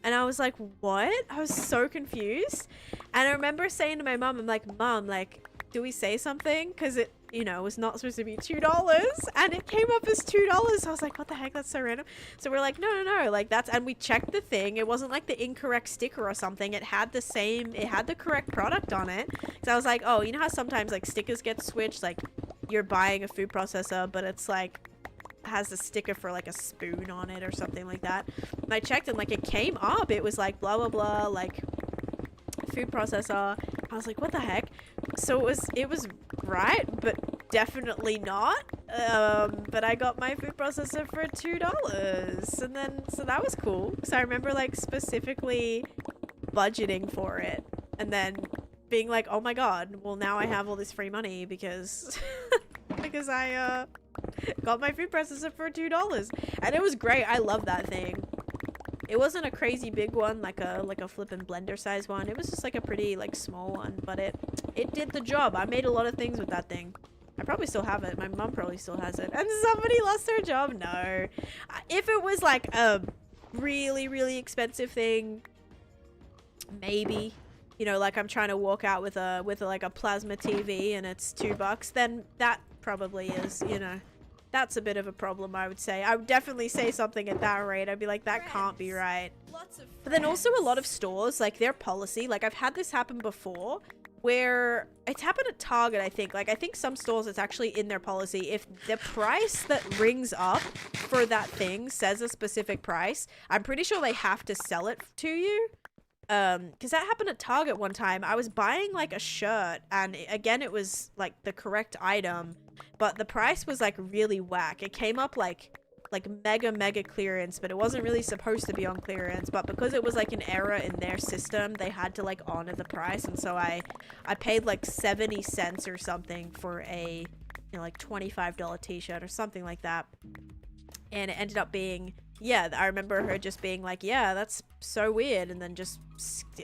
And I was like, what? I was so confused. And I remember saying to my mom, I'm like, Mom, like, do we say something? Because it, you know, was not supposed to be $2. And it came up as $2. I was like, what the heck? That's so random. So we're like, no. Like, that's, and we checked the thing. It wasn't like the incorrect sticker or something. It had the same, it had the correct product on it. So I was like, oh, you know how sometimes like stickers get switched? Like, you're buying a food processor, but it's like, has a sticker for like a spoon on it or something like that. And I checked and like it came up, it was like blah blah blah, like food processor. I was like, what the heck? So it was right, but definitely not. But I got my food processor for $2, and then so that was cool. So I remember like specifically budgeting for it, and then being like, oh my god, well now I have all this free money because because I got my food processor for $2. And it was great. I love that thing. It wasn't a crazy big one, like a flippin' blender size one. It was just like a pretty like small one, but it did the job. I made a lot of things with that thing. I probably still have it. My mom probably still has it. And somebody lost their job? No. If it was like a really, really expensive thing, maybe. You know, like I'm trying to walk out with like a plasma TV and it's $2, then that probably is, you know, that's a bit of a problem, I would say. I would definitely say something at that rate. I'd be like, that can't be right. But then also a lot of stores, like their policy, like I've had this happen before where it's happened at Target, I think. Like I think some stores it's actually in their policy. If the price that rings up for that thing says a specific price, I'm pretty sure they have to sell it to you. Because that happened at Target one time. I was buying like a shirt and again it was like the correct item, but the price was like really whack. It came up like mega clearance, but it wasn't really supposed to be on clearance, but because it was like an error in their system, they had to like honor the price. And so I paid like 70 cents or something for a, you know, like $25 t-shirt or something like that. And it ended up being, yeah, I remember her just being like, yeah, that's so weird, and then just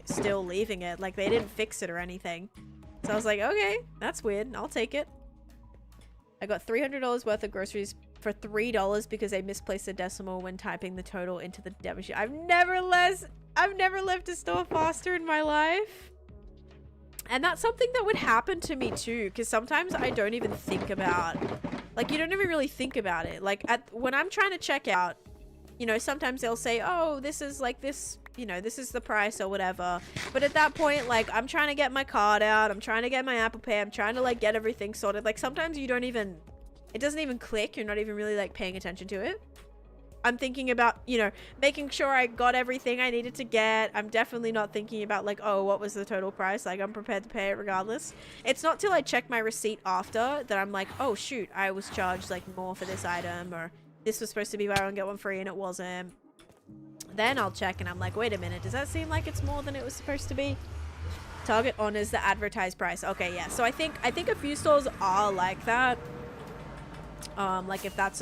still leaving it. Like, they didn't fix it or anything. So I was like, okay, that's weird. I'll take it. I got $300 worth of groceries for $3 because I misplaced a decimal when typing the total into the debit sheet. I've never left a store faster in my life. And that's something that would happen to me too, because sometimes I don't even think about, like, you don't even really think about it. Like, when I'm trying to check out, you know, sometimes they'll say, oh, this is like this, you know, this is the price or whatever. But at that point, like, I'm trying to get my card out. I'm trying to get my Apple Pay. I'm trying to, like, get everything sorted. Like, sometimes you don't even, it doesn't even click. You're not even really, like, paying attention to it. I'm thinking about, you know, making sure I got everything I needed to get. I'm definitely not thinking about, like, oh, what was the total price? Like, I'm prepared to pay it regardless. It's not till I check my receipt after that I'm like, oh, shoot, I was charged, like, more for this item, or this was supposed to be buy one, get one free, and it wasn't. Then I'll check, and I'm like, wait a minute, does that seem like it's more than it was supposed to be? Target honors the advertised price. Okay, yeah. So I think a few stores are like that. Like if that's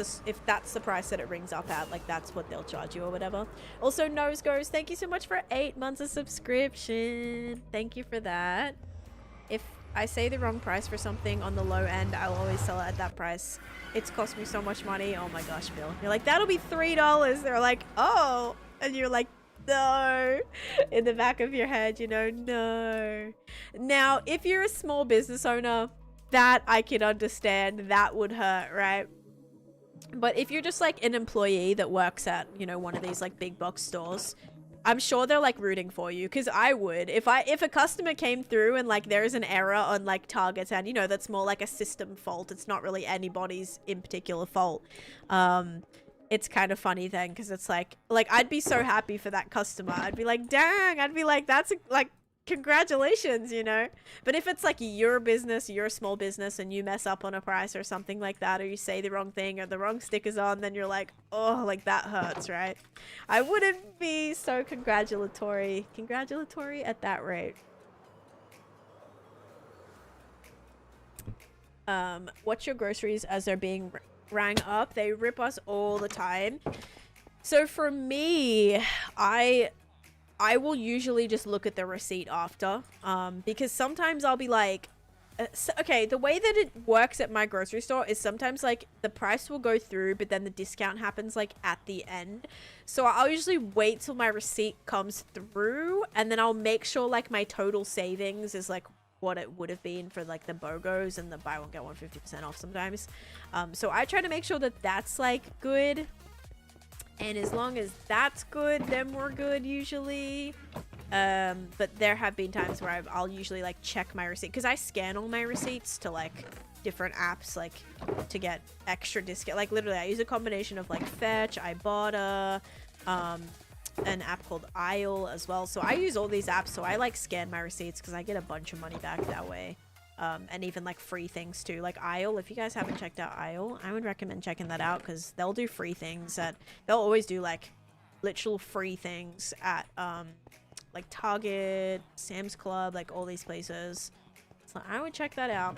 the price that it rings up at, like that's what they'll charge you or whatever. Also, Nose Goes, thank you so much for 8 months of subscription. Thank you for that. If I say the wrong price for something on the low end, I'll always sell it at that price. It's cost me so much money. Oh my gosh, Bill. You're like, that'll be $3. They're like, oh, and you're like, no, in the back of your head, you know, no. Now, if you're a small business owner, that I can understand. That would hurt, right? But if you're just like an employee that works at, you know, one of these like big box stores, I'm sure they're like rooting for you, because I would. If a customer came through and like there's an error on like Target's end, you know, that's more like a system fault. It's not really anybody's in particular fault. It's kind of funny then, because it's like I'd be so happy for that customer. I'd be like, dang, I'd be like, that's like, congratulations, you know. But if it's like your business, you're a small business, and you mess up on a price or something like that, or you say the wrong thing or the wrong stickers on, then you're like, oh, like that hurts, right? I wouldn't be so congratulatory at that rate. Watch your groceries as they're being rang up. They rip us all the time. So for me, I will usually just look at the receipt after, because sometimes I'll be like, okay, the way that it works at my grocery store is sometimes like the price will go through, but then the discount happens like at the end. So I'll usually wait till my receipt comes through, and then I'll make sure like my total savings is like what it would have been for like the BOGOs and the buy one get one 50% off sometimes. So I try to make sure that that's like good. And as long as that's good, then we're good usually. But there have been times where I'll usually like check my receipt, because I scan all my receipts to like different apps, like to get extra discount. Like literally I use a combination of like Fetch, Ibotta, an app called Aisle as well. So I use all these apps, so I like scan my receipts because I get a bunch of money back that way. And even like free things too, like Aisle. If you guys haven't checked out Aisle, I would recommend checking that out, because they'll do free things they'll always do like literal free things at like Target, Sam's Club, like all these places. So I would check that out.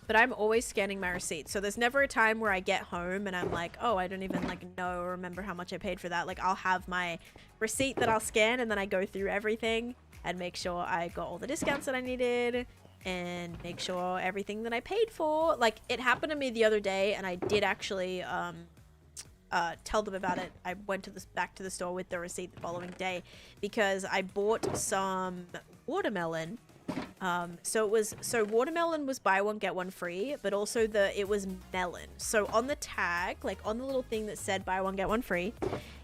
But I'm always scanning my receipts. So there's never a time where I get home and I'm like, oh, I don't even like know or remember how much I paid for that. Like I'll have my receipt that I'll scan and then I go through everything and make sure I got all the discounts that I needed and make sure everything that I paid for. Like it happened to me the other day and I did actually tell them about it. I went to back to the store with the receipt the following day because I bought some watermelon. So watermelon was buy one get one free, but also it was melon. So on the tag, like on the little thing that said buy one get one free,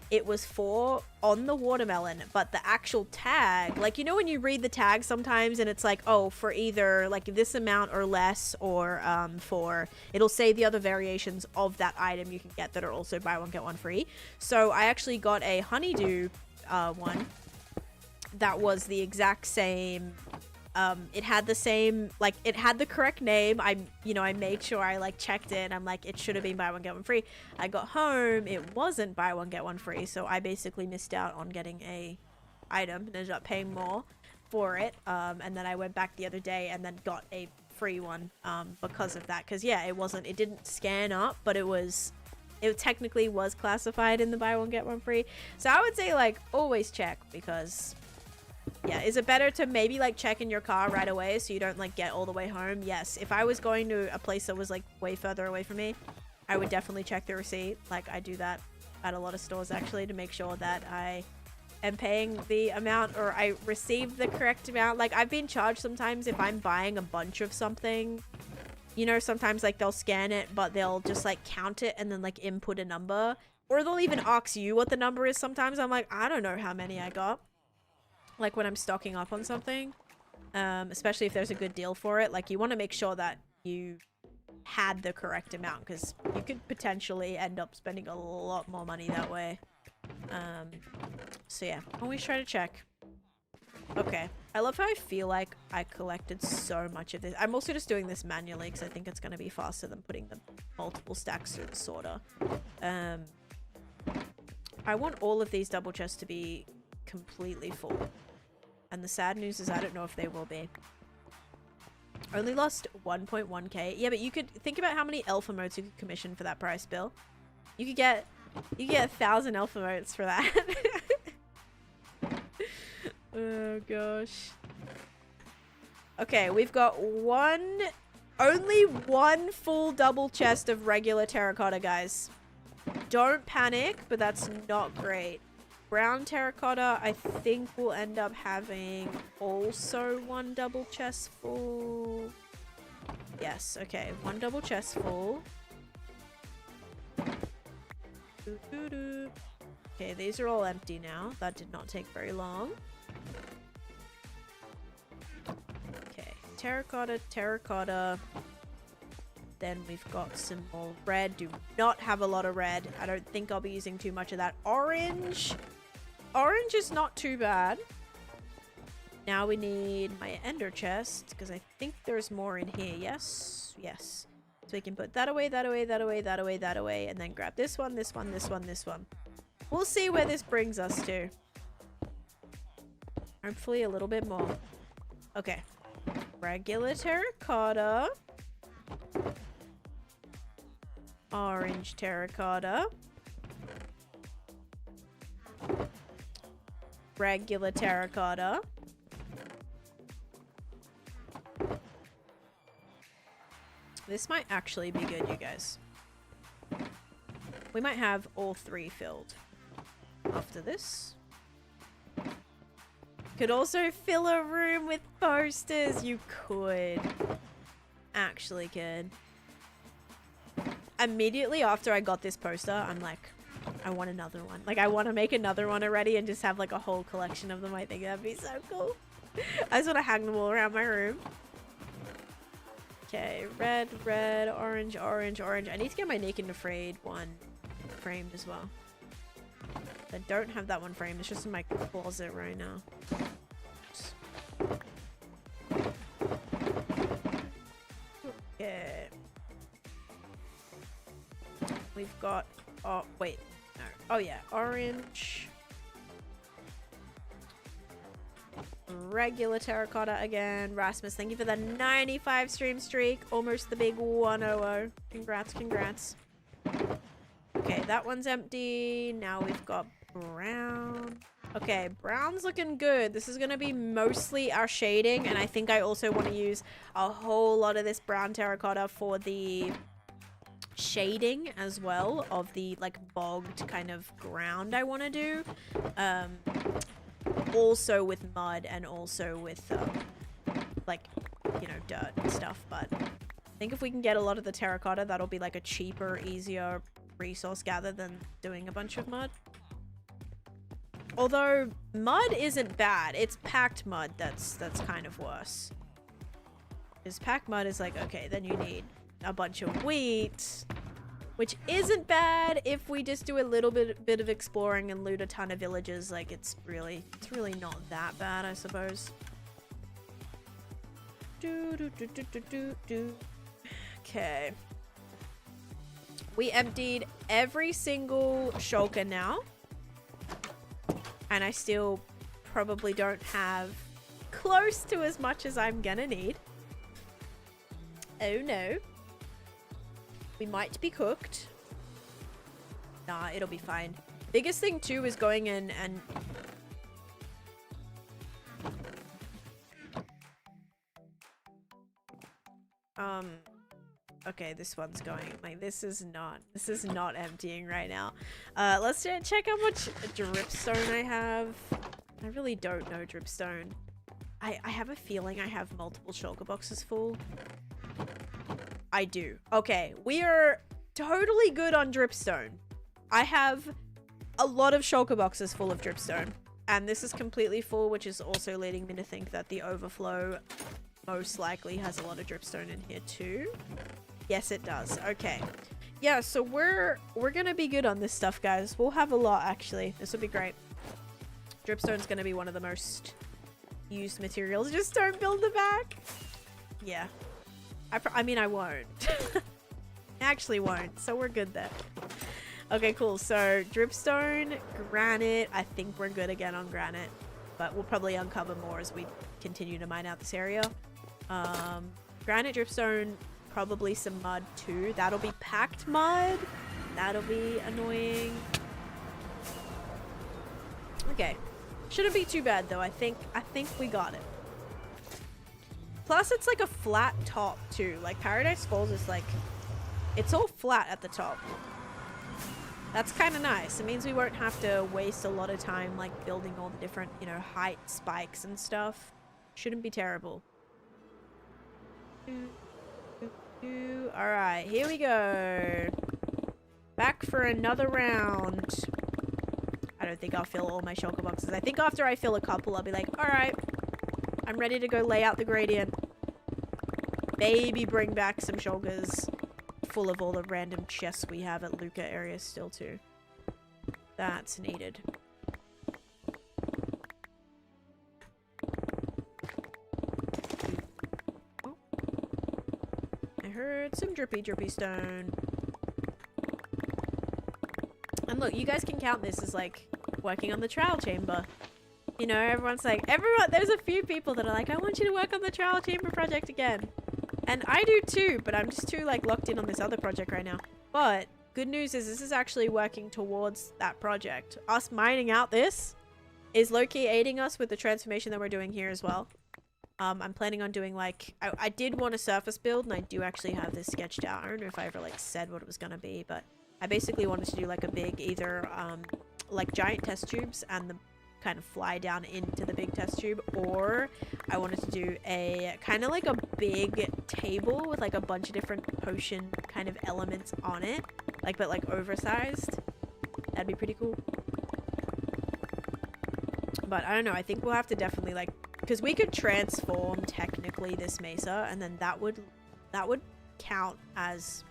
it was on the watermelon, but the actual tag, like you know when you read the tag sometimes and it's like, oh, for either like this amount or less, or it'll say the other variations of that item you can get that are also buy one get one free. So I actually got a honeydew one that was the exact same. It had the same, like it had the correct name. I made sure I like checked it. I'm like, it should have been buy one get one free. I got home, it wasn't buy one get one free. So I basically missed out on getting a item and ended up paying more for it. And then I went back the other day and then got a free one because of that. Because yeah, it didn't scan up, but it technically was classified in the buy one get one free. So I would say like always check, because yeah, is it better to maybe like check in your car right away so you don't like get all the way home? Yes. If I was going to a place that was like way further away from me, I would definitely check the receipt. Like I do that at a lot of stores actually to make sure that I am paying the amount or I receive the correct amount. Like I've been charged sometimes if I'm buying a bunch of something, you know, sometimes like they'll scan it, but they'll just like count it and then like input a number, or they'll even ask you what the number is. Sometimes I'm like, I don't know how many I got. Like when I'm stocking up on something, especially if there's a good deal for it, like you want to make sure that you had the correct amount, because you could potentially end up spending a lot more money that way. So yeah, always try to check. Okay, I love how I feel like I collected so much of this. I'm also just doing this manually because I think it's going to be faster than putting the multiple stacks through the sorter. I want all of these double chests to be completely full. And the sad news is I don't know if they will be. Only lost 1.1k. Yeah, but you could think about how many elf emotes you could commission for that price, Bill. You could get 1,000 elf emotes for that. Oh gosh. Okay, we've got only one full double chest of regular terracotta, guys. Don't panic, but that's not great. Brown terracotta, I think we'll end up having also one double chest full. Yes, okay, one double chest full. Okay, these are all empty now. That did not take very long. Okay, terracotta. Then we've got some more red. Do not have a lot of red. I don't think I'll be using too much of that. Orange is not too bad. Now we need my ender chest, because I think there's more in here. Yes. So we can put that away, and then grab this one. We'll see where this brings us to. Hopefully a little bit more. Okay. Regular terracotta. Orange terracotta. Regular terracotta. This might actually be good, you guys. We might have all three filled after this. Could also fill a room with posters. You could. Actually could. Immediately after I got this poster, I'm like, I want another one. Like, I want to make another one already and just have like a whole collection of them. I think that'd be so cool. I just want to hang them all around my room. Okay, red, orange. I need to get my Naked and Afraid one framed as well. I don't have that one framed. It's just in my closet right now. Okay. We've got... Oh, wait. No. Oh, yeah. Orange. regular terracotta again. Rasmus, thank you for the 95 stream streak. Almost the big 100. Congrats, congrats. Okay, that one's empty. Now we've got brown. Okay, brown's looking good. This is going to be mostly our shading, and I think I also want to use a whole lot of this brown terracotta for the shading as well of the like bogged kind of ground I want to do. Also with mud and also with like, you know, dirt and stuff, but I think if we can get a lot of the terracotta, that'll be like a cheaper, easier resource gather than doing a bunch of mud. Although mud isn't bad, it's packed mud that's kind of worse. Because packed mud is like, okay, then you need a bunch of wheat, which isn't bad if we just do a little bit of exploring and loot a ton of villages. Like it's really not that bad, I suppose. Okay. We emptied every single shulker now. And I still probably don't have close to as much as I'm gonna need. Oh no. We might be cooked. Nah, it'll be fine. Biggest thing too is going in and... Okay, this one's going, like, this is not emptying right now. Let's check how much dripstone I have. I really don't know dripstone. I have a feeling I have multiple shulker boxes full. I do. Okay, we are totally good on dripstone. I have a lot of shulker boxes full of dripstone. And this is completely full, which is also leading me to think that the overflow most likely has a lot of dripstone in here too. Yes, it does. Okay. Yeah, so we're gonna be good on this stuff, guys. We'll have a lot, actually. This will be great. Dripstone's gonna be one of the most used materials. Just don't build the back. Yeah. I mean, I won't. I actually won't, so we're good there. Okay, cool. So, dripstone, granite. I think we're good again on granite. But we'll probably uncover more as we continue to mine out this area. Granite, dripstone, probably some mud too. That'll be packed mud. That'll be annoying. Okay. Shouldn't be too bad though. I think we got it. Plus it's like a flat top too. Like Paradise Falls is like, it's all flat at the top. That's kind of nice. It means we won't have to waste a lot of time like building all the different, you know, height spikes and stuff. Shouldn't be terrible. Alright, here we go. Back for another round. I don't think I'll fill all my shulker boxes. I think after I fill a couple, I'll be like, alright, I'm ready to go lay out the gradient. Maybe bring back some shulkers full of all the random chests we have at Luca areas still too. That's needed. Oh. I heard some drippy stone. And look, you guys can count this as like working on the trial chamber. You know, everyone's like, there's a few people that are like, I want you to work on the trial chamber project again. And I do too, but I'm just too like locked in on this other project right now. But good news is this is actually working towards that project. Us mining out this is low-key aiding us with the transformation that we're doing here as well. I'm planning on doing like, I did want a surface build and I do actually have this sketched out. I don't know if I ever like said what it was going to be, but I basically wanted to do like a big either like giant test tubes and the kind of fly down into the big test tube, or I wanted to do a kind of like a big table with like a bunch of different potion kind of elements on it, like but like oversized. That'd be pretty cool. But I don't know, I think we'll have to definitely like, because we could transform technically this mesa and then that would count as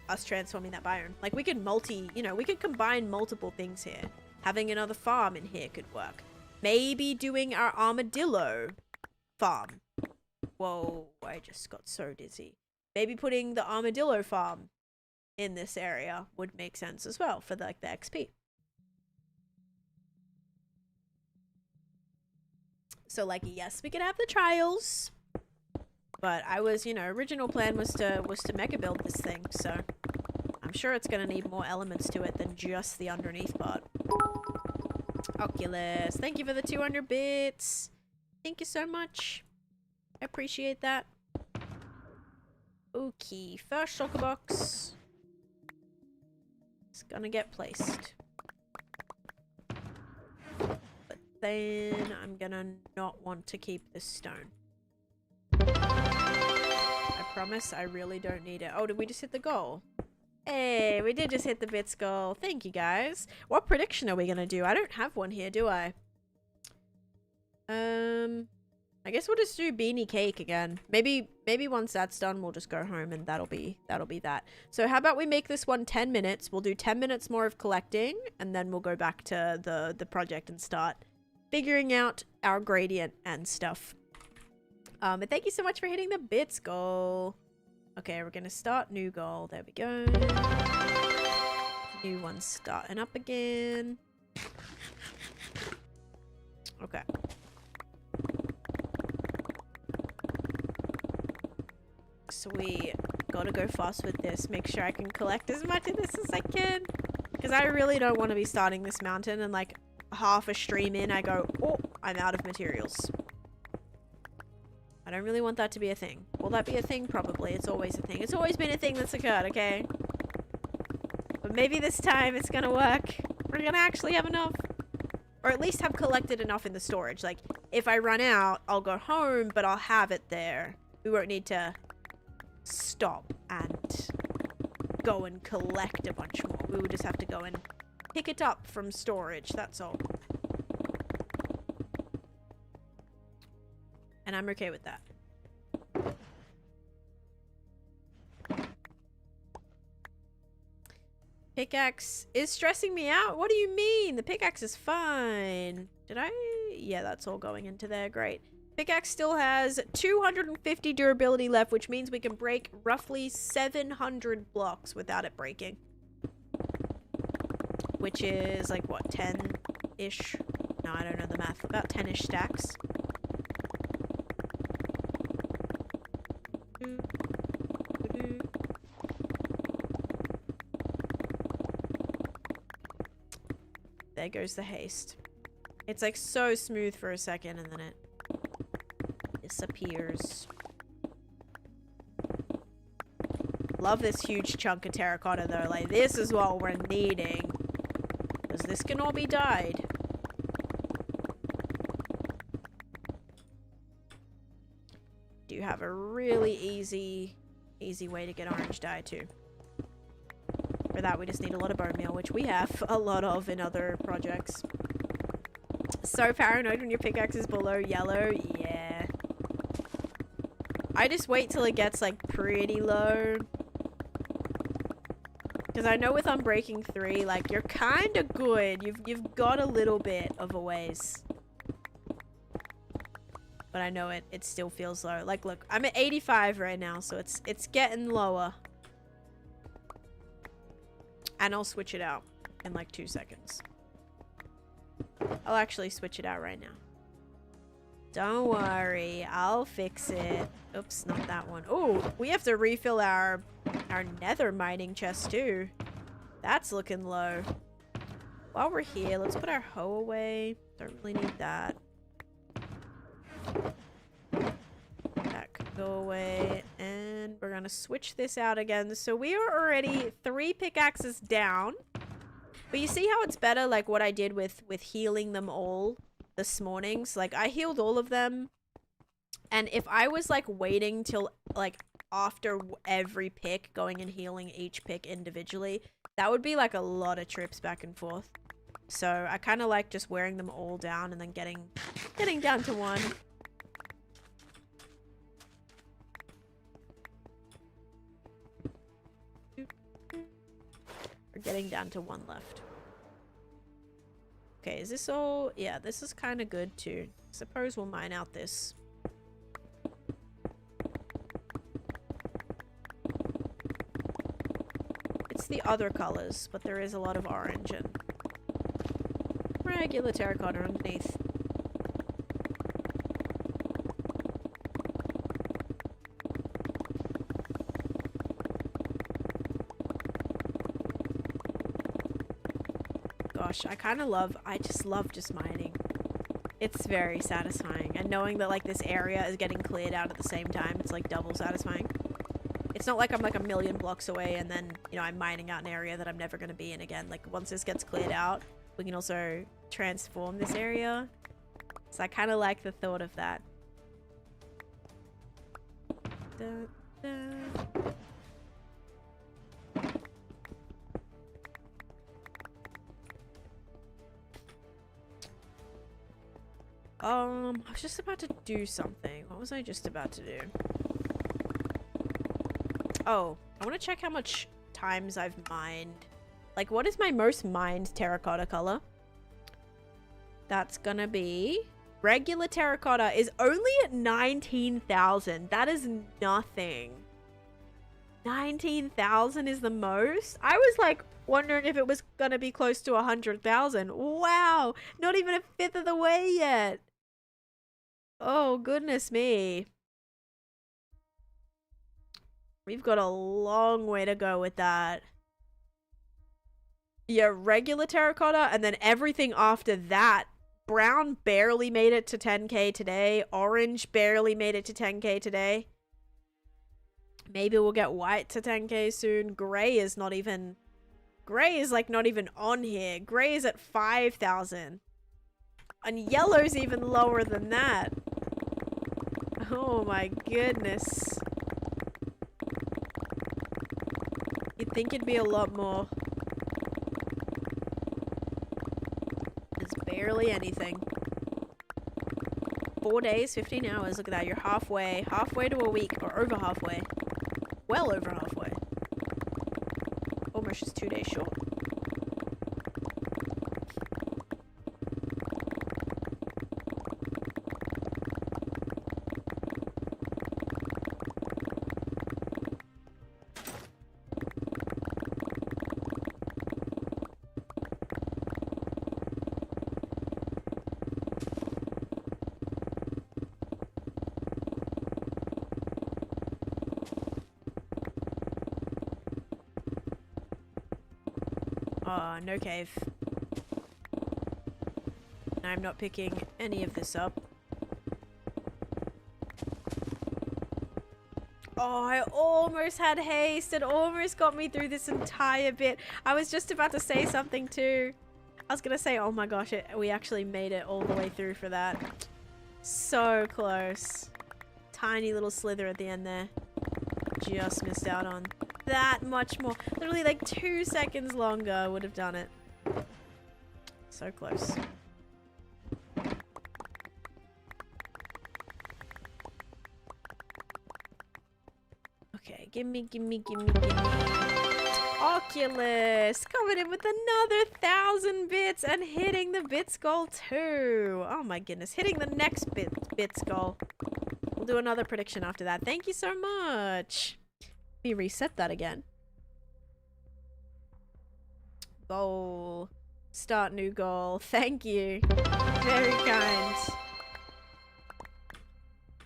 us transforming that biome. Like we could we could combine multiple things here. Having another farm in here could work. Maybe doing our armadillo farm. Whoa, I just got so dizzy. Maybe putting the armadillo farm in this area would make sense as well for like the XP. So, like, yes, we could have the trials. But I was, you know, original plan was to mega build this thing, so I'm sure it's gonna need more elements to it than just the underneath part. Oculus, thank you for the 200 bits. Thank you so much. I appreciate that. Okay, first shulker box. It's gonna get placed. But then I'm gonna not want to keep this stone. I promise I really don't need it. Oh, did we just hit the goal? Hey, we did just hit the bits goal. Thank you, guys. What prediction are we gonna do? I don't have one here, do I? I guess we'll just do beanie cake again. Maybe once that's done, we'll just go home and that'll be that. So how about we make this one 10 minutes? We'll do 10 minutes more of collecting, and then we'll go back to the project and start figuring out our gradient and stuff. But thank you so much for hitting the bits goal. Okay, we're gonna start new goal. There we go. New one starting up again. Okay. So we gotta go fast with this. Make sure I can collect as much of this as I can. Because I really don't want to be starting this mountain and like half a stream in I go, oh, I'm out of materials. I don't really want that to be a thing. Will that be a thing? Probably. It's always a thing. It's always been a thing that's occurred, okay? But maybe this time it's gonna work. We're gonna actually have enough. Or at least have collected enough in the storage. Like, if I run out, I'll go home, but I'll have it there. We won't need to stop and go and collect a bunch more. We would just have to go and pick it up from storage, that's all. And I'm okay with that. Pickaxe is stressing me out? What do you mean? The pickaxe is fine. Did I? Yeah, that's all going into there. Great. Pickaxe still has 250 durability left, which means we can break roughly 700 blocks without it breaking. Which is like, what, 10-ish? No, I don't know the math. About 10-ish stacks. There goes the haste. It's like so smooth for a second and then it disappears. Love this huge chunk of terracotta though. Like, this is what we're needing. Because this can all be dyed. Do have a really easy way to get orange dye too. For that we just need a lot of bone meal, which we have a lot of in other projects. So paranoid when your pickaxe is below yellow. Yeah. I just wait till it gets like pretty low. Because I know with Unbreaking 3, like, you're kind of good. You've got a little bit of a ways. But I know it still feels low. Like, look, I'm at 85 right now, so it's getting lower. And I'll switch it out in like 2 seconds. I'll actually switch it out right now. Don't worry, I'll fix it. Oops, not that one. Oh, we have to refill our nether mining chest too. That's looking low. While we're here, let's put our hoe away. Don't really need that. That could go away. And we're gonna switch this out again. So we are already 3 pickaxes down. But you see how it's better, like what I did with healing them all this morning? So, like, I healed all of them. And if I was, like, waiting till, like, after every pick, going and healing each pick individually, that would be, like, a lot of trips back and forth. So I kind of like just wearing them all down and then getting down to 1. We're getting down to 1 left. Okay, is this all? Yeah, this is kind of good too. Suppose we'll mine out this. It's the other colors, but there is a lot of orange and regular terracotta underneath. gosh, I just love just mining. It's very satisfying. And knowing that like this area is getting cleared out at the same time, it's like double satisfying. It's not like I'm like a million blocks away and then, you know, I'm mining out an area that I'm never going to be in again. Like once this gets cleared out, we can also transform this area. So I kind of like the thought of that. Da, da. I was just about to do something. What was I just about to do? Oh, I want to check how much times I've mined. Like, what is my most mined terracotta color? That's gonna be... Regular terracotta is only at 19,000. That is nothing. 19,000 is the most? I was like wondering if it was gonna be close to 100,000. Wow! Not even a fifth of the way yet. Oh, goodness me. We've got a long way to go with that. Yeah, regular terracotta, and then everything after that. Brown barely made it to 10k today. Orange barely made it to 10k today. Maybe we'll get white to 10k soon. Gray is not even... Gray is like not even on here. Gray is at 5,000. And yellow's even lower than that. Oh my goodness. You'd think it'd be a lot more. It's barely anything. 4 days, 15 hours. Look at that. You're halfway. Halfway to a week. Or over halfway. Well over halfway. Almost just 2 days short. No cave. I'm not picking any of this up. Oh, I almost had haste. It almost got me through this entire bit. I was just about to say something too. I was gonna say, oh my gosh, we actually made it all the way through for that. So close. Tiny little slither at the end there. Just missed out on that much more. Literally like 2 seconds longer would have done it. So close. Okay, gimme. Oculus coming in with another 1,000 bits and hitting the bits goal too. Oh my goodness, hitting the next bits goal. We'll do another prediction after that. Thank you so much. Let me reset that again. Goal. Start new goal. Thank you. Very kind.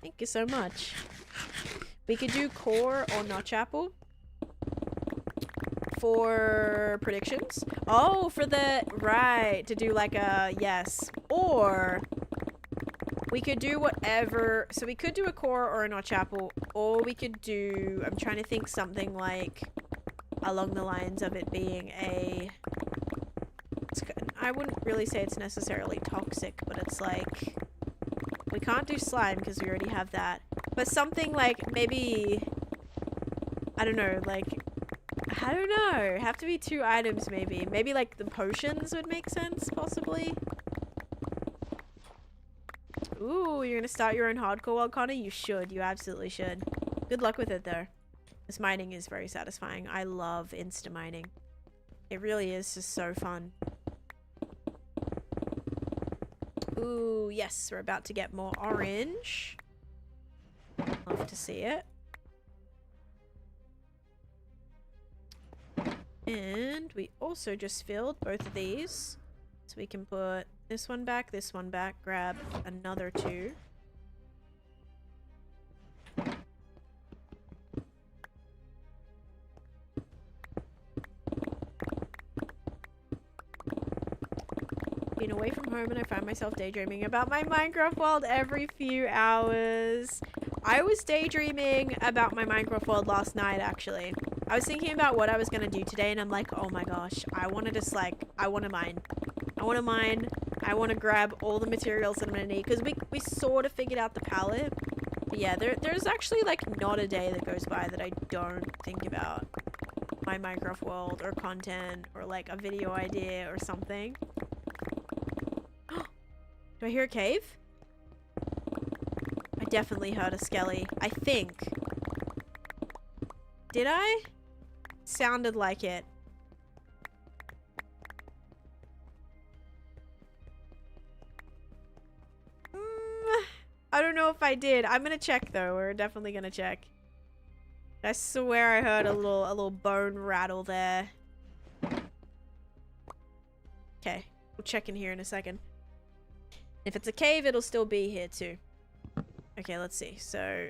Thank you so much. We could do core or notch apple for predictions. Oh, for the... Right. To do like a... Yes. Or... We could do whatever. So we could do a core or a notch apple, or we could do, I'm trying to think something like along the lines of it being a, I wouldn't really say it's necessarily toxic, but it's like, we can't do slime because we already have that. But something like maybe, I don't know, like, I don't know, have to be 2 items maybe. Maybe like the potions would make sense, possibly. Ooh, you're gonna start your own hardcore world, Connor? You should. You absolutely should. Good luck with it, though. This mining is very satisfying. I love insta-mining. It really is just so fun. Ooh, yes. We're about to get more orange. Love to see it. And we also just filled both of these. So we can put this one back, grab another 2. away from home and I find myself daydreaming about my Minecraft world every few hours. I was daydreaming about my Minecraft world last night, actually. I was thinking about what I was going to do today and I'm like, oh my gosh, I want to just like, I want to mine. I want to mine. I want to grab all the materials that I'm going to need because we sort of figured out the palette. But yeah, there's actually like not a day that goes by that I don't think about my Minecraft world or content or like a video idea or something. Do I hear a cave? I definitely heard a skelly. I think. Did I? Sounded like it. I don't know if I did. I'm gonna check though. We're definitely gonna check. I swear I heard a little bone rattle there. Okay, we'll check in here in a second. If it's a cave, it'll still be here too. Okay, let's see. So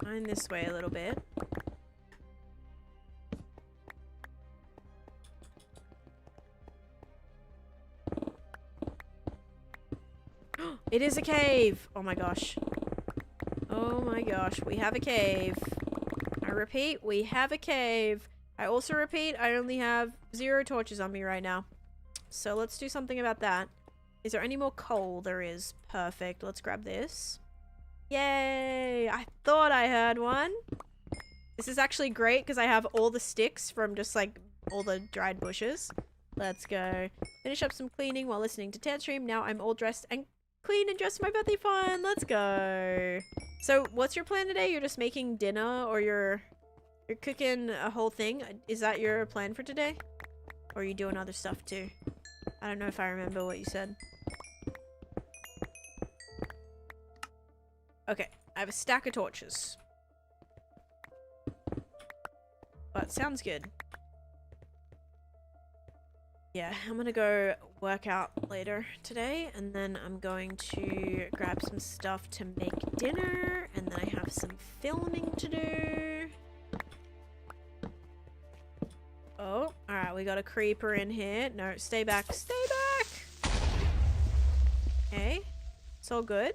mine this way a little bit. It is a cave! Oh my gosh. Oh my gosh, we have a cave. I repeat, we have a cave. I also repeat, I only have 0 torches on me right now. So let's do something about that. Is there any more coal? There is. Perfect. Let's grab this. Yay! I thought I heard one. This is actually great because I have all the sticks from just like all the dried bushes. Let's go. Finish up some cleaning while listening to Ted stream. Now I'm all dressed and clean and dressed for my birthday fun. Let's go. So what's your plan today? You're just making dinner or you're cooking a whole thing? Is that your plan for today? Or are you doing other stuff too? I don't know if I remember what you said. Okay, I have a stack of torches. But sounds good. Yeah, I'm gonna go work out later today, and then I'm going to grab some stuff to make dinner, and then I have some filming to do. Oh, alright, we got a creeper in here. No, stay back, stay back! Okay, it's all good.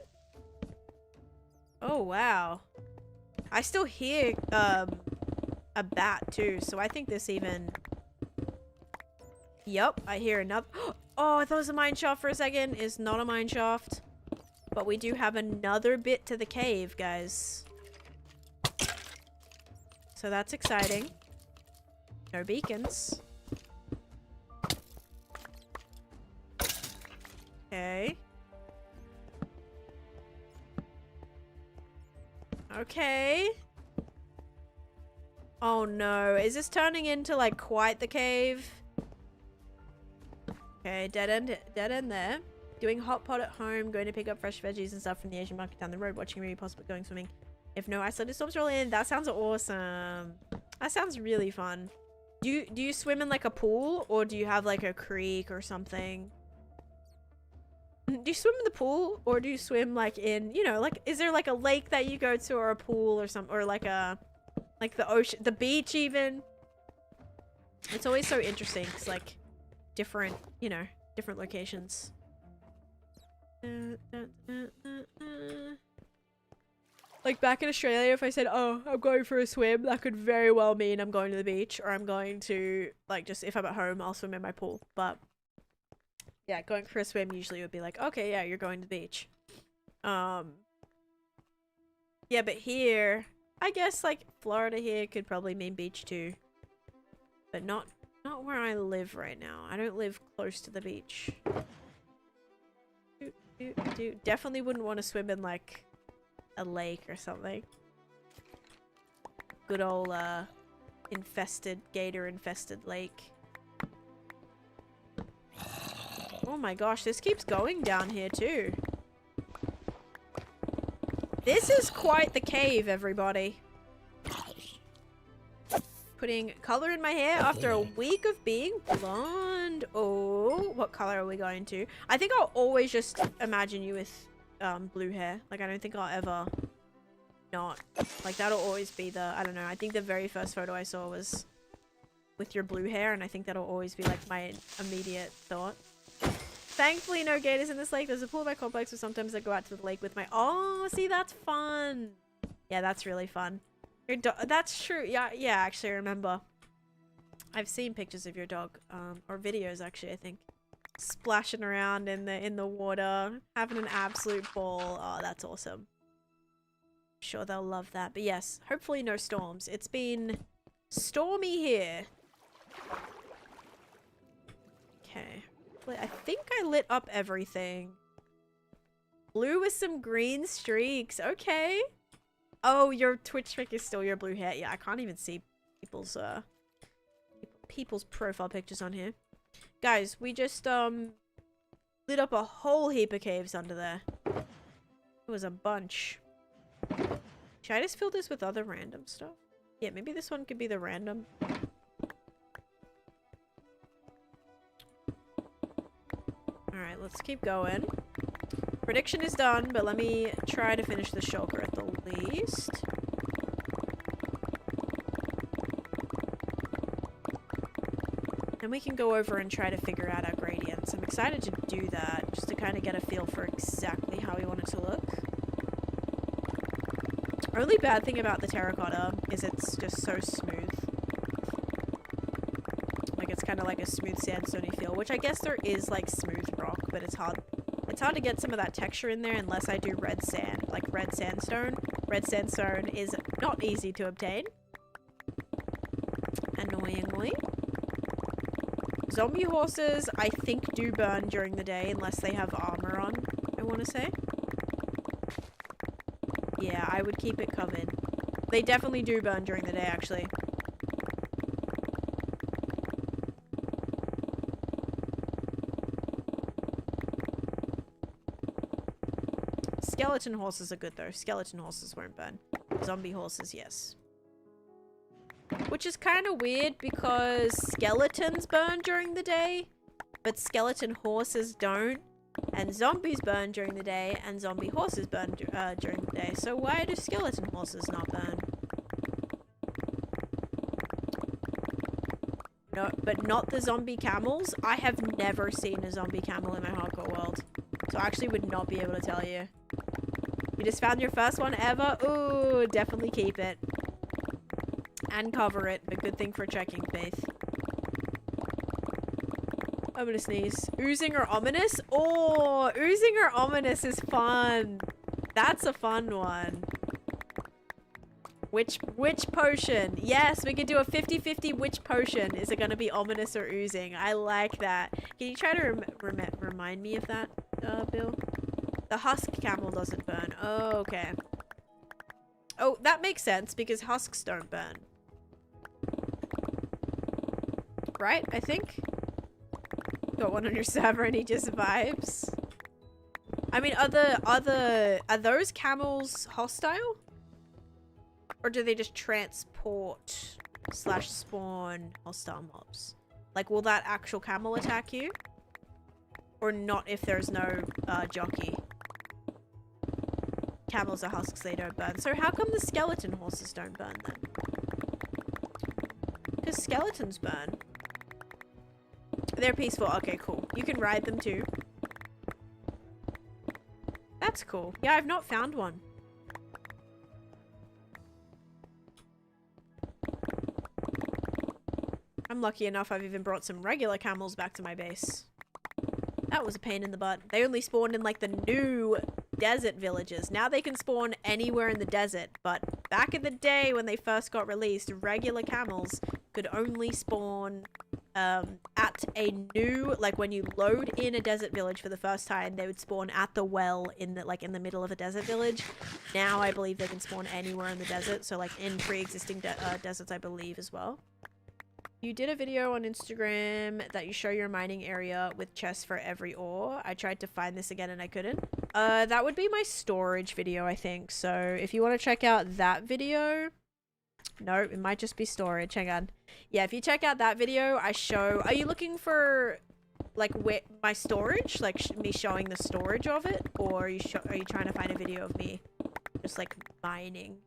Oh, wow. I still hear, a bat, too, so I think this even... Yup, I hear another... Oh, I thought it was a mine shaft for a second. It's not a mine shaft. But we do have another bit to the cave, guys. So that's exciting. No beacons. Okay. Okay. Oh no, is this turning into like quite the cave? Okay, dead end there. Doing hot pot at home, going to pick up fresh veggies and stuff from the Asian market down the road, watching a movie, possibly going swimming. If no isolated storms roll in, that sounds awesome. That sounds really fun. Do you swim in like a pool, or do you have like a creek or something? Do you swim in the pool, or do you swim like in, you know, like, is there like a lake that you go to, or a pool or something, or like a, like the ocean, the beach even? It's always so interesting, cause like different, you know, different locations. Like back in Australia, if I said, oh, I'm going for a swim, that could very well mean I'm going to the beach, or I'm going to, like, just if I'm at home, I'll swim in my pool. But yeah, going for a swim usually would be like, okay, yeah, you're going to the beach. Yeah, but here, I guess like Florida here could probably mean beach too. But not where I live right now. I don't live close to the beach. Definitely wouldn't want to swim in like a lake or something. Good old infested, gator infested lake. Oh my gosh, this keeps going down here too. This is quite the cave, everybody. Putting color in my hair after a week of being blonde. Oh, what color are we going to? I think I'll always just imagine you with blue hair. Like, I don't think I'll ever not. Like, that'll always be the, I don't know. I think the very first photo I saw was with your blue hair, and I think that'll always be like my immediate thought. Thankfully, no gators in this lake. There's a pool in my complex, so sometimes I go out to the lake with my... Oh, see, that's fun. Yeah, that's really fun. That's true. Yeah, actually, I remember. I've seen pictures of your dog, or videos, actually, I think. Splashing around in the water, having an absolute ball. Oh, that's awesome. I'm sure they'll love that. But yes, hopefully no storms. It's been stormy here. Okay. I think I lit up everything. Blue with some green streaks. Okay. Oh, your Twitch trick is still your blue hair. Yeah, I can't even see people's profile pictures on here. Guys, we just lit up a whole heap of caves under there. It was a bunch. Should I just fill this with other random stuff? Yeah, maybe this one could be the random. Alright, let's keep going. Prediction is done, but let me try to finish the shulker at the least. And we can go over and try to figure out our gradients. I'm excited to do that, just to kind of get a feel for exactly how we want it to look. Only bad thing about the terracotta is it's just so smooth. Like, it's kind of like a smooth sandstone-y feel, which I guess there is, like, smooth rock, but it's hard. It's hard to get some of that texture in there unless I do red sand, like red sandstone. Red sandstone is not easy to obtain. Annoyingly. Zombie horses, I think, do burn during the day unless they have armor on, I want to say. Yeah, I would keep it covered. They definitely do burn during the day, actually. Skeleton horses are good, though. Skeleton horses won't burn. Zombie horses, yes. Which is kind of weird because skeletons burn during the day, but skeleton horses don't. And zombies burn during the day, and zombie horses burn during the day. So why do skeleton horses not burn? No, but not the zombie camels. I have never seen a zombie camel in my hardcore world. So I actually would not be able to tell you. You just found your first one ever? Ooh, definitely keep it. And cover it, but good thing for checking, Faith. I'm gonna sneeze. Oozing or ominous? Oh, oozing or ominous is fun. That's a fun one. Which potion? Yes, we could do a 50-50 which potion. Is it gonna be ominous or oozing? I like that. Can you try to remind me of that, Bill? The husk camel doesn't burn. Oh, okay. Oh, that makes sense because husks don't burn. Right, I think? Got one on your server and he just vibes. I mean, are those camels hostile? Or do they just transport / spawn hostile mobs? Like, will that actual camel attack you? Or not if there's no jockey? Camels are husks, they don't burn. So how come the skeleton horses don't burn then? Because skeletons burn. They're peaceful. Okay, cool. You can ride them too. That's cool. Yeah, I've not found one. I'm lucky enough I've even brought some regular camels back to my base. That was a pain in the butt. They only spawned in like the new desert villages. Now they can spawn anywhere in the desert, but back in the day when they first got released, regular camels could only spawn at a new, like when you load in a desert village for the first time, they would spawn at the well in the, like in the middle of a desert village. Now I believe they can spawn anywhere in the desert, so like in pre-existing deserts I believe as well. You did a video on Instagram that you show your mining area with chests for every ore. I tried to find this again and I couldn't. That would be my storage video, I think. So if you want to check out that video... No, it might just be storage. Hang on. Yeah, if you check out that video, I show... Are you looking for, like, where my storage? Like, me showing the storage of it? Or are you trying to find a video of me just, like, mining?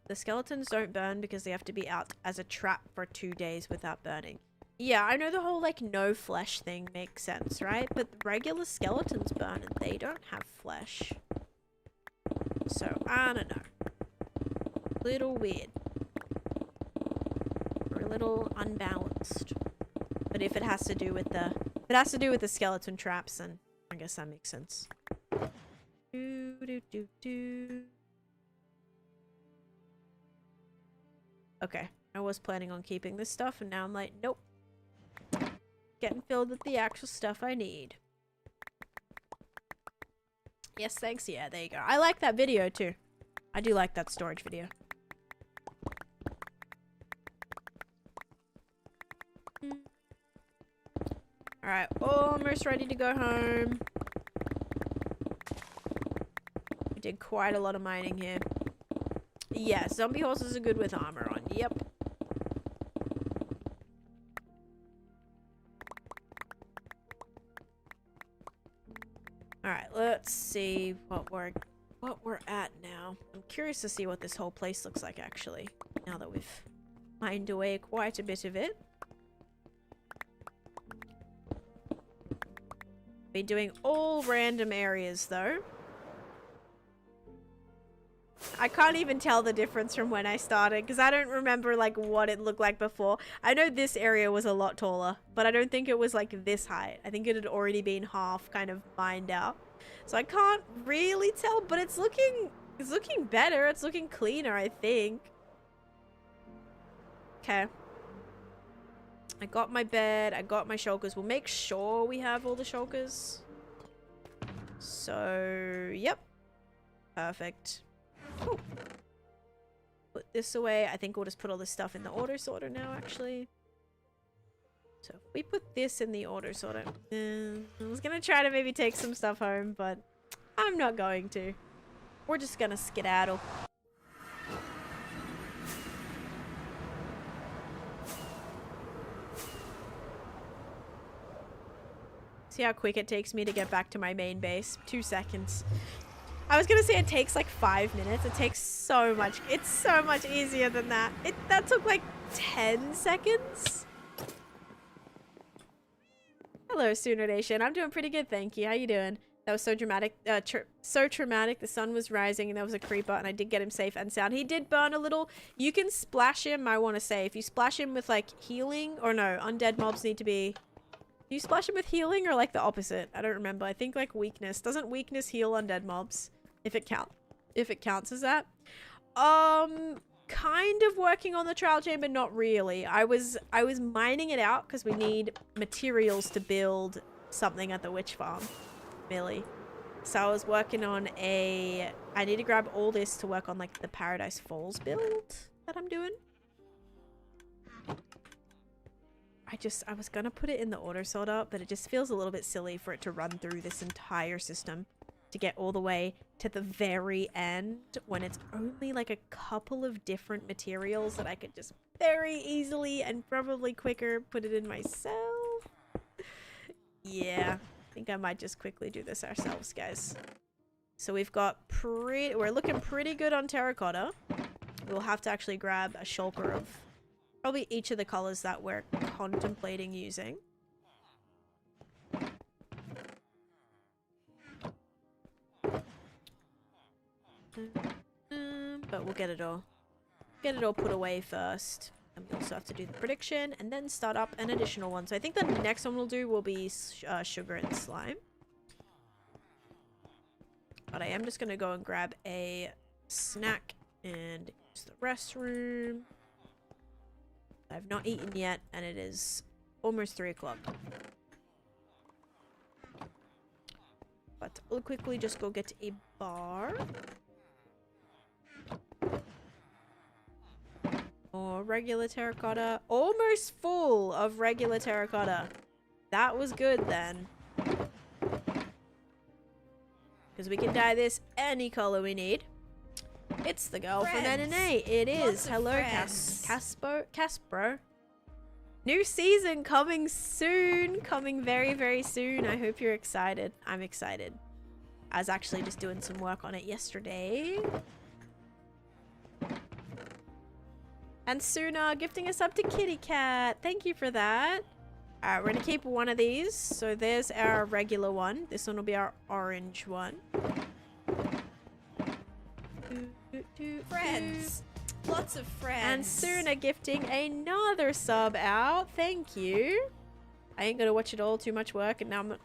The skeletons don't burn because they have to be out as a trap for 2 days without burning. Yeah, I know the whole, like, no flesh thing makes sense, right? But regular skeletons burn and they don't have flesh. So, I don't know. Little weird. Or a little unbalanced. But if it has to do with the skeleton traps, then I guess that makes sense. Okay, I was planning on keeping this stuff, and now I'm like, nope. Getting filled with the actual stuff I need. Yes, thanks. Yeah, there you go. I like that video, too. I do like that storage video. Alright, almost ready to go home. We did quite a lot of mining here. Yeah, zombie horses are good with armor on. Yep. Alright, let's see what we're at now. I'm curious to see what this whole place looks like, actually. Now that we've mined away quite a bit of it. Been doing all random areas, though. I can't even tell the difference from when I started, because I don't remember, like, what it looked like before. I know this area was a lot taller, but I don't think it was, like, this height. I think it had already been half kind of mined out. So I can't really tell, but it's looking better. It's looking cleaner, I think. Okay. I got my bed. I got my shulkers. We'll make sure we have all the shulkers. So, yep. Perfect. Cool. Put this away. I think we'll just put all this stuff in the auto sorter now, actually. So if we put this in the auto sorter. I was gonna try to maybe take some stuff home, but I'm not going to. We're just gonna skedaddle. See how quick it takes me to get back to my main base? 2 seconds. I was gonna say it takes like 5 minutes. It takes so much. It's so much easier than that. That took like 10 seconds. Hello, Sooner Nation. I'm doing pretty good, thank you. How you doing? That was so dramatic. So traumatic. The sun was rising and there was a creeper and I did get him safe and sound. He did burn a little. You can splash him, I want to say. If you splash him with like healing, or no, undead mobs need to be... Do you splash him with healing or like the opposite? I don't remember. I think like weakness. Doesn't weakness heal undead mobs? If it counts as that. Kind of working on the trial chamber, not really. I was mining it out because we need materials to build something at the witch farm. Really. So I was working on I need to grab all this to work on like the Paradise Falls build that I'm doing. I was gonna put it in the auto sorter, but it just feels a little bit silly for it to run through this entire system to get all the way to the very end when it's only like a couple of different materials that I could just very easily and probably quicker put it in myself. Yeah, I think I might just quickly do this ourselves, guys. So we've got we're looking pretty good on terracotta. We'll have to actually grab a shulker of probably each of the colors that we're contemplating using. But we'll get it all put away first. And we also have to do the prediction and then start up an additional one. So I think the next one we'll do will be sugar and slime. But I am just going to go and grab a snack and use the restroom. I've not eaten yet, and it is almost 3 o'clock. But I'll quickly just go get a bar. More regular terracotta. Almost full of regular terracotta. That was good then. Because we can dye this any color we need. It's the girl from NNA. It is. Hello, Caspro. New season coming soon. Coming very, very soon. I hope you're excited. I'm excited. I was actually just doing some work on it yesterday. And Suna gifting us up to Kitty Cat. Thank you for that. Alright, we're gonna keep one of these. So there's our regular one. This one will be our orange one. Friends. Lots of friends. And Suna gifting another sub out. Thank you. I ain't gonna watch it all. Too much work, and now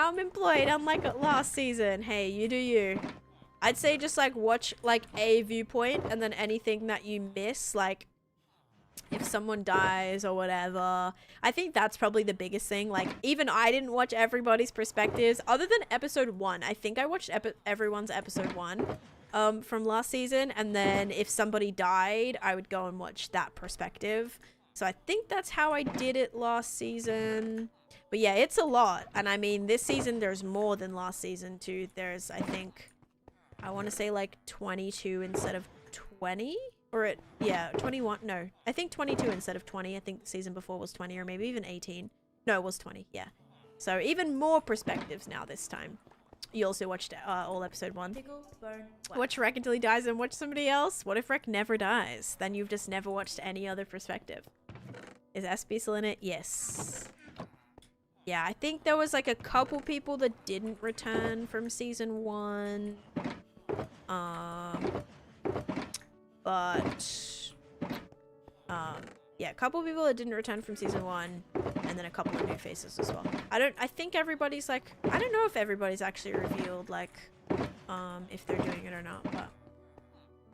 I'm employed. Unlike last season. Hey, you do you. I'd say just like watch like a viewpoint, and then anything that you miss, like if someone dies or whatever. I think that's probably the biggest thing. Like even I didn't watch everybody's perspectives other than episode 1. I think I watched everyone's episode 1 from last season, and then if somebody died, I would go and watch that perspective. So I think that's how I did it last season. But yeah, it's a lot. And I mean, this season there's more than last season too. There's, I think, I want to say like 22 instead of 20. Or yeah, 21. No, I think 22 instead of 20. I think the season before was 20 or maybe even 18. No, it was 20. Yeah. So even more perspectives now this time. You also watched all episode 1. Watch Rek until he dies and watch somebody else. What if Rek never dies? Then you've just never watched any other perspective. Is SB still in it? Yes. Yeah, I think there was like a couple people that didn't return from season 1. Yeah, a couple people that didn't return from season 1, and then a couple of new faces as well. I think everybody's like, I don't know if everybody's actually revealed, like, if they're doing it or not, but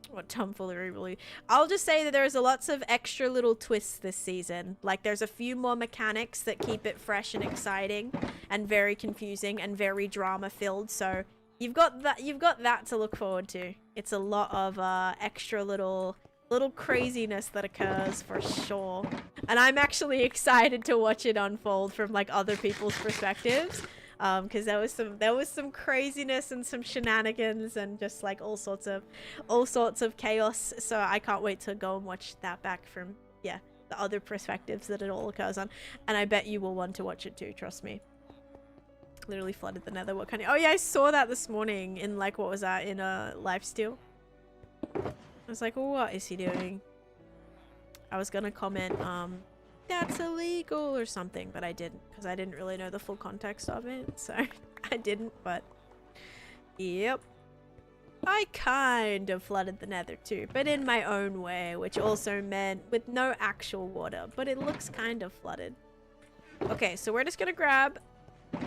what tomfoolery really. I'll just say that there's lots of extra little twists this season. Like, there's a few more mechanics that keep it fresh and exciting, and very confusing, and very drama-filled, so you've got that to look forward to. It's a lot of extra little craziness that occurs for sure, and I'm actually excited to watch it unfold from like other people's perspectives, because there was some craziness and some shenanigans and just like all sorts of chaos. So I can't wait to go and watch that back from the other perspectives that it all occurs on, and I bet you will want to watch it too. Trust me. Literally flooded the nether. What kind of... Oh yeah, I saw that this morning in like, what was that, in a lifesteal. I was like, well, what is he doing? I was gonna comment, that's illegal or something, but I didn't, because I didn't really know the full context of it, so I didn't, but yep. I kind of flooded the nether too, but in my own way, which also meant with no actual water, but it looks kind of flooded. Okay, so we're just gonna grab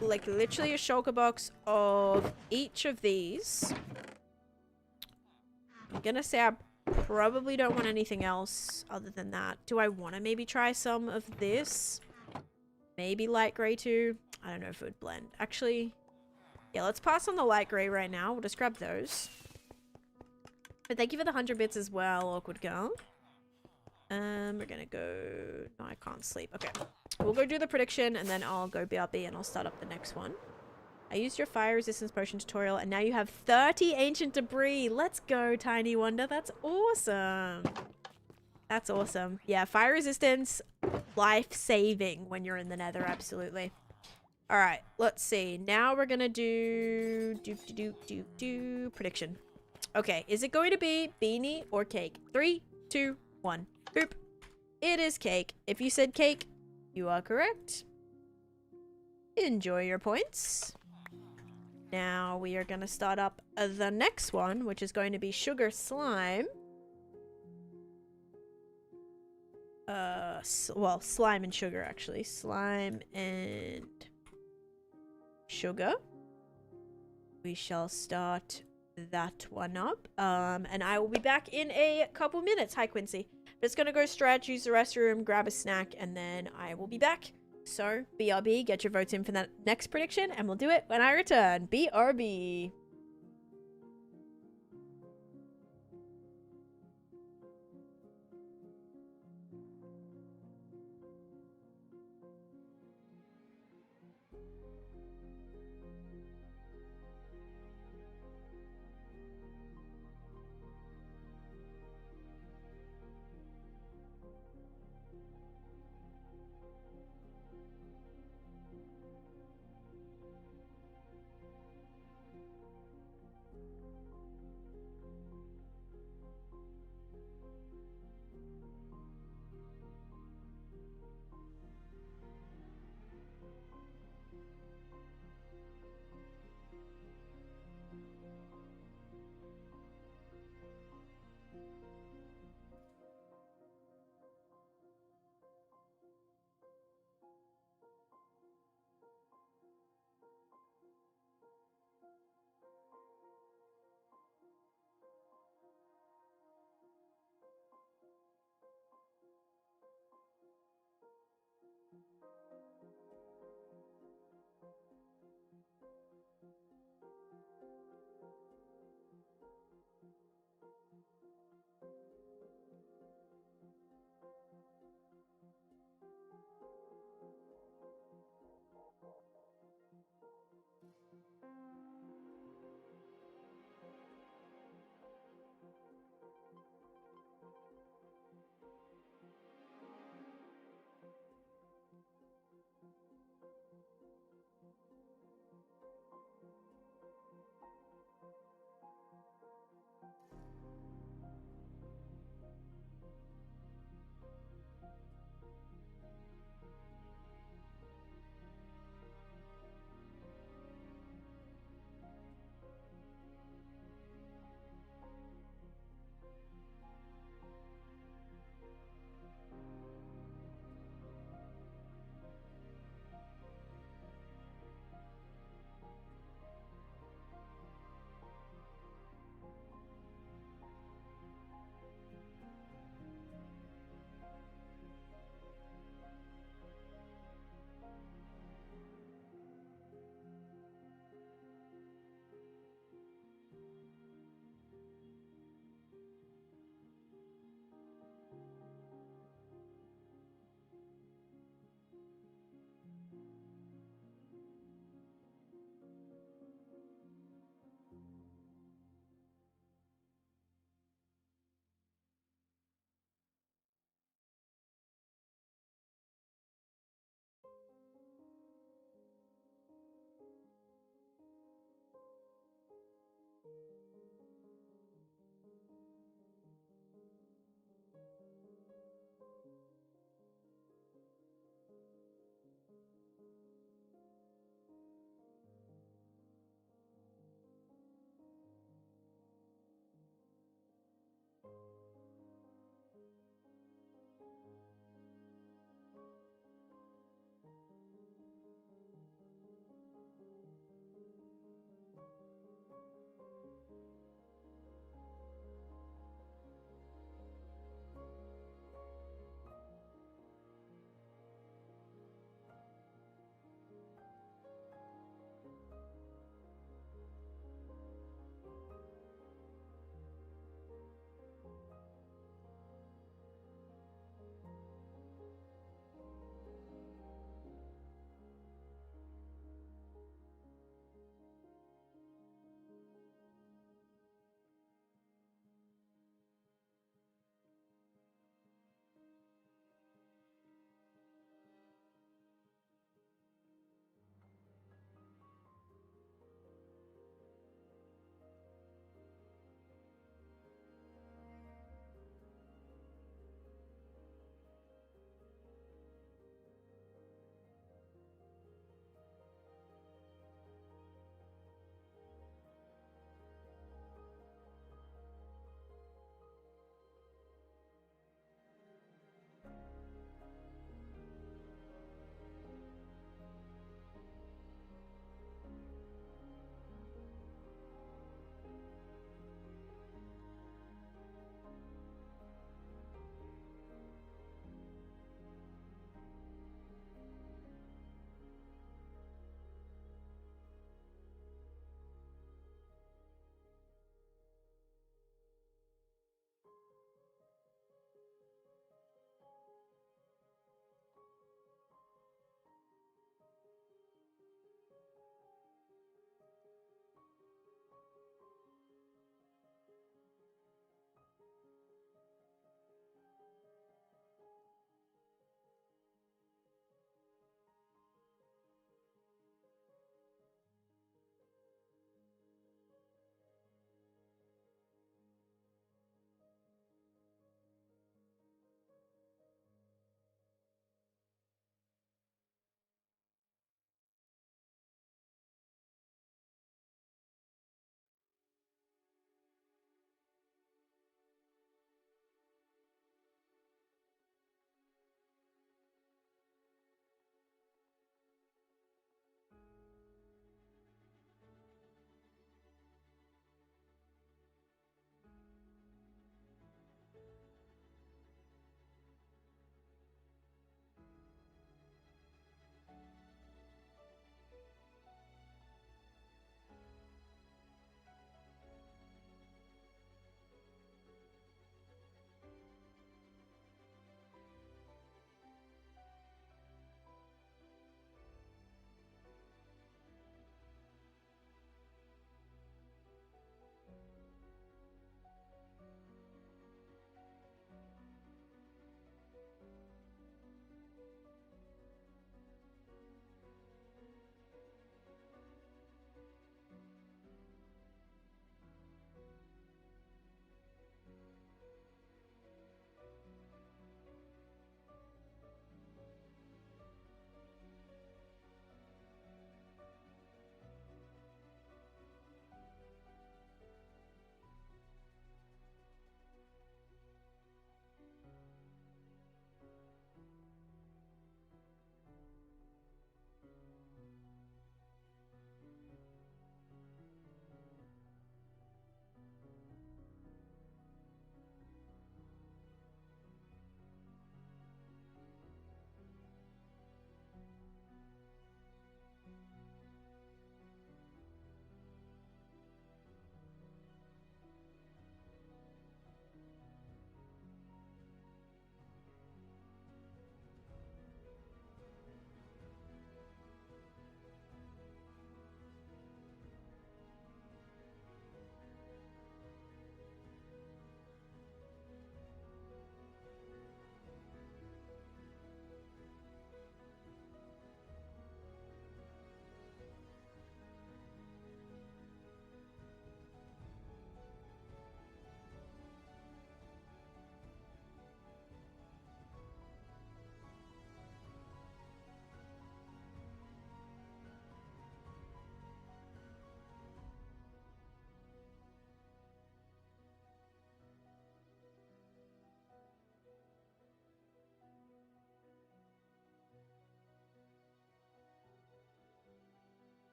like literally a shulker box of each of these. I'm gonna say I probably don't want anything else other than that. Do I want to maybe try some of this? Maybe light gray too? I don't know if it would blend. Actually, yeah, let's pass on the light gray right now. We'll just grab those. But thank you for the 100 bits as well, awkward girl. We're gonna go... No, I can't sleep. Okay. We'll go do the prediction and then I'll go BRB and I'll start up the next one. I used your fire resistance potion tutorial and now you have 30 ancient debris. Let's go, Tiny Wonder. That's awesome. That's awesome. Yeah, fire resistance, life-saving when you're in the nether, absolutely. All right, let's see. Now we're gonna do prediction. Okay, is it going to be beanie or cake? 3, 2, 1. Boop. It is cake. If you said cake, you are correct. Enjoy your points. Now we are going to start up the next one, which is going to be sugar slime. Well, slime and sugar, actually. Slime and sugar. We shall start that one up. And I will be back in a couple minutes. Hi, Quincy. Just gonna go stretch, use the restroom, grab a snack, and then I will be back. So, BRB, get your votes in for that next prediction, and we'll do it when I return. BRB.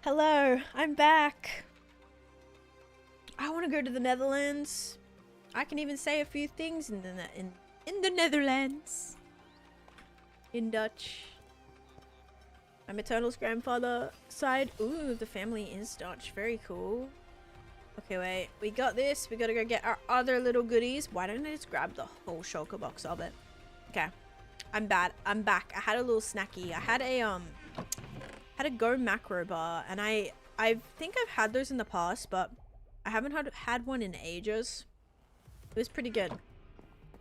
Hello, I'm back. I want to go to the Netherlands. I can even say a few things in the Netherlands. In Dutch. My maternal's grandfather side. Ooh, the family is Dutch. Very cool. Okay, wait. We got this. We gotta go get our other little goodies. Why don't I just grab the whole shulker box of it? Okay. I'm back. I had a little snacky. I had a Go macro bar, and I think I've had those in the past, but I haven't had one in ages. It was pretty good.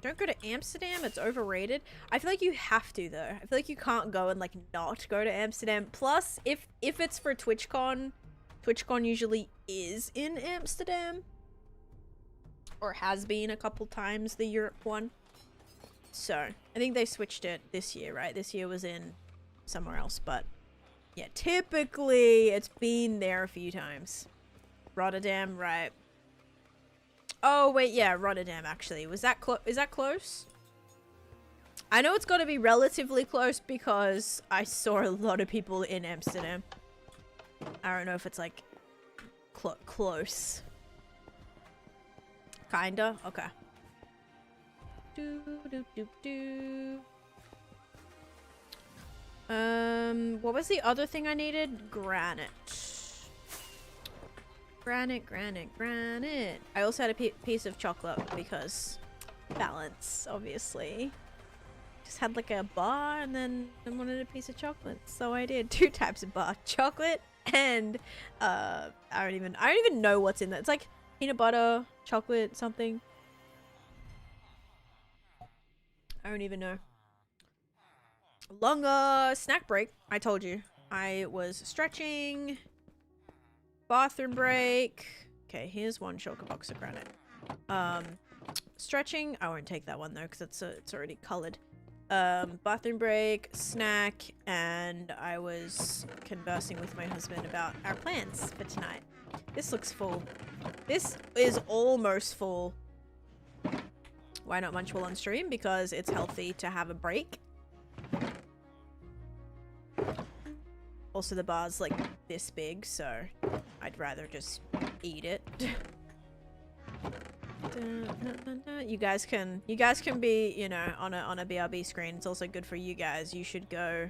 Don't go to Amsterdam, it's overrated. I feel like you have to, though. I feel like you can't go and, like, not go to Amsterdam. Plus, if it's for TwitchCon, TwitchCon usually is in Amsterdam. Or has been a couple times, the Europe one. So, I think they switched it this year, right? This year was in somewhere else, but... yeah, typically, it's been there a few times. Rotterdam, right. Oh, wait, yeah, Rotterdam, actually. Is that close? I know it's got to be relatively close because I saw a lot of people in Amsterdam. I don't know if it's, like, close. Kinda? Okay. What was the other thing I needed? Granite. Granite. I also had a piece of chocolate because balance, obviously. Just had like a bar and then I wanted a piece of chocolate, so I did 2 types of bar: chocolate and I don't even know what's in there. It's like peanut butter, chocolate, something. I don't even know. Longer snack break. I told you. I was stretching. Bathroom break. Okay, here's one shulker box of granite. Stretching. I won't take that one though because it's already colored. Bathroom break, snack, and I was conversing with my husband about our plans for tonight. This looks full. This is almost full. Why not munch while on stream? Because it's healthy to have a break. Also, the bar's like this big, so I'd rather just eat it. You guys can be, you know, on a BRB screen. It's also good for you guys. You should go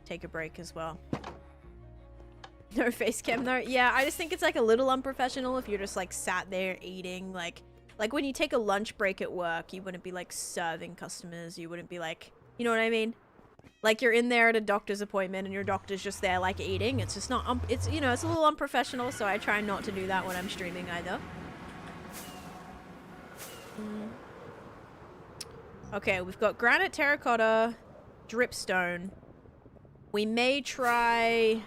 take a break as well. No face cam though. Yeah, I just think it's like a little unprofessional if you're just like sat there eating. Like when you take a lunch break at work, you wouldn't be like serving customers. You wouldn't be like, you know what I mean? Like you're in there at a doctor's appointment and your doctor's just there like eating. It's just not, it's, you know, it's a little unprofessional, so I try not to do that when I'm streaming either. Okay, we've got granite, terracotta, dripstone. We may try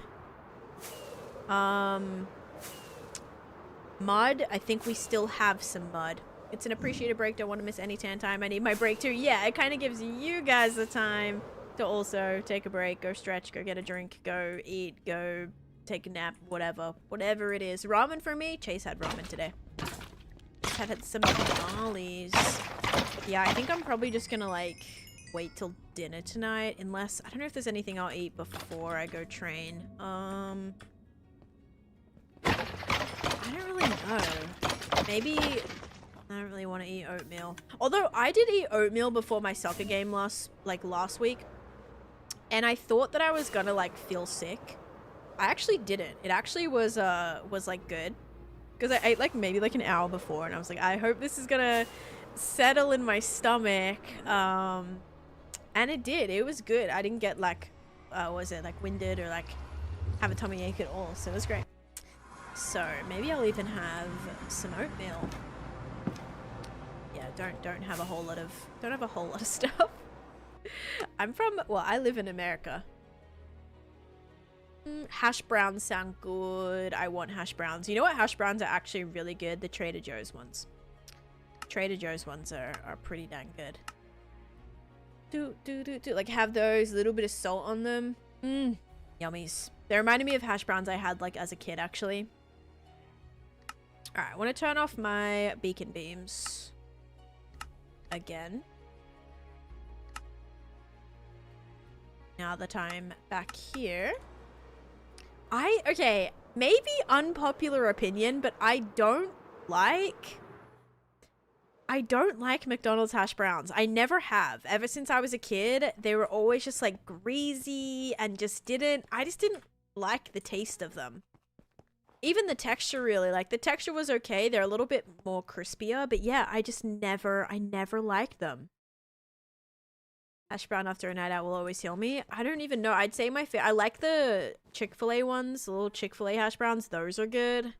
mud. I think we still have some mud. It's an appreciated break. Don't want to miss any tan time. I need my break too. Yeah, it kind of gives you guys the time to also take a break, go stretch, go get a drink, go eat, go take a nap, whatever it is. Ramen for me. Chase had ramen today. Had some tamales. Yeah, I think I'm probably just gonna like wait till dinner tonight, unless I don't know if there's anything I'll eat before I go train. I don't really know. Maybe I don't really want to eat oatmeal. Although I did eat oatmeal before my soccer game last week, and I thought that I was gonna like feel sick. I actually didn't. It actually was like good. Because I ate like maybe like an hour before and I was like, I hope this is gonna settle in my stomach. And it did. It was good. I didn't get like, was it like winded or like have a tummy ache at all. So it was great. So maybe I'll even have some oatmeal. Yeah, don't have a whole lot of stuff. I live in America. Hash browns sound good. I want hash browns. You know what hash browns are actually really good? The Trader Joe's ones. Trader Joe's ones are pretty dang good. Like have those, a little bit of salt on them. Yummies. They reminded me of hash browns I had like as a kid actually. Alright, I want to turn off my beacon beams. Again. Now that I'm back here. Okay, maybe unpopular opinion, but I don't like McDonald's hash browns. I never have. Ever since I was a kid, they were always just like greasy and I just didn't like the taste of them. Even the texture really, like the texture was okay. They're a little bit more crispier, but yeah, I never liked them. Hash brown after a night out will always heal me. I don't even know. I'd say I like the Chick-fil-A ones, the little Chick-fil-A hash browns. Those are good.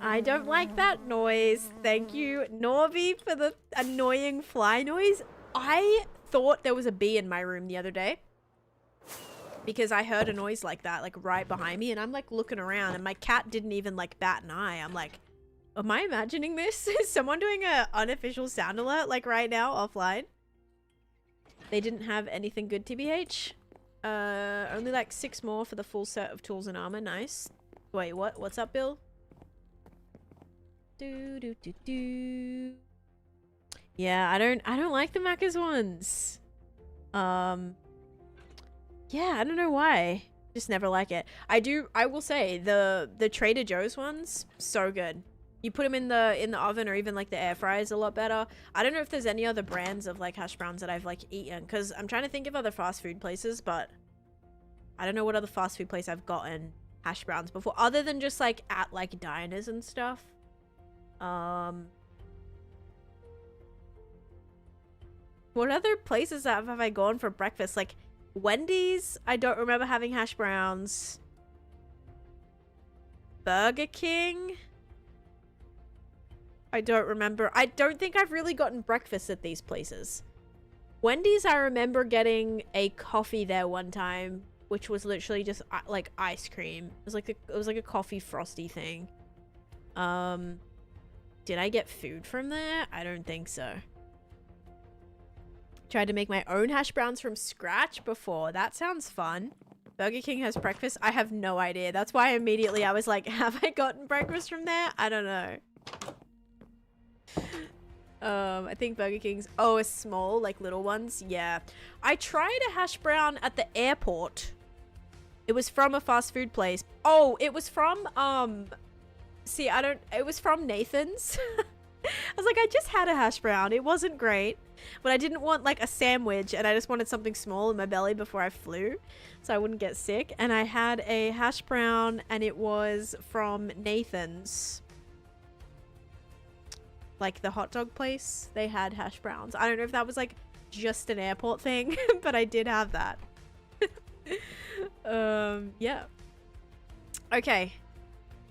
I don't like that noise. Thank you, Norby, for the annoying fly noise. I thought there was a bee in my room the other day because I heard a noise like that, like right behind me, and I'm like looking around and my cat didn't even like bat an eye. I'm like, am I imagining this? Is someone doing an unofficial sound alert like right now offline? They didn't have anything good, TBH. Only like 6 more for the full set of tools and armor. Nice. Wait, what? What's up, Bill? Yeah, I don't like the Macca's ones. Yeah, I don't know why. Just never like it. I will say the Trader Joe's ones, so good. You put them in the oven or even like the air fryer is a lot better. I don't know if there's any other brands of like hash browns that I've like eaten, because I'm trying to think of other fast food places, but I don't know what other fast food place I've gotten hash browns before, other than just like at like diners and stuff. What other places have I gone for breakfast? Like Wendy's, I don't remember having hash browns. Burger King, I don't remember. I don't think I've really gotten breakfast at these places. Wendy's, I remember getting a coffee there one time, which was literally just like ice cream. It was like a coffee frosty thing. Did I get food from there? I don't think so. Tried to make my own hash browns from scratch before. That sounds fun. Burger King has breakfast? I have no idea. That's why immediately I was like, have I gotten breakfast from there? I don't know. I think Burger King's... Oh, a small, like little ones? Yeah. I tried a hash brown at the airport. It was from a fast food place. Oh, it was from, see, it was from Nathan's. I was like, I just had a hash brown. It wasn't great, but I didn't want like a sandwich and I just wanted something small in my belly before I flew so I wouldn't get sick. And I had a hash brown and it was from Nathan's. Like the hot dog place, they had hash browns. I don't know if that was like just an airport thing, but I did have that. Yeah. Okay.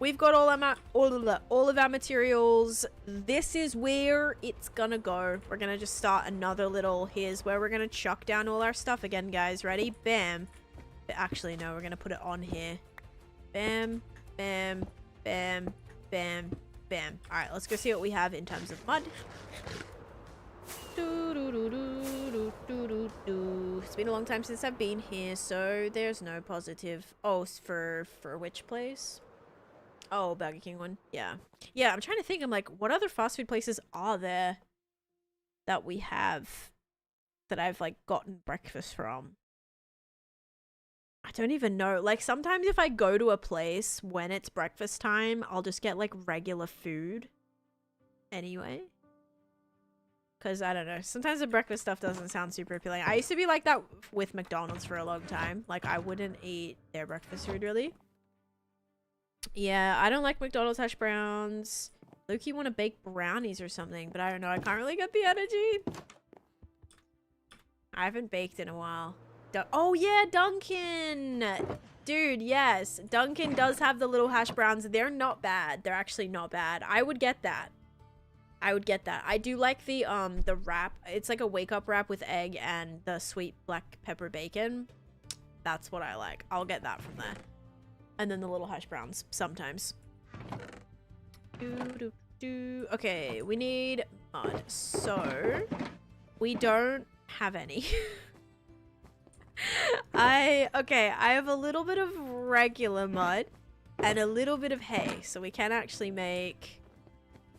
We've got all of our materials. This is where it's gonna go. We're gonna just start another little, here's where we're gonna chuck down all our stuff again, guys. Ready? Bam. Actually, no, we're gonna put it on here. Bam, bam, bam, bam, bam. All right, let's go see what we have in terms of mud. It's been a long time since I've been here, so there's no positive. Oh, for which place? Oh, Burger King one. Yeah. Yeah, I'm trying to think. I'm like, what other fast food places are there that we have that I've like gotten breakfast from? I don't even know. Like sometimes if I go to a place when it's breakfast time, I'll just get like regular food anyway. Because I don't know. Sometimes the breakfast stuff doesn't sound super appealing. I used to be like that with McDonald's for a long time. Like I wouldn't eat their breakfast food really. Yeah, I don't like McDonald's hash browns. Loki want to bake brownies or something, but I don't know. I can't really get the energy. I haven't baked in a while. Oh yeah, Dunkin'! Dude, yes. Dunkin' does have the little hash browns. They're not bad. They're actually not bad. I would get that. I would get that. I do like the wrap. It's like a wake-up wrap with egg and the sweet black pepper bacon. That's what I like. I'll get that from there. And then the little hash browns sometimes. Okay, we need mud. So, we don't have any. I have a little bit of regular mud and a little bit of hay. So we can actually make...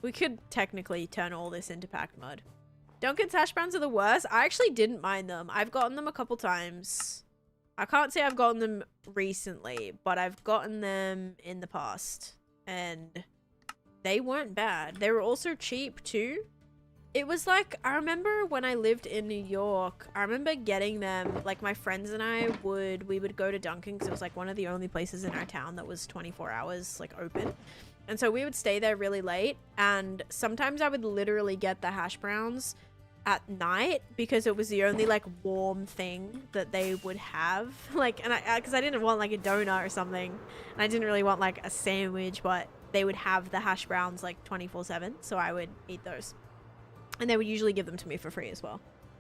We could technically turn all this into packed mud. Dunkin's hash browns are the worst. I actually didn't mind them. I've gotten them a couple times. I can't say I've gotten them recently, but I've gotten them in the past. And they weren't bad. They were also cheap too. It was like, I remember when I lived in New York, I remember getting them, like my friends and I we would go to Dunkin' because it was like one of the only places in our town that was 24 hours like open. And so we would stay there really late, and sometimes I would literally get the hash browns at night because it was the only like warm thing that they would have. Like, and because I didn't want like a donut or something, and I didn't really want like a sandwich, but they would have the hash browns like 24/7, so I would eat those. And they would usually give them to me for free as well.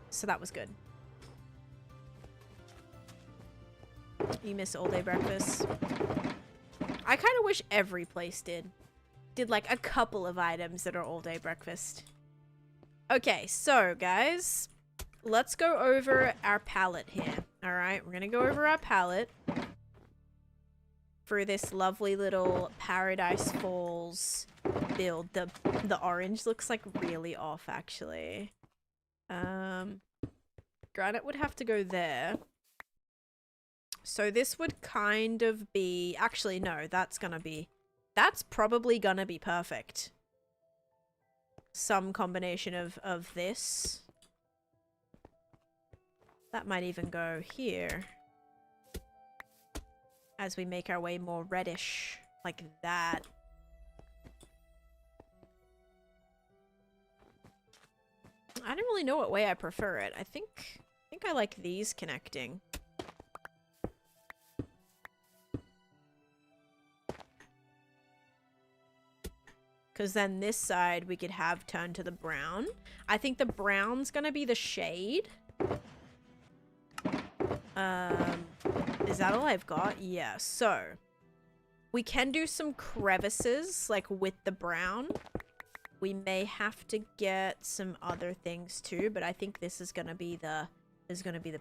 So that was good. You miss all day breakfast. I kind of wish every place did like a couple of items that are all day breakfast. Okay, so guys, let's go over our palette here. All right, we're gonna go over our palette for this lovely little Paradise Falls build. The orange looks like really off, actually. Granite would have to go there. So this would kind of be, actually no, that's probably gonna be perfect. Some combination of this. That might even go here. As we make our way more reddish, like that. I don't really know what way I prefer it. I think I like these connecting. Because then this side we could have turned to the brown. I think the brown's gonna be the shade. Is that all I've got? Yeah, so we can do some crevices like with the brown. We may have to get some other things too, but I think this is gonna be the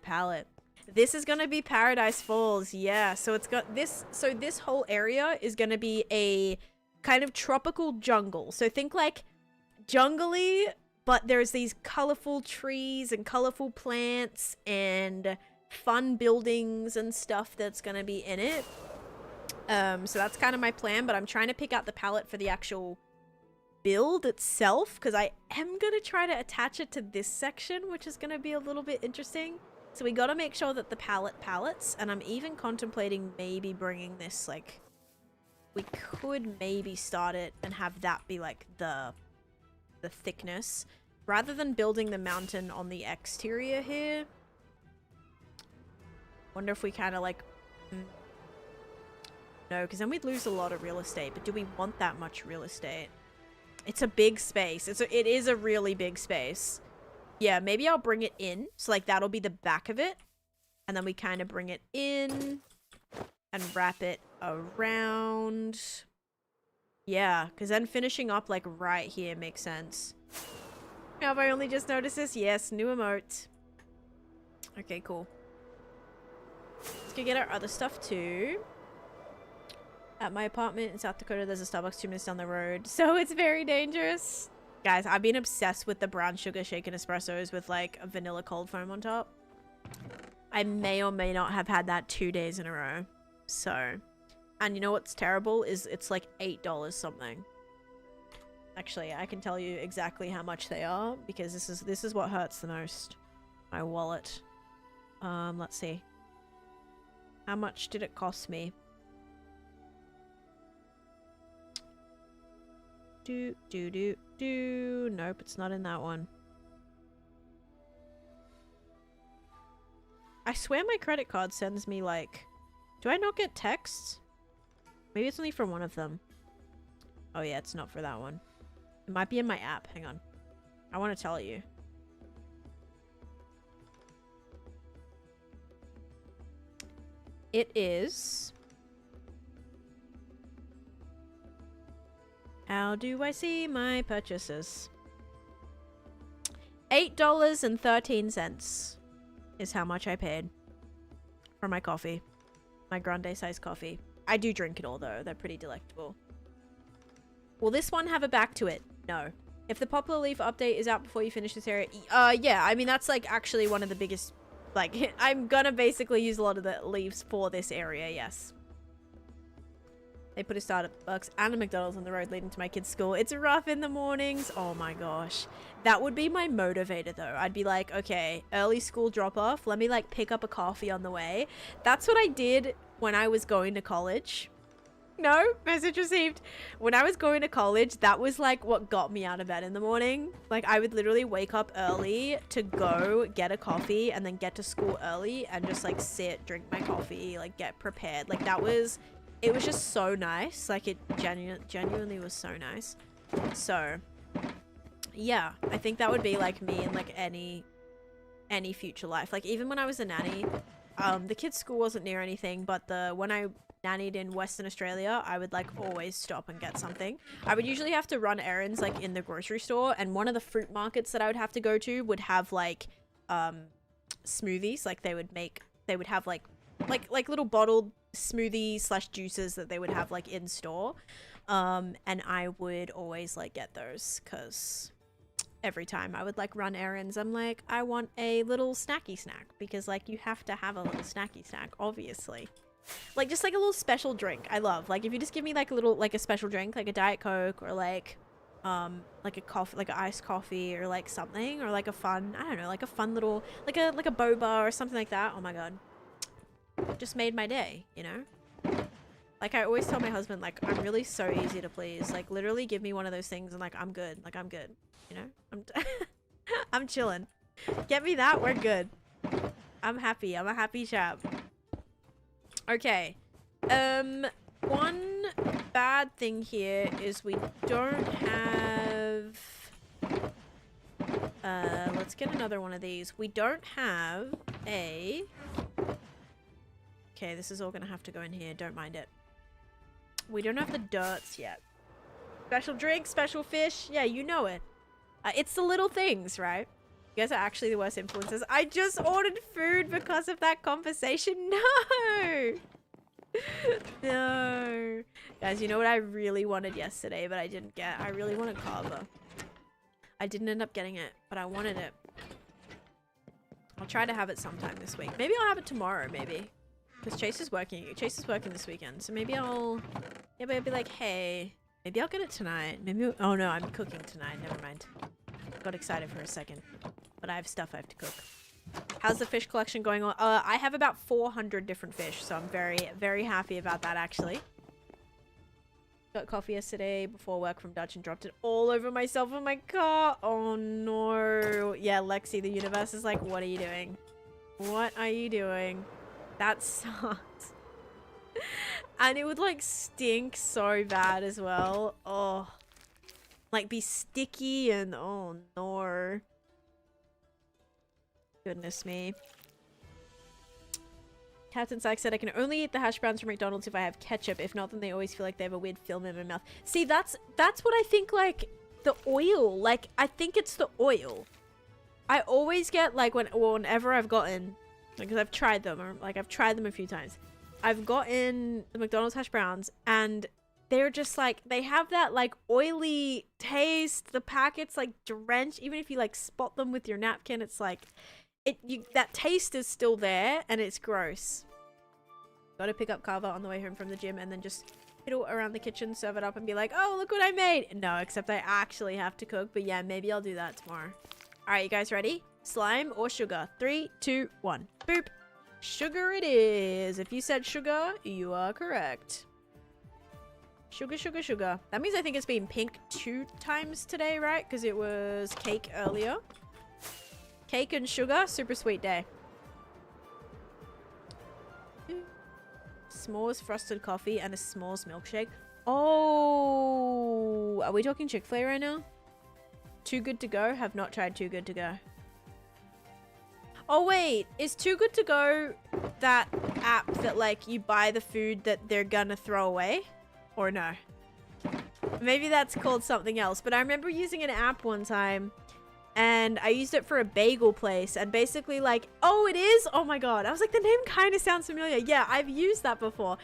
palette. This is gonna be Paradise Falls, yeah. So it's got this, so this whole area is gonna be a kind of tropical jungle. So think like jungly, but there's these colorful trees and colorful plants and fun buildings and stuff that's gonna be in it. So that's kind of my plan, but I'm trying to pick out the palette for the actual build itself, because I am gonna try to attach it to this section, which is gonna be a little bit interesting. So we gotta make sure that the palette palettes, and I'm even contemplating maybe bringing this, like, we could maybe start it and have that be like the thickness, rather than building the mountain on the exterior here. Wonder if we kind of like, no, because then we'd lose a lot of real estate. But do we want that much real estate? It's a big space. It is a really big space. Yeah, maybe I'll bring it in. So like that'll be the back of it. And then we kind of bring it in and wrap it around. Yeah, because then finishing up like right here makes sense. Have I only just noticed this? Yes, new emote. Okay, cool. Let's go get our other stuff too. At my apartment in South Dakota, there's a Starbucks 2 minutes down the road, so it's very dangerous. Guys, I've been obsessed with the brown sugar shaken espressos with like a vanilla cold foam on top. I may or may not have had that 2 days in a row. So, and you know what's terrible is it's like $8 something. Actually, I can tell you exactly how much they are because this is what hurts the most. My wallet. Let's see. How much did it cost me? Nope, it's not in that one. I swear my credit card sends me like... Do I not get texts? Maybe it's only for one of them. Oh yeah, it's not for that one. It might be in my app. Hang on. I want to tell you. It is... How do I see my purchases? $8.13 is how much I paid for my coffee. My grande size coffee. I do drink it all though. They're pretty delectable. Will this one have a back to it? No. If the Popular Leaf update is out before you finish this area... yeah, I mean, that's like actually one of the biggest Like, I'm gonna basically use a lot of the leaves for this area, yes. They put a Starbucks and a McDonald's on the road leading to my kids' school. It's rough in the mornings. Oh my gosh. That would be my motivator though. I'd be like, okay, early school drop off. Let me like pick up a coffee on the way. That's what I did when I was going to college. No, message received. When I was going to college, that was like what got me out of bed in the morning. Like I would literally wake up early to go get a coffee and then get to school early and just like sit, drink my coffee, like get prepared. Like that was... It was just so nice. Like, it genuinely was so nice. So, yeah. I think that would be, like, me in, like, any future life. Like, even when I was a nanny, the kids' school wasn't near anything, but when I nannied in Western Australia, I would, like, always stop and get something. I would usually have to run errands, like, in the grocery store, and one of the fruit markets that I would have to go to would have, like, smoothies. Like, they would have, like little bottled smoothies slash juices that they would have like in store, and I would always like get those because every time I would like run errands, I'm like, I want a little snacky snack, because like you have to have a little snacky snack, obviously. Like just like a little special drink. I love, like, if you just give me like a little, like a special drink, like a Diet Coke, or like a coffee, like an iced coffee, or like something, or like a fun, I don't know, like a fun little, like a boba or something like that. Oh my god, just made my day, you know? Like I always tell my husband, like, I'm really so easy to please. Like literally give me one of those things and like I'm good. Like I'm good, you know? I'm chilling. Get me that, we're good. I'm happy. I'm a happy chap. Okay. One bad thing here is we don't have let's get another one of these. We don't have a... Okay, this is all gonna have to go in here. Don't mind it. We don't have the dirts yet. Special drink, special fish. Yeah, you know it. It's the little things, right? You guys are actually the worst influences. I just ordered food because of that conversation. No! No. Guys, you know what I really wanted yesterday, but I didn't get? I really wanted kava. I didn't end up getting it, but I wanted it. I'll try to have it sometime this week. Maybe I'll have it tomorrow, maybe. Because Chase is working this weekend, so maybe I'll be like, hey, maybe I'll get it tonight. Maybe, oh no, I'm cooking tonight, never mind. Got excited for a second, but I have stuff I have to cook. How's the fish collection going on? I have about 400 different fish, so I'm very, very happy about that, actually. Got coffee yesterday before work from Dutch and dropped it all over myself in my car. Oh no. Yeah, Lexi, the universe is like, what are you doing? What are you doing? That sucks. And it would like stink so bad as well. Oh, like be sticky and oh no. Goodness me. Captain Sykes said I can only eat the hash browns from McDonald's if I have ketchup. If not, then they always feel like they have a weird film in my mouth. See, that's what I think, like the oil. Like I think it's the oil. I always get like whenever I've gotten, because I've tried them, or like I've tried them a few times. I've gotten the McDonald's hash browns and they're just like, they have that like oily taste. The packet's like drenched. Even if you like spot them with your napkin, it's like, that taste is still there and it's gross. Gotta pick up kava on the way home from the gym and then just fiddle around the kitchen, serve it up and be like, oh, look what I made. No, except I actually have to cook. But yeah, maybe I'll do that tomorrow. All right, you guys ready? Slime or sugar? 3, 2, 1. Boop. Sugar it is. If you said sugar, you are correct. Sugar, sugar, sugar. That means I think it's been pink 2 times today, right? Because it was cake earlier. Cake and sugar. Super sweet day. S'mores frosted coffee and a s'mores milkshake. Oh, are we talking Chick-fil-A right now? Too Good To Go? Have not tried Too Good To Go. Oh wait, is Too Good To Go that app that like you buy the food that they're gonna throw away? Or no? Maybe that's called something else, but I remember using an app one time and I used it for a bagel place and basically like, oh it is? Oh my god, I was like, the name kind of sounds familiar. Yeah, I've used that before.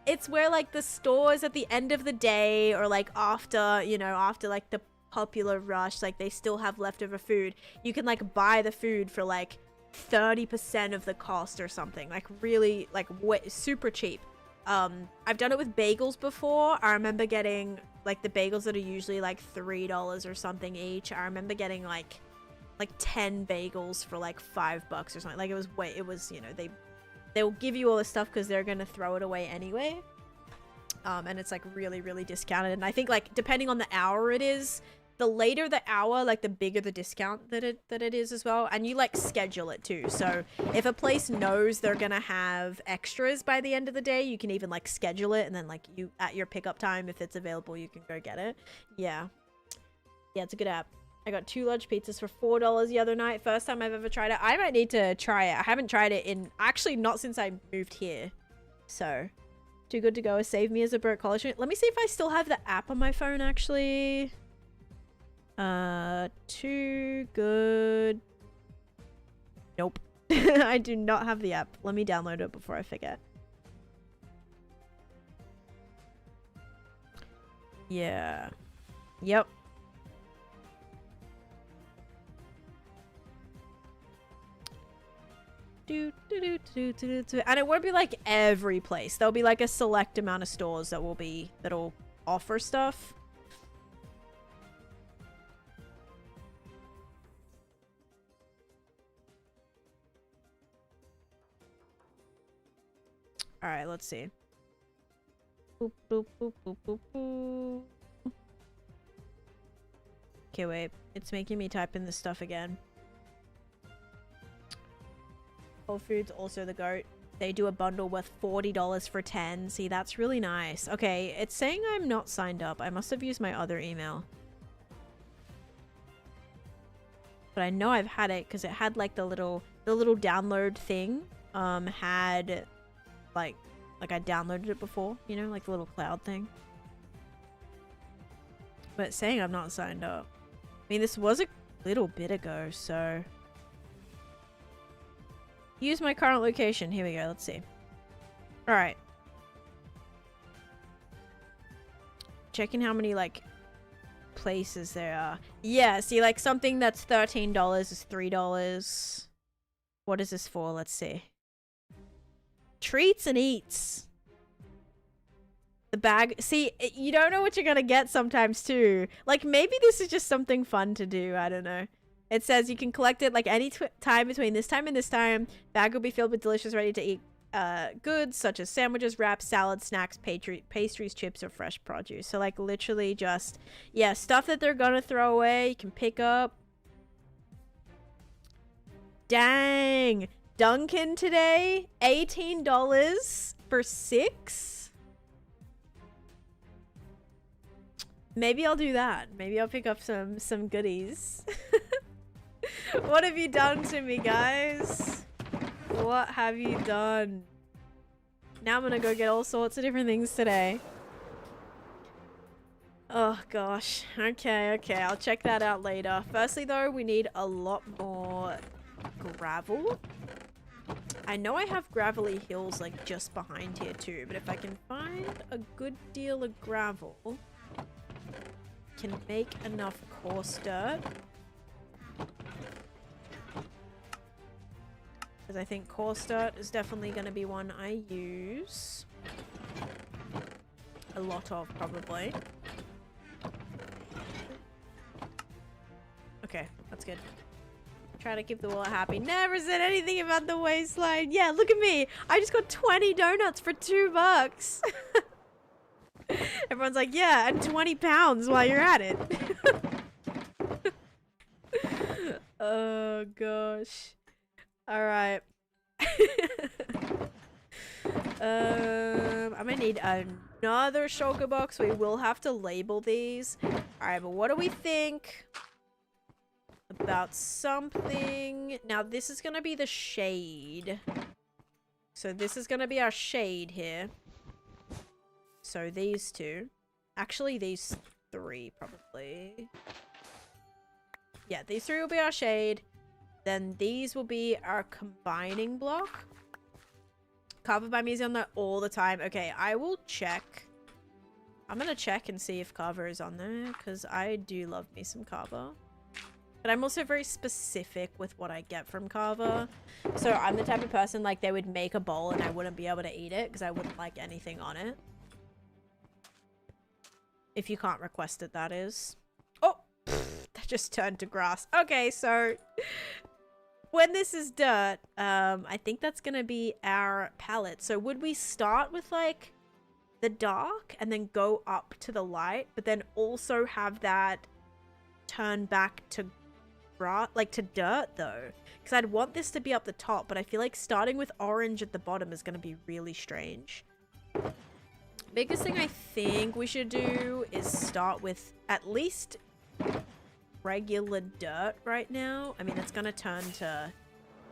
It's where like the stores at the end of the day or like after, you know, after like the popular rush, like they still have leftover food. You can like buy the food for like 30% of the cost or something. Like really, like super cheap. I've done it with bagels before. I remember getting like the bagels that are usually like $3 or something each. I remember getting like 10 bagels for like $5 or something. Like it was, you know, they'll give you all this stuff because they're gonna throw it away anyway. And it's like really, really discounted. And I think like depending on the hour it is, the later the hour, like the bigger the discount that it is as well. And you like schedule it too. So if a place knows they're gonna have extras by the end of the day, you can even like schedule it, and then like you at your pickup time, if it's available, you can go get it. Yeah, it's a good app. I got 2 large pizzas for $4 the other night. First time I've ever tried it. I might need to try it. I haven't tried it in actually not since I moved here. So too good to go. Save me as a broke college student. Let me see if I still have the app on my phone actually. Too good. Nope. I do not have the app. Let me download it before I forget. Yeah. Yep. And it won't be like every place. There'll be like a select amount of stores that'll offer stuff. All right, let's see. Boop, boop, boop, boop, boop, boop. Okay, wait. It's making me type in this stuff again. Whole Foods, also the GOAT. They do a bundle worth $40 for 10. See, that's really nice. Okay, it's saying I'm not signed up. I must have used my other email. But I know I've had it because it had like the little download thing. Had like I downloaded it before, you know, like the little cloud thing. But it's saying I'm not signed up. I mean, this was a little bit ago, so use my current location. Here we go. Let's see. All right. Checking how many like places there are. Yeah, see, like something that's $13 is $3. What is this for? Let's see. Treats and eats. The bag. See, you don't know what you're gonna get sometimes too. Like maybe this is just something fun to do. I don't know. It says you can collect it like any time between this time and this time. Bag will be filled with delicious, ready to eat goods such as sandwiches, wraps, salads, snacks, pastries, chips, or fresh produce. So like literally just, yeah, stuff that they're gonna throw away. You can pick up. Dang. Dunkin' today, $18 for 6. Maybe I'll do that. Maybe I'll pick up some goodies. What have you done to me, guys? What have you done? Now I'm gonna go get all sorts of different things today. Oh gosh. Okay. I'll check that out later. Firstly though, we need a lot more gravel. I know I have gravelly hills like just behind here too, but if I can find a good deal of gravel, can make enough coarse dirt. Because I think coarse dirt is definitely going to be one I use a lot of, probably. Okay, that's good. Try to keep the wallet happy. Never said anything about the waistline. Yeah, look at me. I just got 20 donuts for $2. Everyone's like, yeah, and 20 pounds while you're at it. Oh, gosh. All right. I'm gonna need another shulker box. We will have to label these. All right, but what do we think about something? Now, this is gonna be the shade. So this is gonna be our shade here. So these two. Actually, these three, probably. Yeah, these three will be our shade. Then these will be our combining block. Carver by me is on that all the time. Okay, I will check. I'm gonna check and see if Carver is on there, because I do love me some Carver. But I'm also very specific with what I get from Carver. So I'm the type of person, like, they would make a bowl and I wouldn't be able to eat it because I wouldn't like anything on it. If you can't request it, that is. Oh! That just turned to grass. Okay, so... when this is dirt, I think that's gonna be our palette. So would we start with, like, the dark and then go up to the light, but then also have that turn back to grass, like to dirt though? Because I'd want this to be up the top, but I feel like starting with orange at the bottom is gonna be really strange. Biggest thing I think we should do is start with at least regular dirt right now. I mean, it's gonna turn to...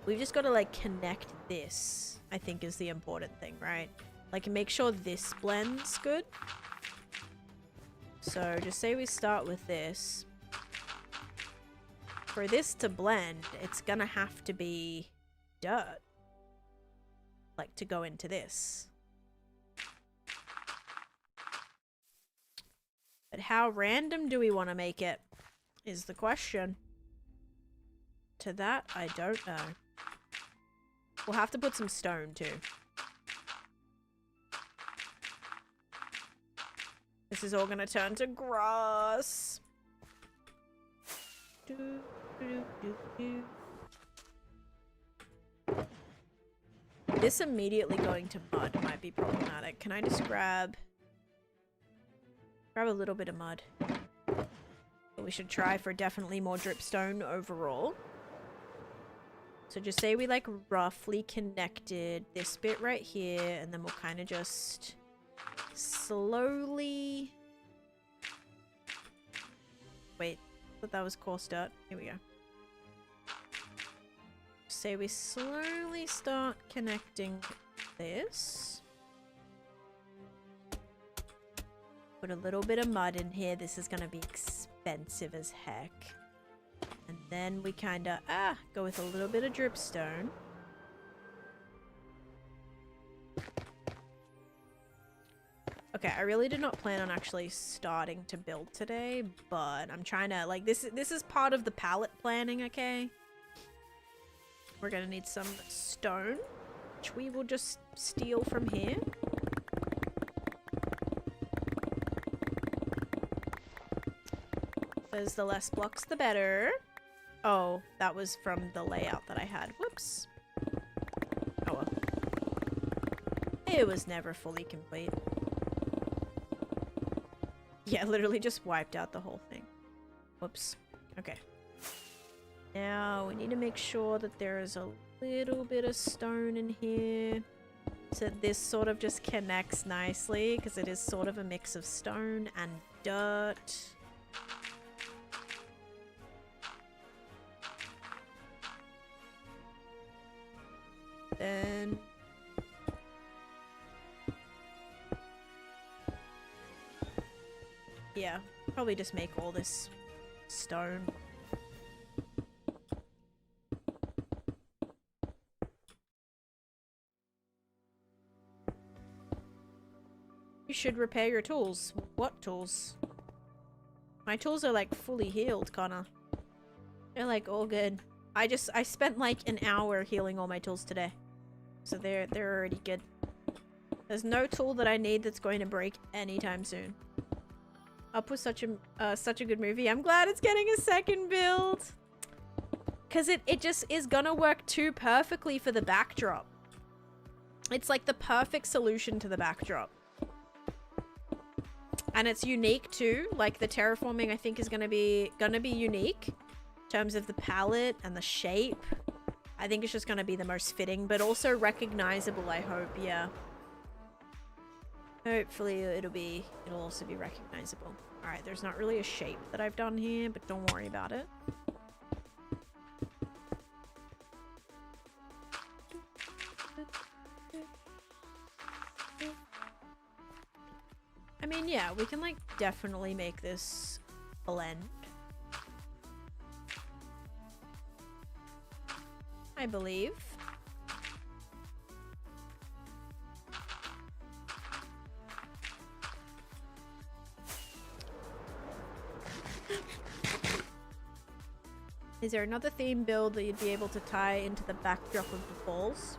we've just got to, like, connect this, I think, is the important thing, right? Like, make sure this blends good. So, just say we start with this. For this to blend, it's gonna have to be dirt. Like, to go into this. But how random do we want to make it? Is the question. To that, I don't know. We'll have to put some stone too. This is all gonna turn to grass. This immediately going to mud might be problematic. Can I just grab a little bit of mud? We should try for definitely more dripstone overall. So just say we, like, roughly connected this bit right here, and then we'll kind of just slowly... wait, I thought that was coarse dirt. Here we go. Say we slowly start connecting this. Put a little bit of mud in here. This is going to be expensive as heck. And then we kind of, go with a little bit of dripstone. Okay, I really did not plan on actually starting to build today, but I'm trying to, like, this is part of the palette planning, okay? We're gonna need some stone, which we will just steal from here. Because the less blocks, the better. Oh, that was from the layout that I had. Whoops. Oh well. It was never fully complete. Yeah, literally just wiped out the whole thing. Whoops. Okay. Now, we need to make sure that there is a little bit of stone in here. So this sort of just connects nicely, because it is sort of a mix of stone and dirt. Then... yeah, probably just make all this stone. You should repair your tools. What tools? My tools are like fully healed, Connor. They're like all good. I spent like an hour healing all my tools today. So they're already good. There's no tool that I need that's going to break anytime soon. Up was such a good movie. I'm glad it's getting a second build. Cause it just is gonna work too perfectly for the backdrop. It's like the perfect solution to the backdrop. And it's unique too. Like the terraforming I think is gonna be unique in terms of the palette and the shape. I think it's just gonna be the most fitting, but also recognizable, I hope, yeah. Hopefully it'll also be recognizable. Alright, there's not really a shape that I've done here, but don't worry about it. I mean, yeah, we can like definitely make this blend. I believe. Is there another theme build that you'd be able to tie into the backdrop of the falls?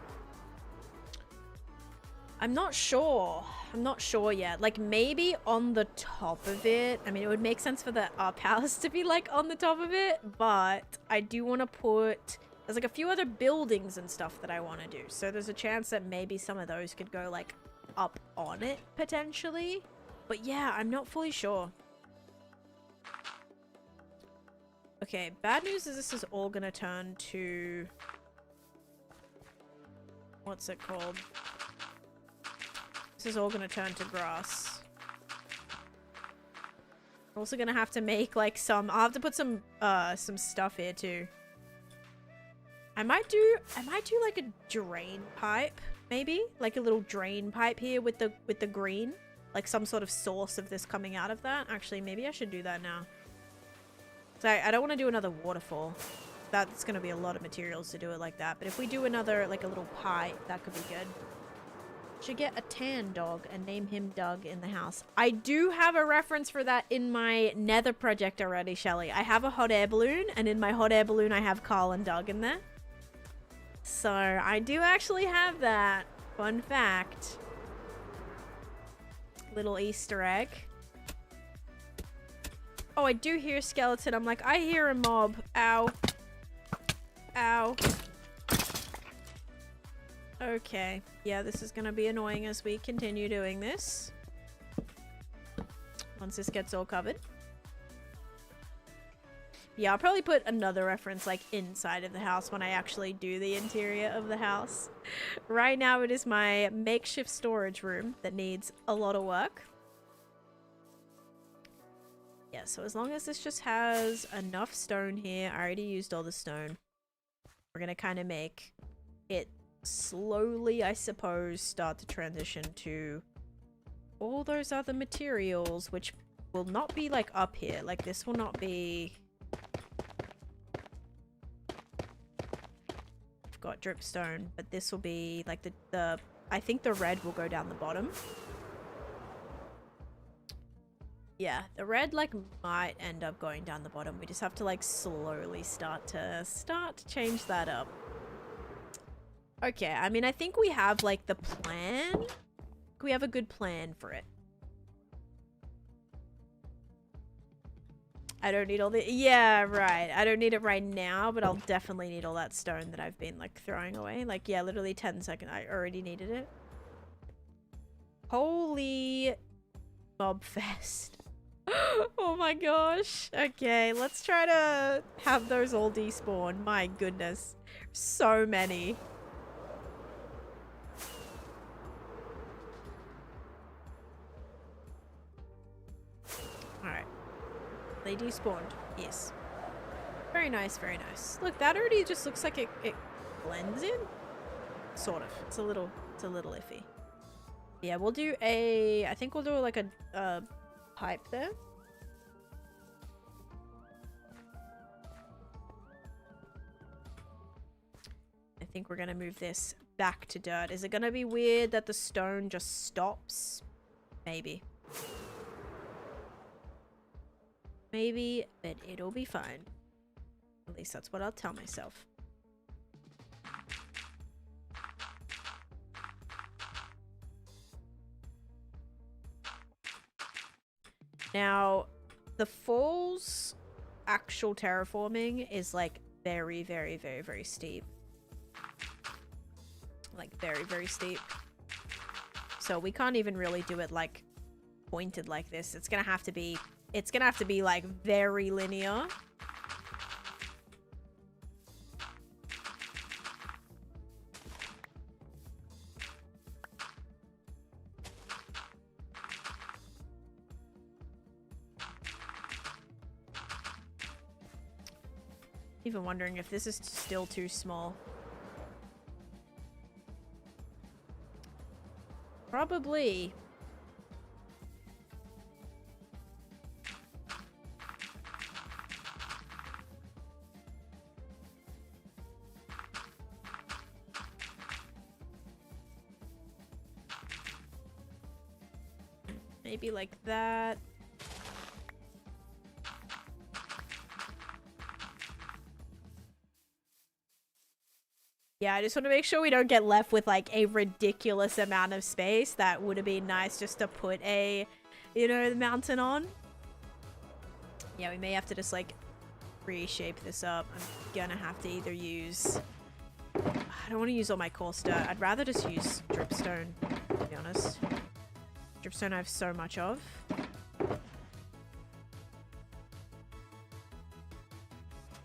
I'm not sure. I'm not sure yet. Like, maybe on the top of it. I mean, it would make sense for the up house to be, like, on the top of it. But I do want to put... There's, like, a few other buildings and stuff that I want to do. So there's a chance that maybe some of those could go, like, up on it, potentially. But yeah, I'm not fully sure. Okay, bad news is this is all gonna turn to... What's it called? This is all gonna turn to grass. We're also gonna have to make, like, some... I'll have to put some stuff here, too. I might do, like, a drain pipe, maybe? Like, a little drain pipe here with the green. Like, some sort of source of this coming out of that. Actually, maybe I should do that now. So I don't want to do another waterfall. That's going to be a lot of materials to do it like that. But if we do another, like, a little pipe, that could be good. Should get a tan dog and name him Doug in the house. I do have a reference for that in my nether project already, Shelly. I have a hot air balloon, and in my hot air balloon I have Carl and Doug in there. So I do actually have that. Fun fact. Little Easter egg. Oh, I do hear a skeleton. I'm like, I hear a mob. Ow. Ow. Okay. Yeah, this is going to be annoying as we continue doing this. Once this gets all covered. Yeah, I'll probably put another reference, like, inside of the house when I actually do the interior of the house. Right now, it is my makeshift storage room that needs a lot of work. Yeah, so as long as this just has enough stone here, I already used all the stone. We're gonna kind of make it slowly, I suppose, start to transition to all those other materials, which will not be, like, up here. Like, this will not be... I've got dripstone, but this will be, like, the... I think the red will go down the bottom. Yeah, the red, like, might end up going down the bottom. We just have to, like, slowly start to change that up. Okay, I mean, I think we have, like, the plan. We have a good plan for it. I don't need all the... Yeah, right. I don't need it right now, but I'll definitely need all that stone that I've been, like, throwing away. Like, yeah, literally 10 seconds. I already needed it. Holy mob fest. Oh my gosh. Okay, let's try to have those all despawn. My goodness. So many. Alright. They despawned. Yes. Very nice, very nice. Look, that already just looks like it blends in. Sort of. It's a little iffy. Yeah, we'll do a... I think we'll do like a pipe there. I think we're gonna move this back to dirt. Is it gonna be weird that the stone just stops? Maybe. Maybe, but it'll be fine. At least that's what I'll tell myself. Now, the falls actual terraforming is like very, very, very, very steep. Like very, very steep. So we can't even really do it like pointed like this. It's gonna have to be like very linear. Even wondering if this is still too small. Probably. Maybe like that. Yeah, I just want to make sure we don't get left with like a ridiculous amount of space. That would have been nice just to put a, you know, the mountain on. Yeah, we may have to just like reshape this up. I'm gonna have to either use... I don't want to use all my core stuff. I'd rather just use dripstone, to be honest. Dripstone I have so much of.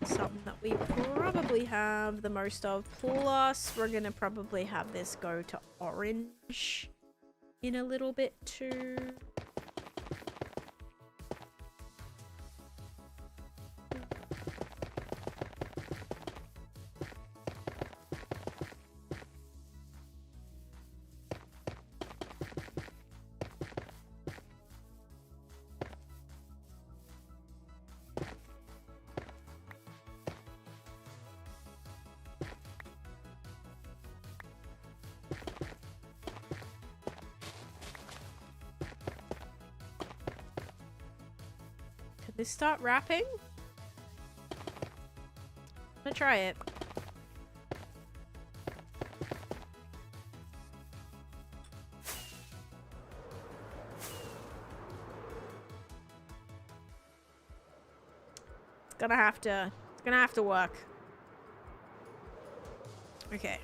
Something that we probably have the most of. Plus, we're gonna probably have this go to orange in a little bit too. They start wrapping? I'm gonna try it. It's gonna have to work. Okay.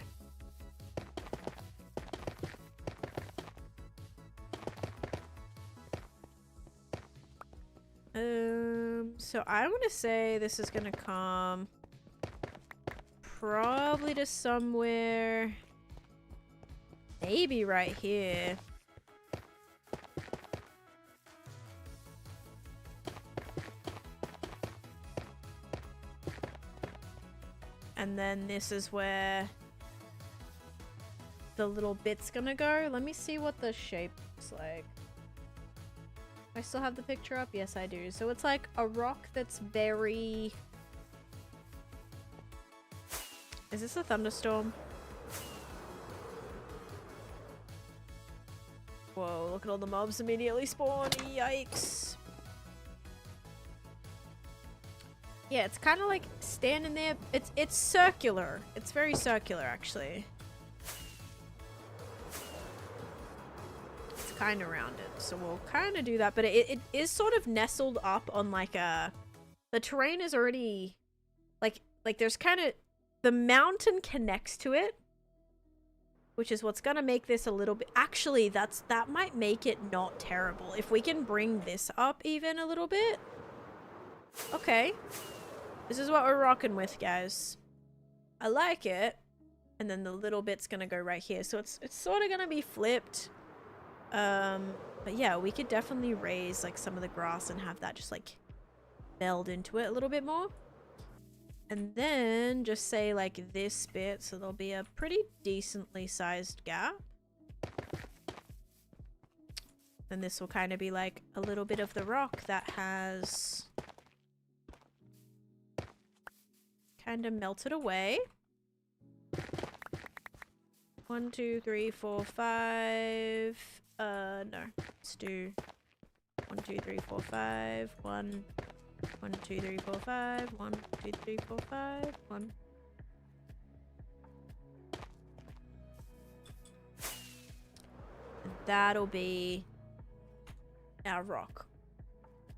So I want to say this is gonna come probably to somewhere, maybe right here. And then this is where the little bit's gonna go. Let me see what the shape looks like. I still have the picture up? Yes, I do. So it's like a rock that's very... Is this a thunderstorm? Whoa, look at all the mobs immediately spawn. Yikes. Yeah, it's kind of like standing there. It's circular. It's very circular, actually. Kind of rounded, so we'll kind of do that, but it is sort of nestled up on like a... The terrain is already like there's kind of... The mountain connects to it, which is what's gonna make this a little bit... Actually, that might make it not terrible. If we can bring this up even a little bit. Okay. This is what we're rocking with, guys. I like it. And then the little bit's gonna go right here, so it's sort of gonna be flipped. But yeah, we could definitely raise like some of the grass and have that just like meld into it a little bit more. And then just say like this bit, so there'll be a pretty decently sized gap. And this will kind of be like a little bit of the rock that has kind of melted away. 1, 2, 3, 4, 5. No. Let's do 1, 2, 3, 4, 5. 1, 1, 2, 3, 4, 5. 1, 2, 3, 4, 5. 1. And that'll be our rock.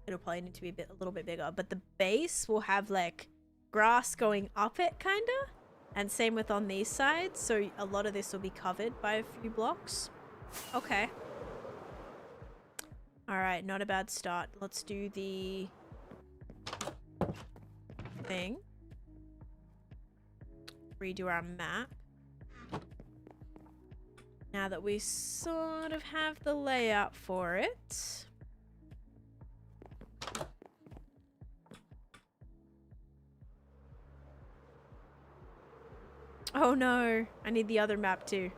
It'll probably need to be a little bit bigger, but the base will have like grass going up it, kinda. And same with on these sides, so a lot of this will be covered by a few blocks. Okay. Alright, not a bad start. Let's do the thing. Redo our map. Now that we sort of have the layout for it. Oh no, I need the other map too.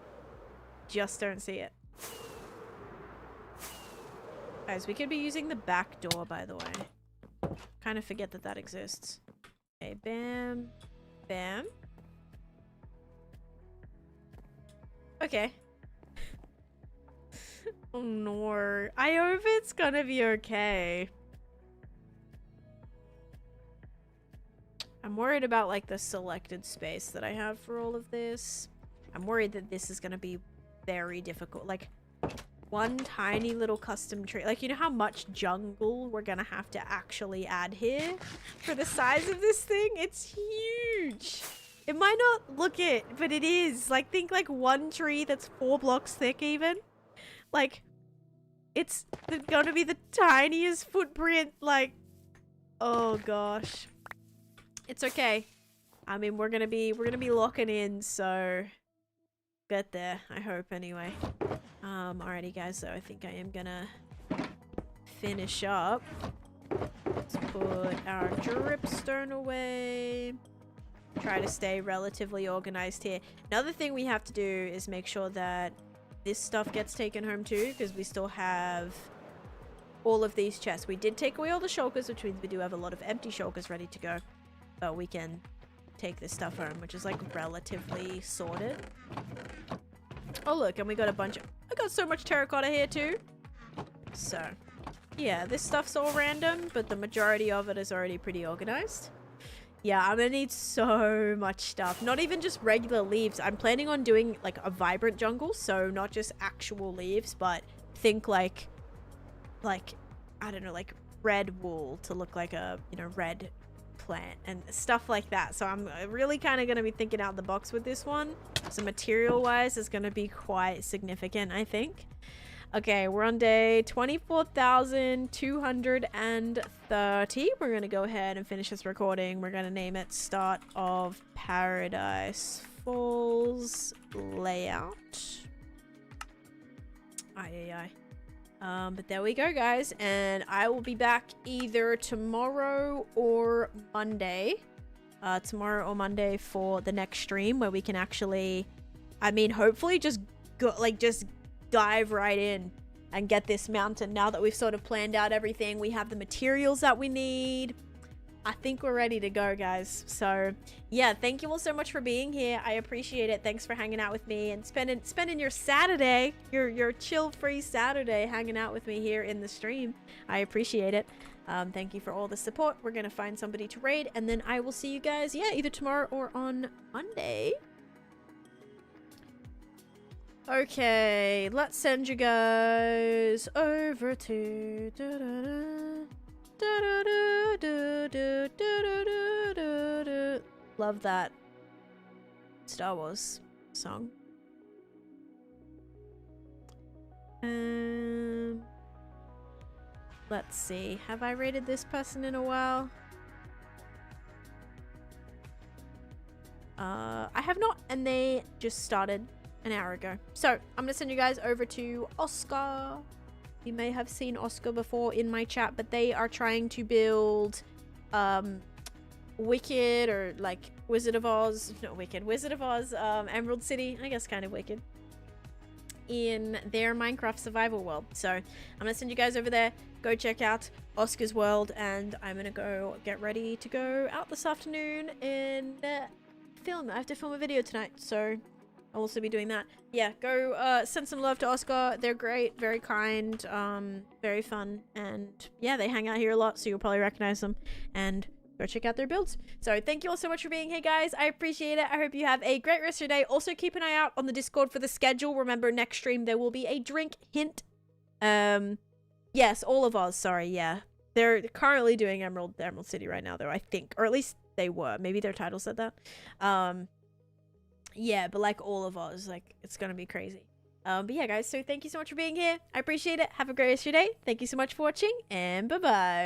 Just don't see it. Guys, we could be using the back door, by the way. Kind of forget that that exists. Okay, bam. Bam. Okay. Oh no. I hope it's gonna be okay. I'm worried about like the selected space that I have for all of this. I'm worried that this is going to be very difficult. Like one tiny little custom tree. Like, you know how much jungle we're going to have to actually add here for the size of this thing? It's huge. It might not look it, but it is. Like, think like one tree that's 4 blocks thick even. Like, it's going to be the tiniest footprint. Like, oh gosh. It's okay. I mean, we're gonna be locking in, so get there, I hope anyway. Alrighty guys, so I think I am gonna finish up. Let's put our dripstone away. Try to stay relatively organized here. Another thing we have to do is make sure that this stuff gets taken home too, because we still have all of these chests. We did take away all the shulkers, which means we do have a lot of empty shulkers ready to go. But we can take this stuff home, which is like relatively sorted. Oh look, and we got a bunch of... I got so much terracotta here too. So, yeah, this stuff's all random, but the majority of it is already pretty organized. Yeah, I'm gonna need so much stuff. Not even just regular leaves. I'm planning on doing like a vibrant jungle, so not just actual leaves, but think like I don't know, like red wool to look like a, you know, red plant and stuff like that. So I'm really kind of going to be thinking out the box with this one. So material wise is going to be quite significant, I think. Okay, we're on day 24,230. We're going to go ahead and finish this recording. We're going to name it Start of Paradise Falls Layout. But there we go, guys, and I will be back either tomorrow or Monday. Tomorrow or Monday for the next stream where we can actually, I mean, hopefully just go, like, just dive right in and get this mountain. Now that we've sort of planned out everything, we have the materials that we need. I think we're ready to go, guys. So yeah, thank you all so much for being here. I appreciate it. Thanks for hanging out with me and spending your Saturday, your chill free Saturday, hanging out with me here in the stream. I appreciate it. Thank you for all the support. We're gonna find somebody to raid, and then I will see you guys, yeah, either tomorrow or on Monday. Okay, let's send you guys over to love that Star Wars song. Let's see. Have I rated this person in a while? I have not, and they just started an hour ago. So I'm gonna send you guys over to Oscar. You may have seen Oscar before in my chat, but they are trying to build Wicked, or like Wizard of Oz, not Wicked, Wizard of Oz, Emerald City, I guess kind of Wicked, in their Minecraft survival world. So I'm gonna send you guys over there. Go check out Oscar's world, and I'm gonna go get ready to go out this afternoon and film. I have to film a video tonight, so I'll also be doing that. Yeah, go send some love to Oscar. They're great, very kind, very fun, and yeah, they hang out here a lot, so you'll probably recognize them, and go check out their builds. So thank you all so much for being here, guys. I appreciate it. I hope you have a great rest of your day. Also, keep an eye out on the Discord for the schedule. Remember, next stream there will be a drink hint. Yes, all of us, sorry, yeah. They're currently doing Emerald City right now, though, I think, or at least they were. Maybe their title said that. Yeah, but like all of us, like, it's gonna be crazy. But yeah, guys, so thank you so much for being here. I appreciate it. Have a great rest of your day. Thank you so much for watching, and bye-bye.